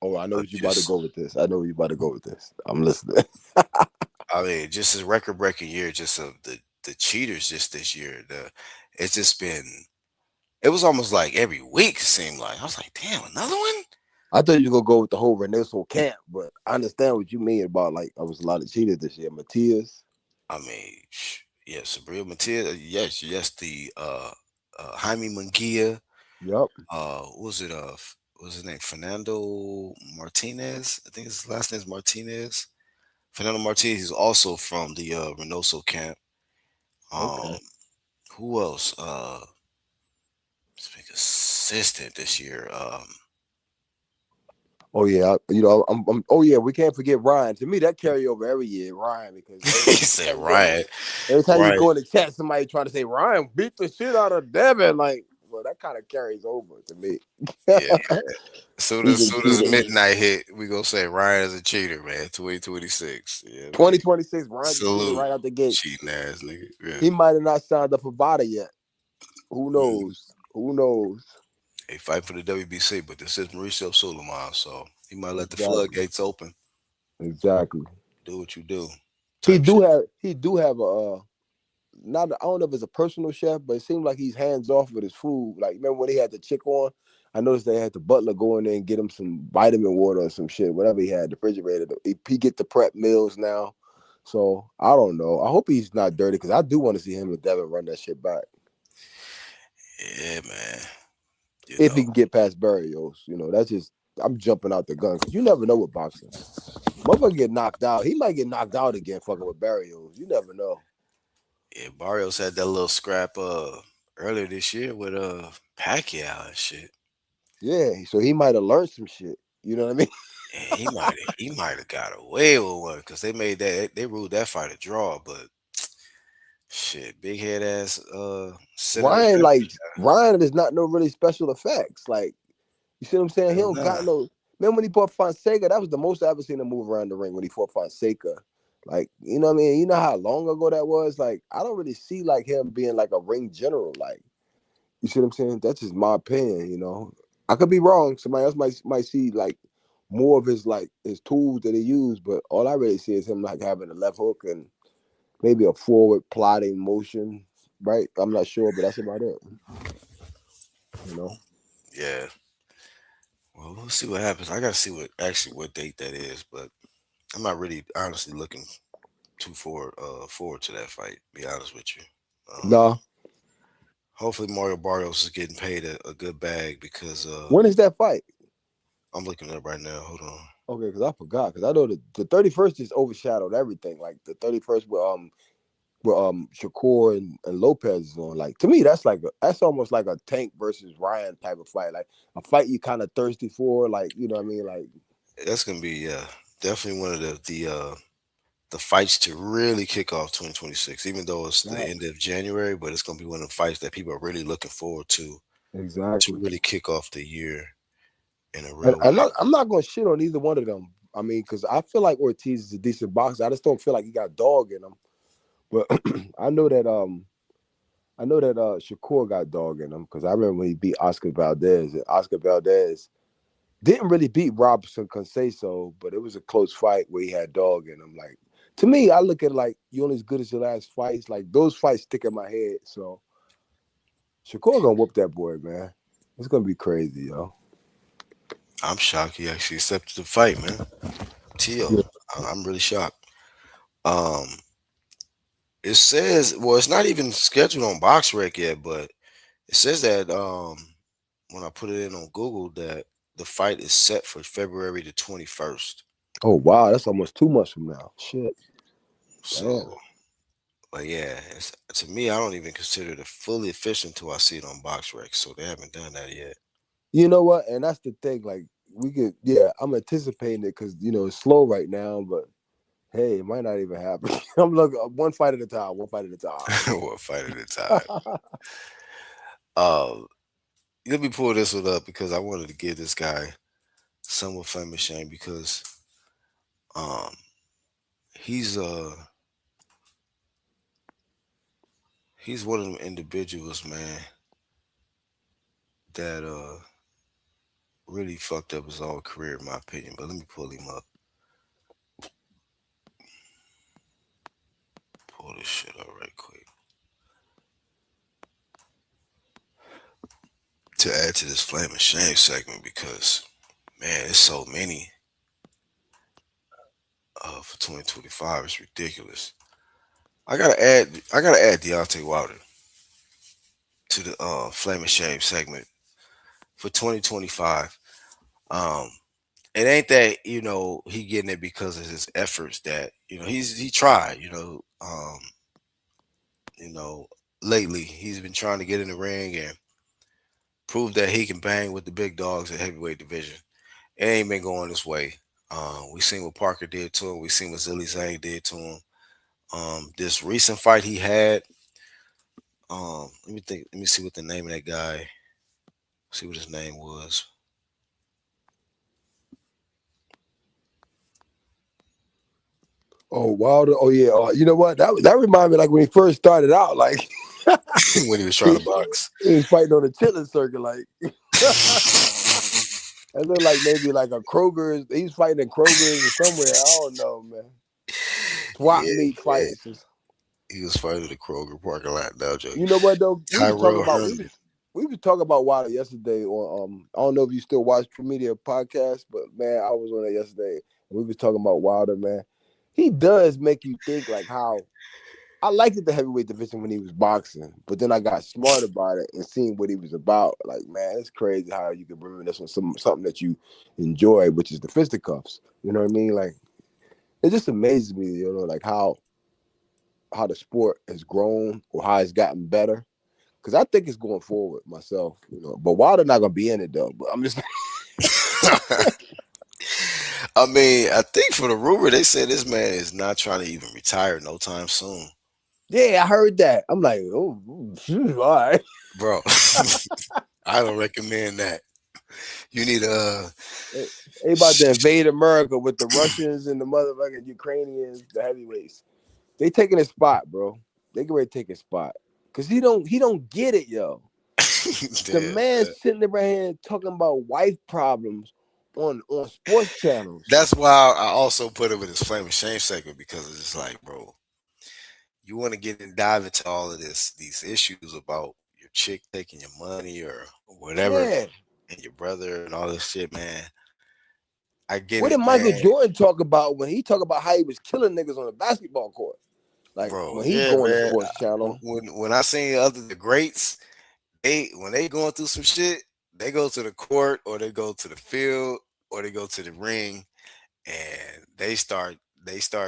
Oh, I know what you about to go with this. I'm listening. I mean, just a record-breaking year, just of the cheaters just this year. It's just been. It was almost like every week. It seemed like I was like, damn, another one. I thought you were gonna go with the whole Renaissance camp, but I understand what you mean about like I was a lot of cheaters this year. Matias. I mean, yeah, Sabrina Matias. Yes, the Jaime Munguia. Yep. What was it? What's his name? Fernando Martinez. I think his last name is Martinez. Fernando Martinez is also from the Reynoso camp. Okay. Who else? It's been consistent this year. Oh yeah, you know, oh yeah, we can't forget Ryan. To me, that carry over every year, Ryan, because he said Ryan. Every time you go in the chat, somebody trying to say Ryan beat the shit out of Devin, like, well, that kind of carries over to me. Yeah. As soon as midnight hit, we gonna say Ryan is a cheater, man. 2026. Yeah, 2026, Ryan salute, right out the gate. Cheating ass nigga. Yeah. He might have not signed up for VADA yet. Who knows? Who knows? They fight for the WBC, but this is Mauricio Sulaiman, so he might let the floodgates open. Exactly. Do what you do. He do have a I don't know if it's a personal chef, but it seems like he's hands off with his food. Like, remember when he had the chick on? I noticed they had the butler go in there and get him some vitamin water or some shit, whatever he had, the refrigerator. He get the prep meals now. So I don't know. I hope he's not dirty because I do want to see him and Devin run that shit back. Yeah, man. If he can get past Barrios, you know, that's just I'm jumping out the gun because you never know with boxing. Motherfucker get knocked out. He might get knocked out again fucking with Barrios. You never know. Yeah, Barrios had that little scrap earlier this year with Pacquiao and shit. Yeah, so he might have learned some shit. You know what I mean? Yeah, he might have got away with one because they ruled that fight a draw, but shit, big head ass Ryan is not no really special effects. Like, you see what I'm saying? He don't got no. Remember when he fought Fonseca? That was the most I ever seen him move around the ring when he fought Fonseca. Like, you know what I mean? You know how long ago that was? Like, I don't really see like him being like a ring general. Like, you see what I'm saying? That's just my opinion, you know. I could be wrong. Somebody else might see like more of his tools that he used, but all I really see is him like having a left hook and maybe a forward plotting motion, right? I'm not sure, but that's about it. You know. Yeah. Well, we'll see what happens. I gotta see what date that is, but I'm not really honestly looking too forward to that fight. Be honest with you. Nah. Hopefully Mario Barrios is getting paid a good bag because When is that fight? I'm looking it up right now. Hold on. Okay, because I forgot. Because I know the 31st just overshadowed everything. Like the 31st with Shakur and Lopez is on. Like to me, that's almost like a Tank versus Ryan type of fight. Like a fight you kind of thirsty for. Like you know what I mean? Like That's gonna be definitely one of the fights to really kick off 2026. Even though it's the right. end of January, but it's gonna be one of the fights that people are really looking forward to Exactly. really kick off the year in a And real way. I'm not going to shit on either one of them. I mean, because I feel like Ortiz is a decent boxer. I just don't feel like he got dog in him. But I know that Shakur got dog in him because I remember when he beat Oscar Valdez. And Oscar Valdez didn't really beat Robinson Conceição, but it was a close fight where he had dog in him. Like to me, I look at it like you only as good as your last fights. Like those fights stick in my head. So Shakur gonna whoop that boy, man. It's gonna be crazy, yo. I'm shocked he actually accepted the fight, man. Tio, Yeah. I'm really shocked. Um, it says, well, it's not even scheduled on BoxRec yet, but it says that when I put it in on Google that the fight is set for February the 21st. Oh wow, that's almost 2 months from now. Shit. Damn. So, but yeah, to me, I don't even consider it fully official until I see it on BoxRec. So they haven't done that yet. You know what? And that's the thing. Like we could, yeah, I'm anticipating it because it's slow right now. But hey, it might not even happen. I'm looking one fight at a time. One fight at a time. One fight at a time. Uh, Let me pull this one up because I wanted to give this guy somewhat famous shame because um he's he's one of them individuals, man, that really fucked up his whole career in my opinion. But let me pull him up. Pull this shit up right quick. To add to this flame and shame segment because man, it's so many for 2025. It's ridiculous. I gotta add Deontay Wilder to the flame and shame segment for 2025. Um, it ain't that he getting it because of his efforts that he tried. You know, lately he's been trying to get in the ring and prove that he can bang with the big dogs at heavyweight division. It ain't been going this way. We seen what Parker did to him. We seen what Zilly Zhang did to him. This recent fight he had. Let me think. Let me see what the name of that guy. See what his name was. Oh Wilder. Oh yeah. You know what? That reminded me like when he first started out. Like When he was trying to box. he was fighting on the chitlin circuit. Like it looked like maybe like a Kroger's. He was fighting in Kroger's or somewhere. I don't know, man. Swap Yeah, meet yeah. fights. He was fighting the Kroger parking lot now, Joe. You know what though? Tyrell Herman. We was talking about Wilder yesterday on I don't know if you still watch True Media podcast, but man, I was on it yesterday and we was talking about Wilder, man. He does make you think like how I liked it the heavyweight division when he was boxing, but then I got smart about it and seeing what he was about. Like, man, it's crazy how you can reminisce on something that you enjoy, which is the fisticuffs. You know what I mean? Like, it just amazes me, like how the sport has grown or how it's gotten better. Because I think it's going forward myself, But Wilder not gonna be in it though. But I'm just. I mean, I think for the rumor they said this man is not trying to even retire no time soon. Yeah, I heard that. I'm like, oh, all right, bro. I don't recommend that. You need They about to invade America with the Russians and the motherfucking Ukrainians, the heavyweights. They taking his spot, bro. They get ready to take his spot. Cause he don't get it, yo. The man sitting there right here talking about wife problems on sports channels. That's why I also put him in his flame and shame segment because it's just like, bro, you want to get and dive into all of these issues about your chick taking your money or whatever, Yeah. and your brother and all this shit, man. I get What did it, Michael man, Jordan talk about when he talk about how he was killing niggas on the basketball court? Like bro. when he Yeah, go on the man. sports channel. When I seen the greats, when they going through some shit, they go to the court or they go to the field or they go to the ring and they start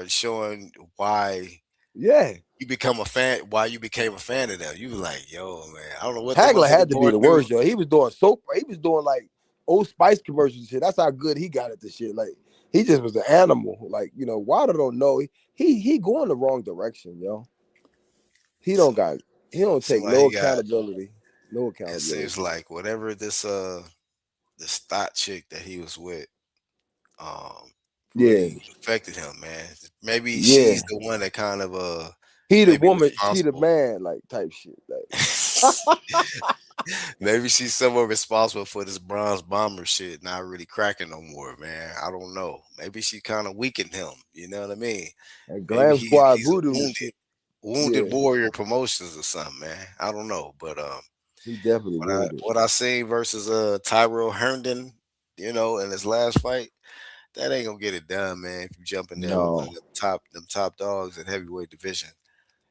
showing why Yeah. you become a fan, why you became a fan of them. You was like, yo, man, I don't know what the Hagler had motherfucker to be going the through. worst, yo. He was doing soap. He was doing like Old Spice commercials and shit. That's how good he got at the shit. Like he just was an animal. Like Wilder don't know. He going the wrong direction, yo. He don't Seem take like no he got. accountability. No It accountability. seems like whatever this thought chick that he was with, Yeah, really affected him, man. Maybe yeah. she's the one that kind of He the maybe woman, she the responsible. man, like type shit. Like Maybe she's somewhat responsible for this bronze bomber shit not really cracking no more, man. I don't know. Maybe she kind of weakened him. You know what I mean? and Maybe Glam Squad he's a Voodoo and wounded shit. wounded Yeah, warrior promotions or something, man. I don't know, but he definitely wounded. what I seen versus Tyrell Herndon, in his last fight, that ain't gonna get it done, man. If you jump in there with one No. of them top dogs in heavyweight division,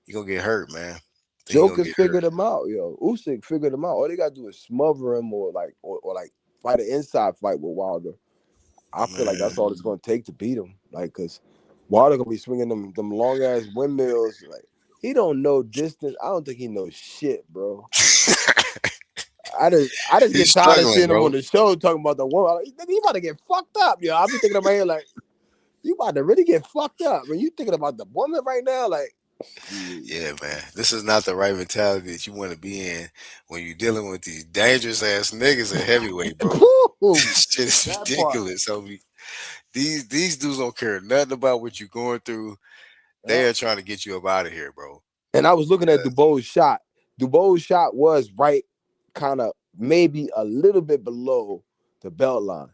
you gonna get hurt, man. Think he gonna Jokers get hurt. figured him out, yo. Usyk figured him out. All they gotta do is smother him or like fight an inside fight with Wilder. I feel like that's Man. all it's gonna take to beat him. Like, cause Wilder gonna be swinging them long ass windmills. Like, he don't know distance. I don't think he knows shit, bro. I just get He's tired of struggling, seeing him on bro. the show talking about the woman. Like, nigga, you about to get fucked up, yo. I be thinking in my head like, you about to really get fucked up. When you thinking about the woman right now, like, shit. Yeah, man. This is not the right mentality that you want to be in when you're dealing with these dangerous ass niggas at heavyweight, bro. Woo! This shit is That part. ridiculous, homie. These dudes don't care nothing about what you're going through. They are trying to get you up out of here, bro. And I was looking at Because- Dubois' shot. Dubois' shot was right, kind of maybe a little bit below the belt line.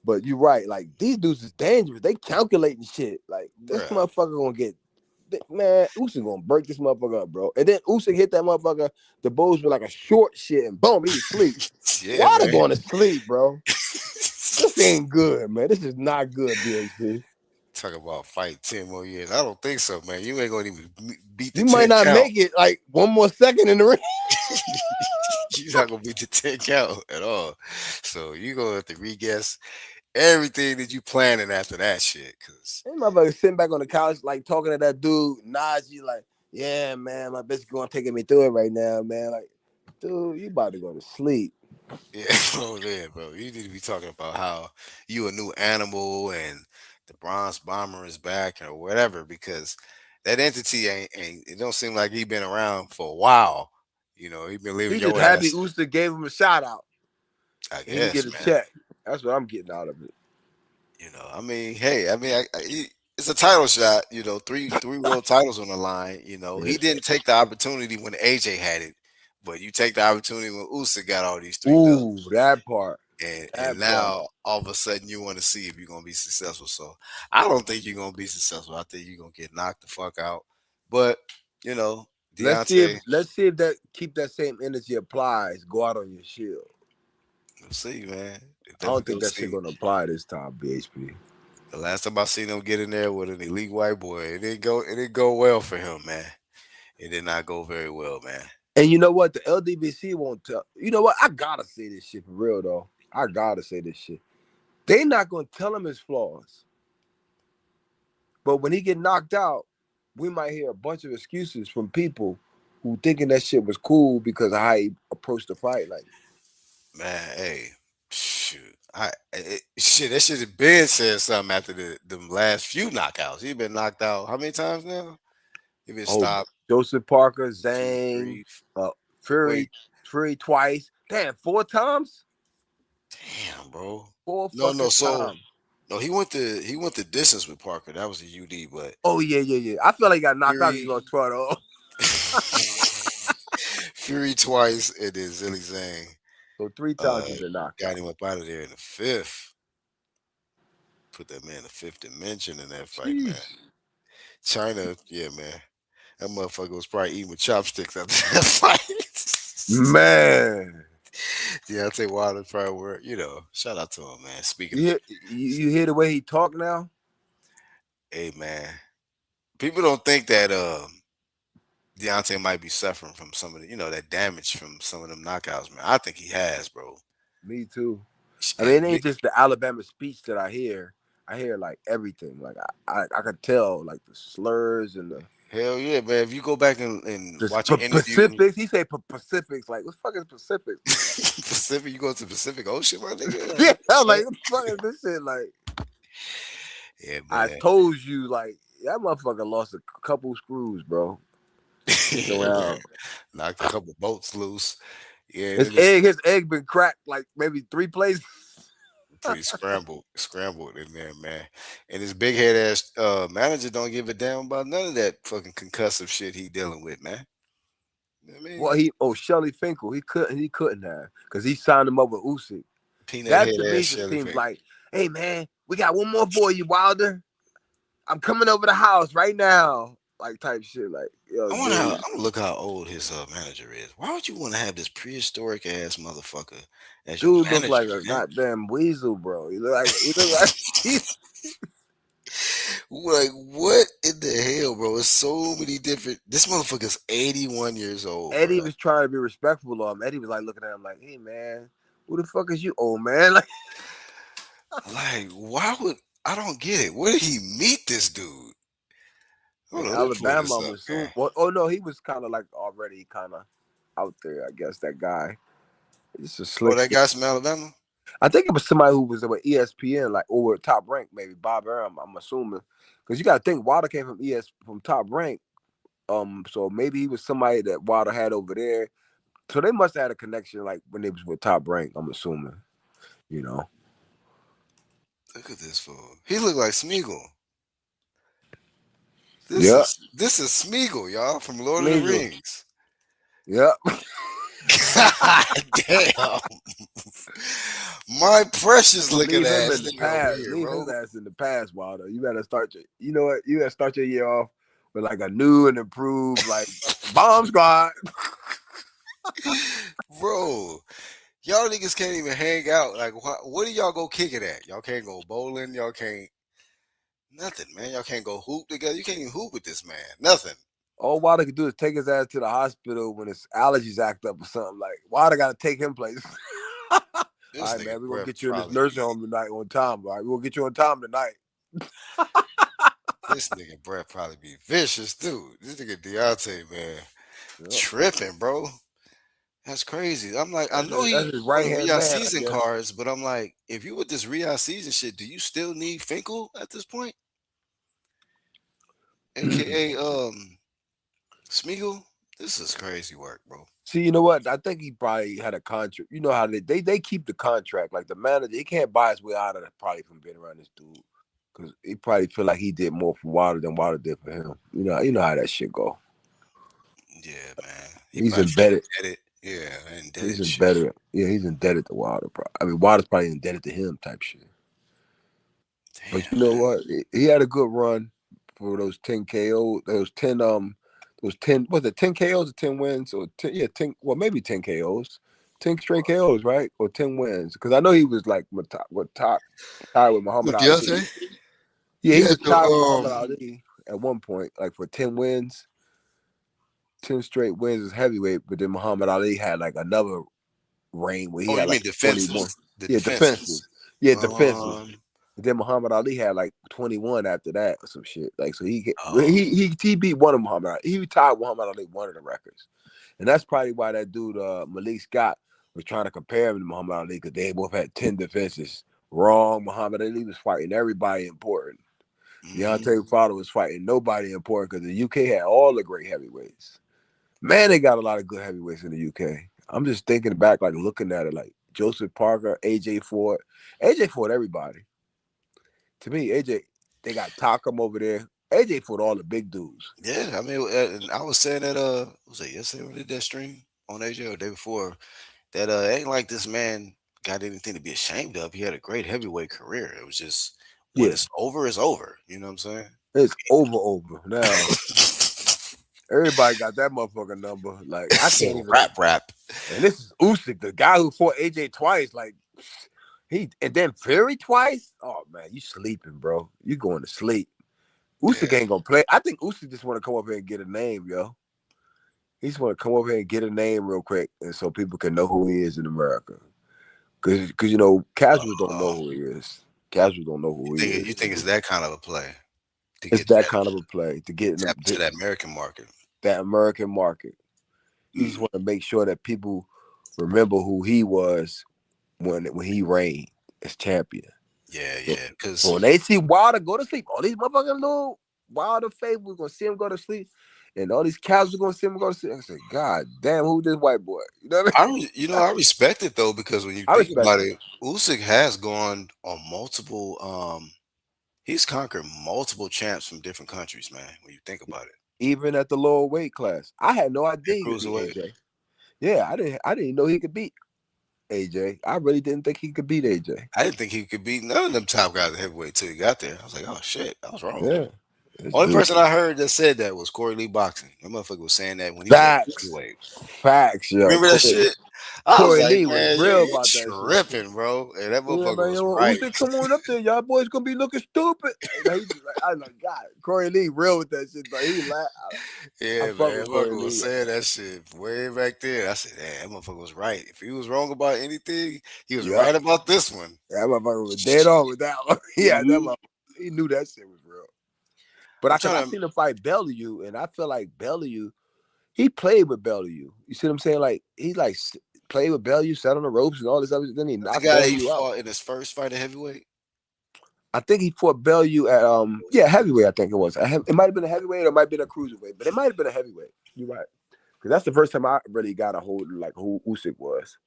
But you're right. Like, these dudes is dangerous. They calculating shit. Like, this Bruh. motherfucker gonna get, man, Usyk gonna break this motherfucker up, bro. And then Usyk hit that motherfucker. Dubois with like a short shit, and boom, he was asleep. Yeah, Why they man. going to sleep, bro? This ain't good, man. This is not good, BHP. Talk about fight 10 more years. I don't think so, man. You ain't gonna even beat the You 10 might not count. make it like one more second in the ring. You're not gonna beat the 10 count at all. So you gonna have to re-guess everything that you planning after that shit. Cause This motherfucker sitting back on the couch, like talking to that dude, Najee, like, yeah, man, my bitch going taking me through it right now, man. Like, dude, you about to go to sleep. yeah, bro. You need to be talking about how you a new animal and the bronze bomber is back or whatever, because that entity ain't it don't seem like he been around for a while. He been leaving He just your happy ass. Usyk gave him a shout out. I And he can guess, get a man. check. That's what I'm getting out of it. I mean, hey, it's a title shot. Three world titles on the line. He didn't take the opportunity when AJ had it, but you take the opportunity when Usyk got all these three belts, Ooh, that part. and That now all of a sudden you want to see if you're gonna be successful. So I don't think you're gonna be successful. I think you're gonna get knocked the fuck out. But Let's Deontay, see if that keep that same energy applies. Go out on your shield. we'll see, man. I don't Definitely think gonna that shit see. gonna apply this time, BHP. The last time I seen him get in there with an elite white boy, it didn't go. It didn't go well for him, man. It did not go very well, man. And you know what? The LDBC won't tell. You know what? I gotta say this shit for real though. I gotta say this shit. They not gonna tell him his flaws. But when he get knocked out, we might hear a bunch of excuses from people who thinking that shit was cool because of how he approached the fight. Like, Man, hey, shoot, shit, that should have been said something after the last few knockouts. He been knocked out how many times now? He been stopped Joseph Parker, 2, Zhang, 3. Fury, Fury twice. Damn, 4 times? Damn, bro. 4 No, fucking so times. no, he went the distance with Parker. That was a UD, but Oh yeah. I feel like he got knocked out. He's Fury, gonna try to. Fury twice, and then Zilly Zhang So 3 times he's been knocked got out. him up out of there in the 5th. Put that man in the 5th dimension in that fight, man. Jeez. China, yeah, man. That motherfucker was probably eating with chopsticks after that fight. Man, Deontay Wilder probably were, shout out to him, man. Speaking you of, you hear the way he talk now? hey, man, people don't think that Deontay might be suffering from some of the, that damage from some of them knockouts, man. I think he has, bro. Me too. I mean, And it ain't just the Alabama speech that I hear. I hear like everything. Like I could tell like the slurs and the hell yeah, man. If you go back and watch an interview, Pacifics. He say Pacifics. Like what the fuck is Pacifics? Pacific, you go to Pacific Ocean, my nigga. Yeah, I'm like what the fuck is this shit? Like Yeah, I man. told you, like that motherfucker lost a couple screws, bro. Yeah, Around. man. Knocked a couple bolts loose. Yeah, His egg been cracked like maybe 3 places. pretty scrambled in there, man. And his big head ass manager don't give a damn about none of that fucking concussive shit he dealing with, man. You know what I mean? Well, Shelly Finkel, he couldn't have because he signed him up with Usyk. Peanut That head to me ass just Shelly seems Finkel. like, hey man, we got one more for you, Wilder. I'm coming over the house right now, like type shit. Like, yo, I'm gonna look how old his manager is. Why would you want to have this prehistoric ass motherfucker as your dude look manager? like a goddamn weasel, bro. He look like like what in the hell, bro? It's so many different. This motherfucker's 81 years old. Eddie bro. was trying to be respectful of him. Eddie was like looking at him like, hey man, who the fuck is you, old man? Like, why would I don't get it? Where did he meet this dude? In Hold on, let me pull Alabama, this I'm up, assuming. man. Well, oh no, he was kind of like already kind of out there. I guess that guy. It's a slick. Oh, that guy's from Alabama? I think it was somebody who was with ESPN, like over Top Rank, maybe Bob Arum. I'm assuming because you got to think Wilder came from Top Rank. So maybe he was somebody that Wilder had over there. So they must have had a connection, like when they was with Top Rank. I'm assuming, you know. Look at this fool. He look like Smeagol. Yeah. This is Smeagol, y'all, from Lord of the Rings. Yep. God damn. My precious looking ass in the past. Leave his ass in the past, Wilder. You better start your, you know what? You gotta start your year off with like a new and improved, like Bomb Squad. Bro, y'all niggas can't even hang out. Like, what do y'all go kick it at? Y'all can't go bowling. Y'all can't nothing, man. Y'all can't go hoop together. You can't even hoop with this man. Nothing. All Wilder could do is take his ass to the hospital when his allergies act up or something. Like Wilder got to take him places. All right, man, we're gonna get you in this nursing home tonight on time. All right, we're gonna get you on time tonight. This nigga Brett probably be vicious, dude. This nigga Deontay, man, tripping, bro. That's crazy. I'm like, I know that's he his on right the hand Riyadh man, season cards, but I'm like, if you with this Riyadh season shit, do you still need Finkel at this point? AKA Smeagol? This is crazy work, bro. See, you know what? I think he probably had a contract. You know how they keep the contract. Like the manager, he can't buy his way out of it probably from being around this dude. Because he probably feel like he did more for Wilder than Wilder did for him. You know how that shit go. Yeah, man. He's embedded. Yeah, indebted. He's embedded. Yeah, he's indebted to Wilder. I mean, Wilder's probably indebted to him type shit. Damn, but you know what? He had a good run for those 10 KO, those 10 was it 10 KOs or 10 wins or 10 well maybe 10 KOs. 10 straight KOs, right? Or 10 wins. Because I know he was like tied with Muhammad Ali. Yeah, he was tied with Muhammad Ali at one point, like for 10 wins. 10 straight wins as heavyweight, but then Muhammad Ali had like another reign where he had like 21. Defenses. Yeah, defenses. And then Muhammad Ali had like 21 after that or some shit. Like so he beat one of Muhammad Ali. He tied Muhammad Ali one of the records. And that's probably why that dude Malik Scott was trying to compare him to Muhammad Ali because they both had 10 defenses. Wrong. Muhammad Ali was fighting everybody important. Deontay Wilder was fighting nobody important because the UK had all the great heavyweights. Man, they got a lot of good heavyweights in the UK. I'm just thinking back, like looking at it, like Joseph Parker, AJ Ford. AJ Ford, everybody. To me, AJ, they got Takam over there. AJ fought all the big dudes. Yeah, I mean, I was saying that was it yesterday when we did that stream on AJ or the day before that ain't like this man got anything to be ashamed of. He had a great heavyweight career. It was just when it's over, it's over. You know what I'm saying? It's over now. Everybody got that motherfucking number. Like I can't even. rap. And this is Usyk, the guy who fought AJ twice. Like and then Fury twice. Oh man, you sleeping, bro? You going to sleep? Usyk ain't gonna play. I think Usyk just want to come up here and get a name, yo. He just want to come over here and get a name real quick, and so people can know who he is in America. Because you know, casuals don't know who he is. Casuals don't know who he is. You think it's that kind of a play? It's that kind of a play to get to that American market. That American market. You just want to make sure that people remember who he was when he reigned as champion. Yeah. Because when they see Wilder go to sleep, all these motherfucking little Wilder faithfuls gonna see him go to sleep, and all these cows are gonna see him go to sleep. I say, God damn, who this white boy? You know what I mean? I respect it though, because when you think about it, Usyk has gone on multiple. He's conquered multiple champs from different countries, man. When you think about it, even at the lower weight class, I had no idea he could beat AJ. Yeah, I didn't know he could beat AJ. I really didn't think he could beat AJ. I didn't think he could beat none of them top guys at heavyweight till he got there. I was like, oh shit, I was wrong. Yeah. Only person I heard that said that was Corey Lee Boxing. That motherfucker was saying that when he was heavyweight. Facts, yo. Remember that shit? Corey Lee was real about that tripping, shit. Bro. And that motherfucker was right. Usyk, come on up there, y'all boys gonna be looking stupid. I was like, God, Corey Lee real with that shit, but he laughed. Yeah, man, that motherfucker was saying that shit way back then. I said, damn, that motherfucker was right. If he was wrong about anything, he was right about this one. That motherfucker was dead on with that one. Yeah, that motherfucker, he knew that shit was real. But I seen him fight Bellew, and I feel like Bellew, he played with Bellew. You see what I'm saying? Like he played with Bellew, sat on the ropes and all this other. Then he knocked Bellew out in his first fight at heavyweight. I think he fought Bellew at heavyweight. I think it was. It might have been a heavyweight or it might have been a cruiserweight, but it might have been a heavyweight. You're right, because that's the first time I really got a hold of like who Usyk was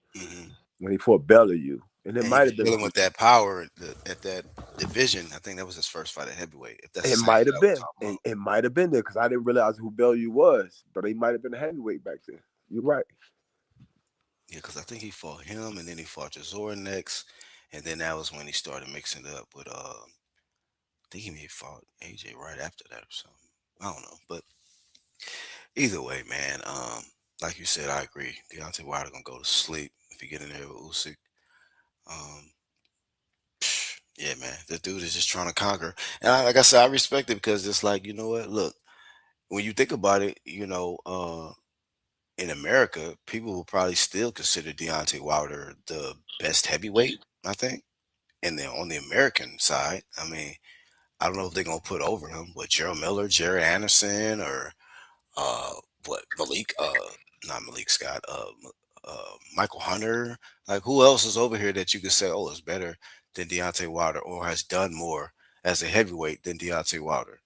when he fought Bellew. And it might have been dealing with that power at that division. I think that was his first fight at heavyweight. It might have been. It might have been there because I didn't realize who Bellew was, but he might have been a heavyweight back then. You're right. Yeah, because I think he fought him, and then he fought Chisora next, and then that was when he started mixing it up with. I think he may have fought AJ right after that or something. I don't know, but either way, man. Like you said, I agree. Deontay Wilder gonna go to sleep if he get in there with Usyk. Yeah, man, the dude is just trying to conquer. And like I said, I respect it because it's like, you know what? Look, when you think about it, in America, people will probably still consider Deontay Wilder the best heavyweight, I think. And then on the American side, I mean, I don't know if they're going to put over him, but Gerald Miller, Jerry Anderson, or not Malik Scott, Michael Hunter. Like, who else is over here that you could say, oh, it's better than Deontay Wilder or has done more as a heavyweight than Deontay Wilder?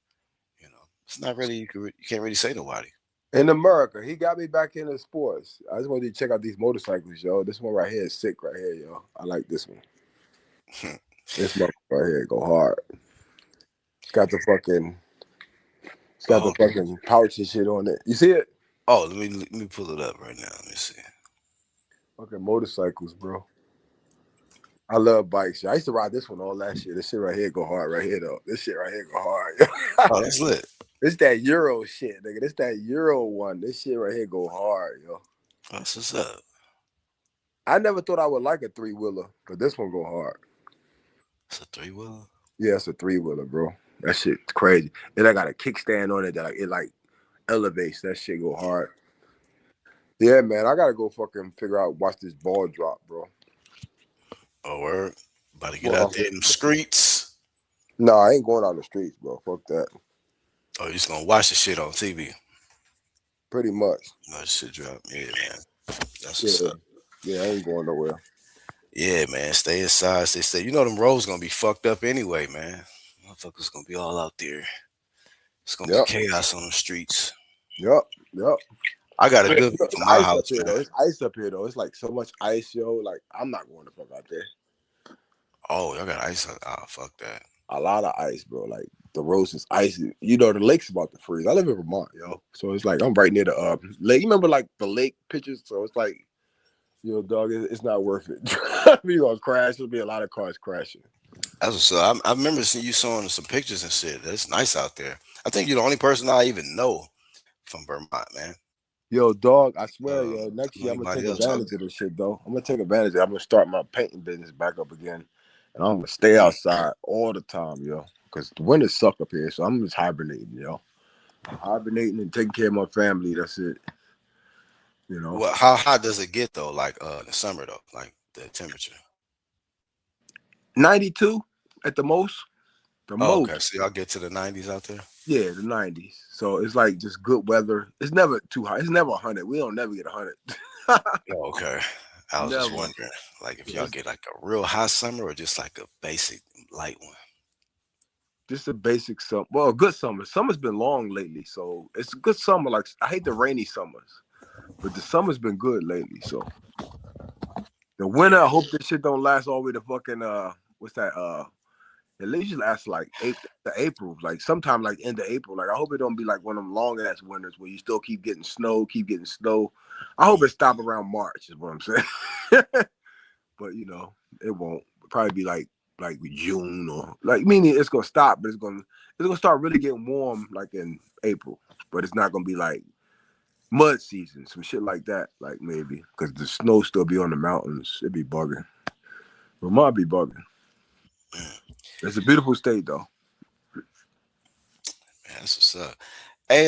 It's not really, you can't really say nobody. In America, he got me back into sports. I just wanted to check out these motorcycles, yo. This one right here is sick right here, yo. I like this one. This one right here go hard. It's got the fucking pouch and shit on it. You see it? Oh, let me pull it up right now. Let me see. Fucking motorcycles, bro. I love bikes. I used to ride this one all last year. This shit right here go hard right here, though. This shit right here go hard. Oh, that's lit. It's that Euro shit, nigga. This that Euro one. This shit right here go hard, yo. That's what's up. I never thought I would like a 3-wheeler, but this one go hard. It's a 3-wheeler? Yeah, it's a 3-wheeler, bro. That shit's crazy. And I got a kickstand on it that it elevates. That shit go hard. Yeah, man. I gotta go fucking watch this ball drop, bro. Oh, word. About to get out there in the streets. No, I ain't going out in the streets, bro. Fuck that. Oh, you just gonna watch the shit on TV? Pretty much. No, shit drop. Yeah, man. That's what's up. Yeah, I ain't going nowhere. Yeah, man. Stay inside. They say, them roads gonna be fucked up anyway, man. Motherfuckers gonna be all out there. It's gonna be chaos on the streets. Yep. I got a good view from my house. It's ice up here, though. It's like so much ice, yo. Like, I'm not going to fuck out there. Oh, y'all got ice? Oh, fuck that. A lot of ice, bro. Like, the roads is icy. The lake's about to freeze. I live in Vermont, yo. So it's like I'm right near the lake. You remember, like, the lake pictures? So it's like, dog, it's not worth it. You're going to crash. There'll be a lot of cars crashing. That's what's up. I remember seeing you showing some pictures and shit. It's nice out there. I think you're the only person I even know from Vermont, man. Yo, dog, I swear, yo, next I know year I'm gonna anybody take else. advantage of this shit, though. I'm gonna take advantage of it. I'm gonna start my painting business back up again. And I'm gonna stay outside all the time, yo. Because the winters suck up here. So I'm just hibernating, yo. Hibernating and taking care of my family. That's it. You know. Well, how hot does it get though? Like in the summer though, like the temperature. 92 at the most. The Oh, okay, most. so y'all get to the 90s out there. Yeah, the 90s. So it's like just good weather. It's never too hot. It's never 100. We don't never get 100. Oh, okay. I was just Never. wondering, like, if y'all Yes. get like a real hot summer or just like a basic light one. Just a basic summer. Well, a good summer. Summer's been long lately, so it's a good summer. Like I hate the rainy summers, but the summer's been good lately. So the winter, I hope this shit don't last all the way to fucking what's that? At least it lasts like April, like sometime like end of April. Like I hope it don't be like one of them long ass winters where you still keep getting snow. I hope it stop around March, is what I'm saying. But you know, it won't. It'll probably be like June or like meaning it's gonna stop, but it's gonna start really getting warm like in April. But it's not gonna be like mud season, some shit like that, like maybe because the snow still be on the mountains. It'd be bugging. Vermont be bugging. It's a beautiful state though. Man, that's what's up. Hey,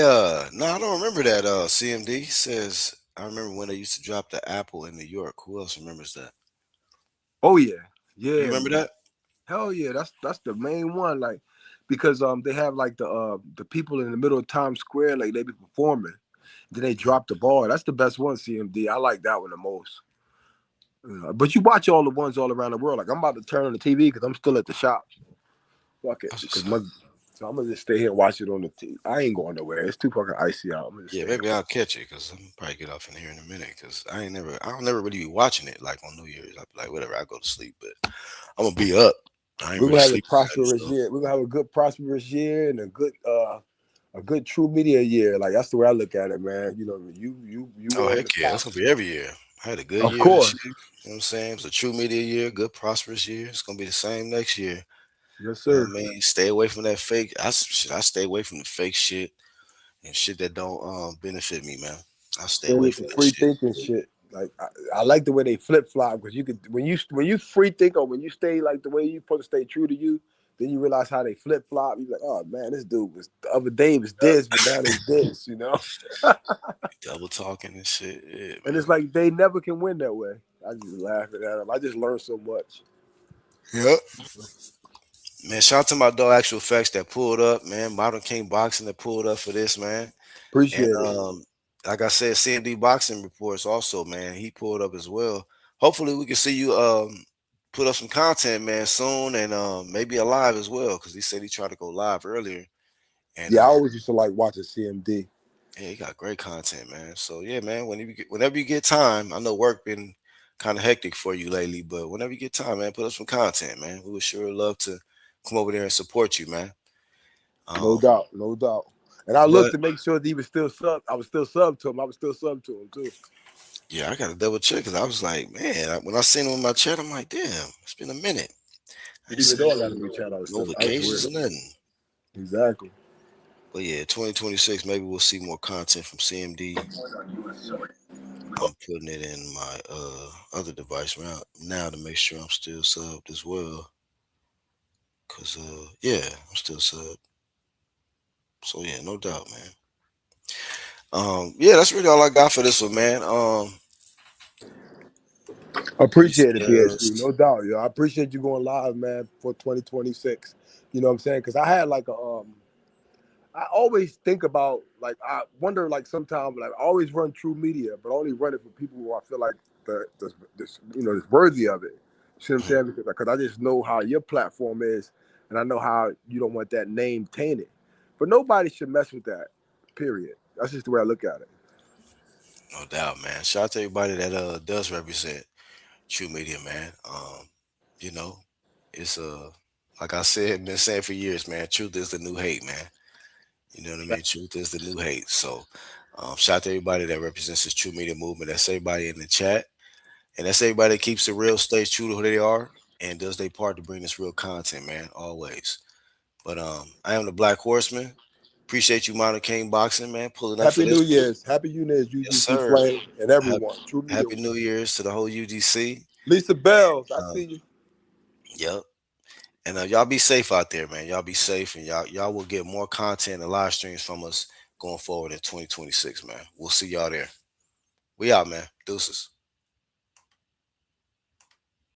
no, I don't remember that. CMD says I remember when they used to drop the Apple in New York. Who else remembers that? Oh yeah, You yeah, remember man. that? Hell yeah, that's the main one. Like because they have like the people in the middle of Times Square, like they be performing. Then they drop the ball. That's the best one, CMD. I like that one the most. You know, but you watch all the ones all around the world. Like I'm about to turn on the TV because I'm still at the shop. Fuck it, That's because what's up. so I'm gonna just stay here and watch it on the TV. I ain't going nowhere. It's too fucking icy out. I'm gonna just Yeah, stay maybe I'll catch it because I'm probably get off in here in a minute because I don't never really be watching it like on New Year's. I'll be like, whatever, I go to sleep, but I'm gonna be up. I ain't We're really gonna have a sleeping. prosperous So. year. We're gonna have a good prosperous year and a good true media year. Like that's the way I look at it, man. You know, you Oh, wearing heck the yeah, that's gonna socks. be every year. I had a good Of year this course. year. You know what I'm saying? It's a true media year, good prosperous year. It's gonna be the same next year. Yes, You know sir. what I mean? Stay away from that fake. I stay away from the fake shit and shit that don't benefit me, man. I stay Stay away with from the that free shit. thinking shit. Like I like the way they flip flop because you could when you free think or when you stay like the way you supposed to stay true to you, then you realize how they flip flop. You're like, oh man, this dude was the other day was this, but now they this, you know. Double talking and shit. Yeah, And man. it's like they never can win that way. I just laughing at them. I just learned so much. Yep. Man, shout out to my dog Actual Facts that pulled up, man. Modern King Boxing that pulled up for this, man. And Appreciate it. like I said, CMD Boxing Reports also, man. He pulled up as well. Hopefully we can see you put up some content, man, soon and maybe a live as well. Cause he said he tried to go live earlier. And Yeah, I always used to like watching CMD. yeah, he got great content, man. So yeah, man, whenever you get time, I know work been kind of hectic for you lately, but whenever you get time, man, put up some content, man. We would sure love to come over there and support you, man. No Um, doubt, no doubt. And I looked but to make sure that he was still sub. I was still sub to him. I was still sub to him too. yeah, I got to double check because I was like, man, when I seen him in my chat, I'm like, damn, it's been a minute. I ain't Even seen though I got to reach out, I was no still. I was vacations weird. or nothing. Exactly. But yeah, 2026, maybe we'll see more content from CMD. I'm putting it in my other device right now to make sure I'm still subbed as well. Cause yeah, I'm still subbed. So yeah, no doubt, man. Yeah, that's really all I got for this one, man. Let me Appreciate see it, PhD. else. No doubt, yo. I appreciate you going live, man, for 2026. You know what I'm saying? Because I had like I always think about like I wonder like sometimes like I always run True Media, but I only run it for people who I feel like this is worthy of it. You see what I'm Mhm. saying? Because I just know how your platform is, and I know how you don't want that name tainted. But nobody should mess with that. Period. That's just the way I look at it. No doubt, man. Shout out to everybody that does represent True Media, man. You know, it's like I said, been saying for years, man. Truth is the new hate, man. You know what I mean? Truth is the new hate. So, shout out to everybody that represents this True Media movement. That's everybody in the chat, and that's everybody that keeps it real, stays true to who they are, and does their part to bring this real content, man. Always. But I am the Black Horseman. Appreciate you, Modern King Boxing, man, pulling up for Happy this. New Year's. Happy New Year's, Yes, UGC sir. Flame, and everyone. True Media. Happy New Year's to the whole UGC. Lisa Bells, I see you. Yep. And y'all be safe out there, man. Y'all be safe, and y'all will get more content and live streams from us going forward in 2026, man. We'll see y'all there. We out, man. Deuces.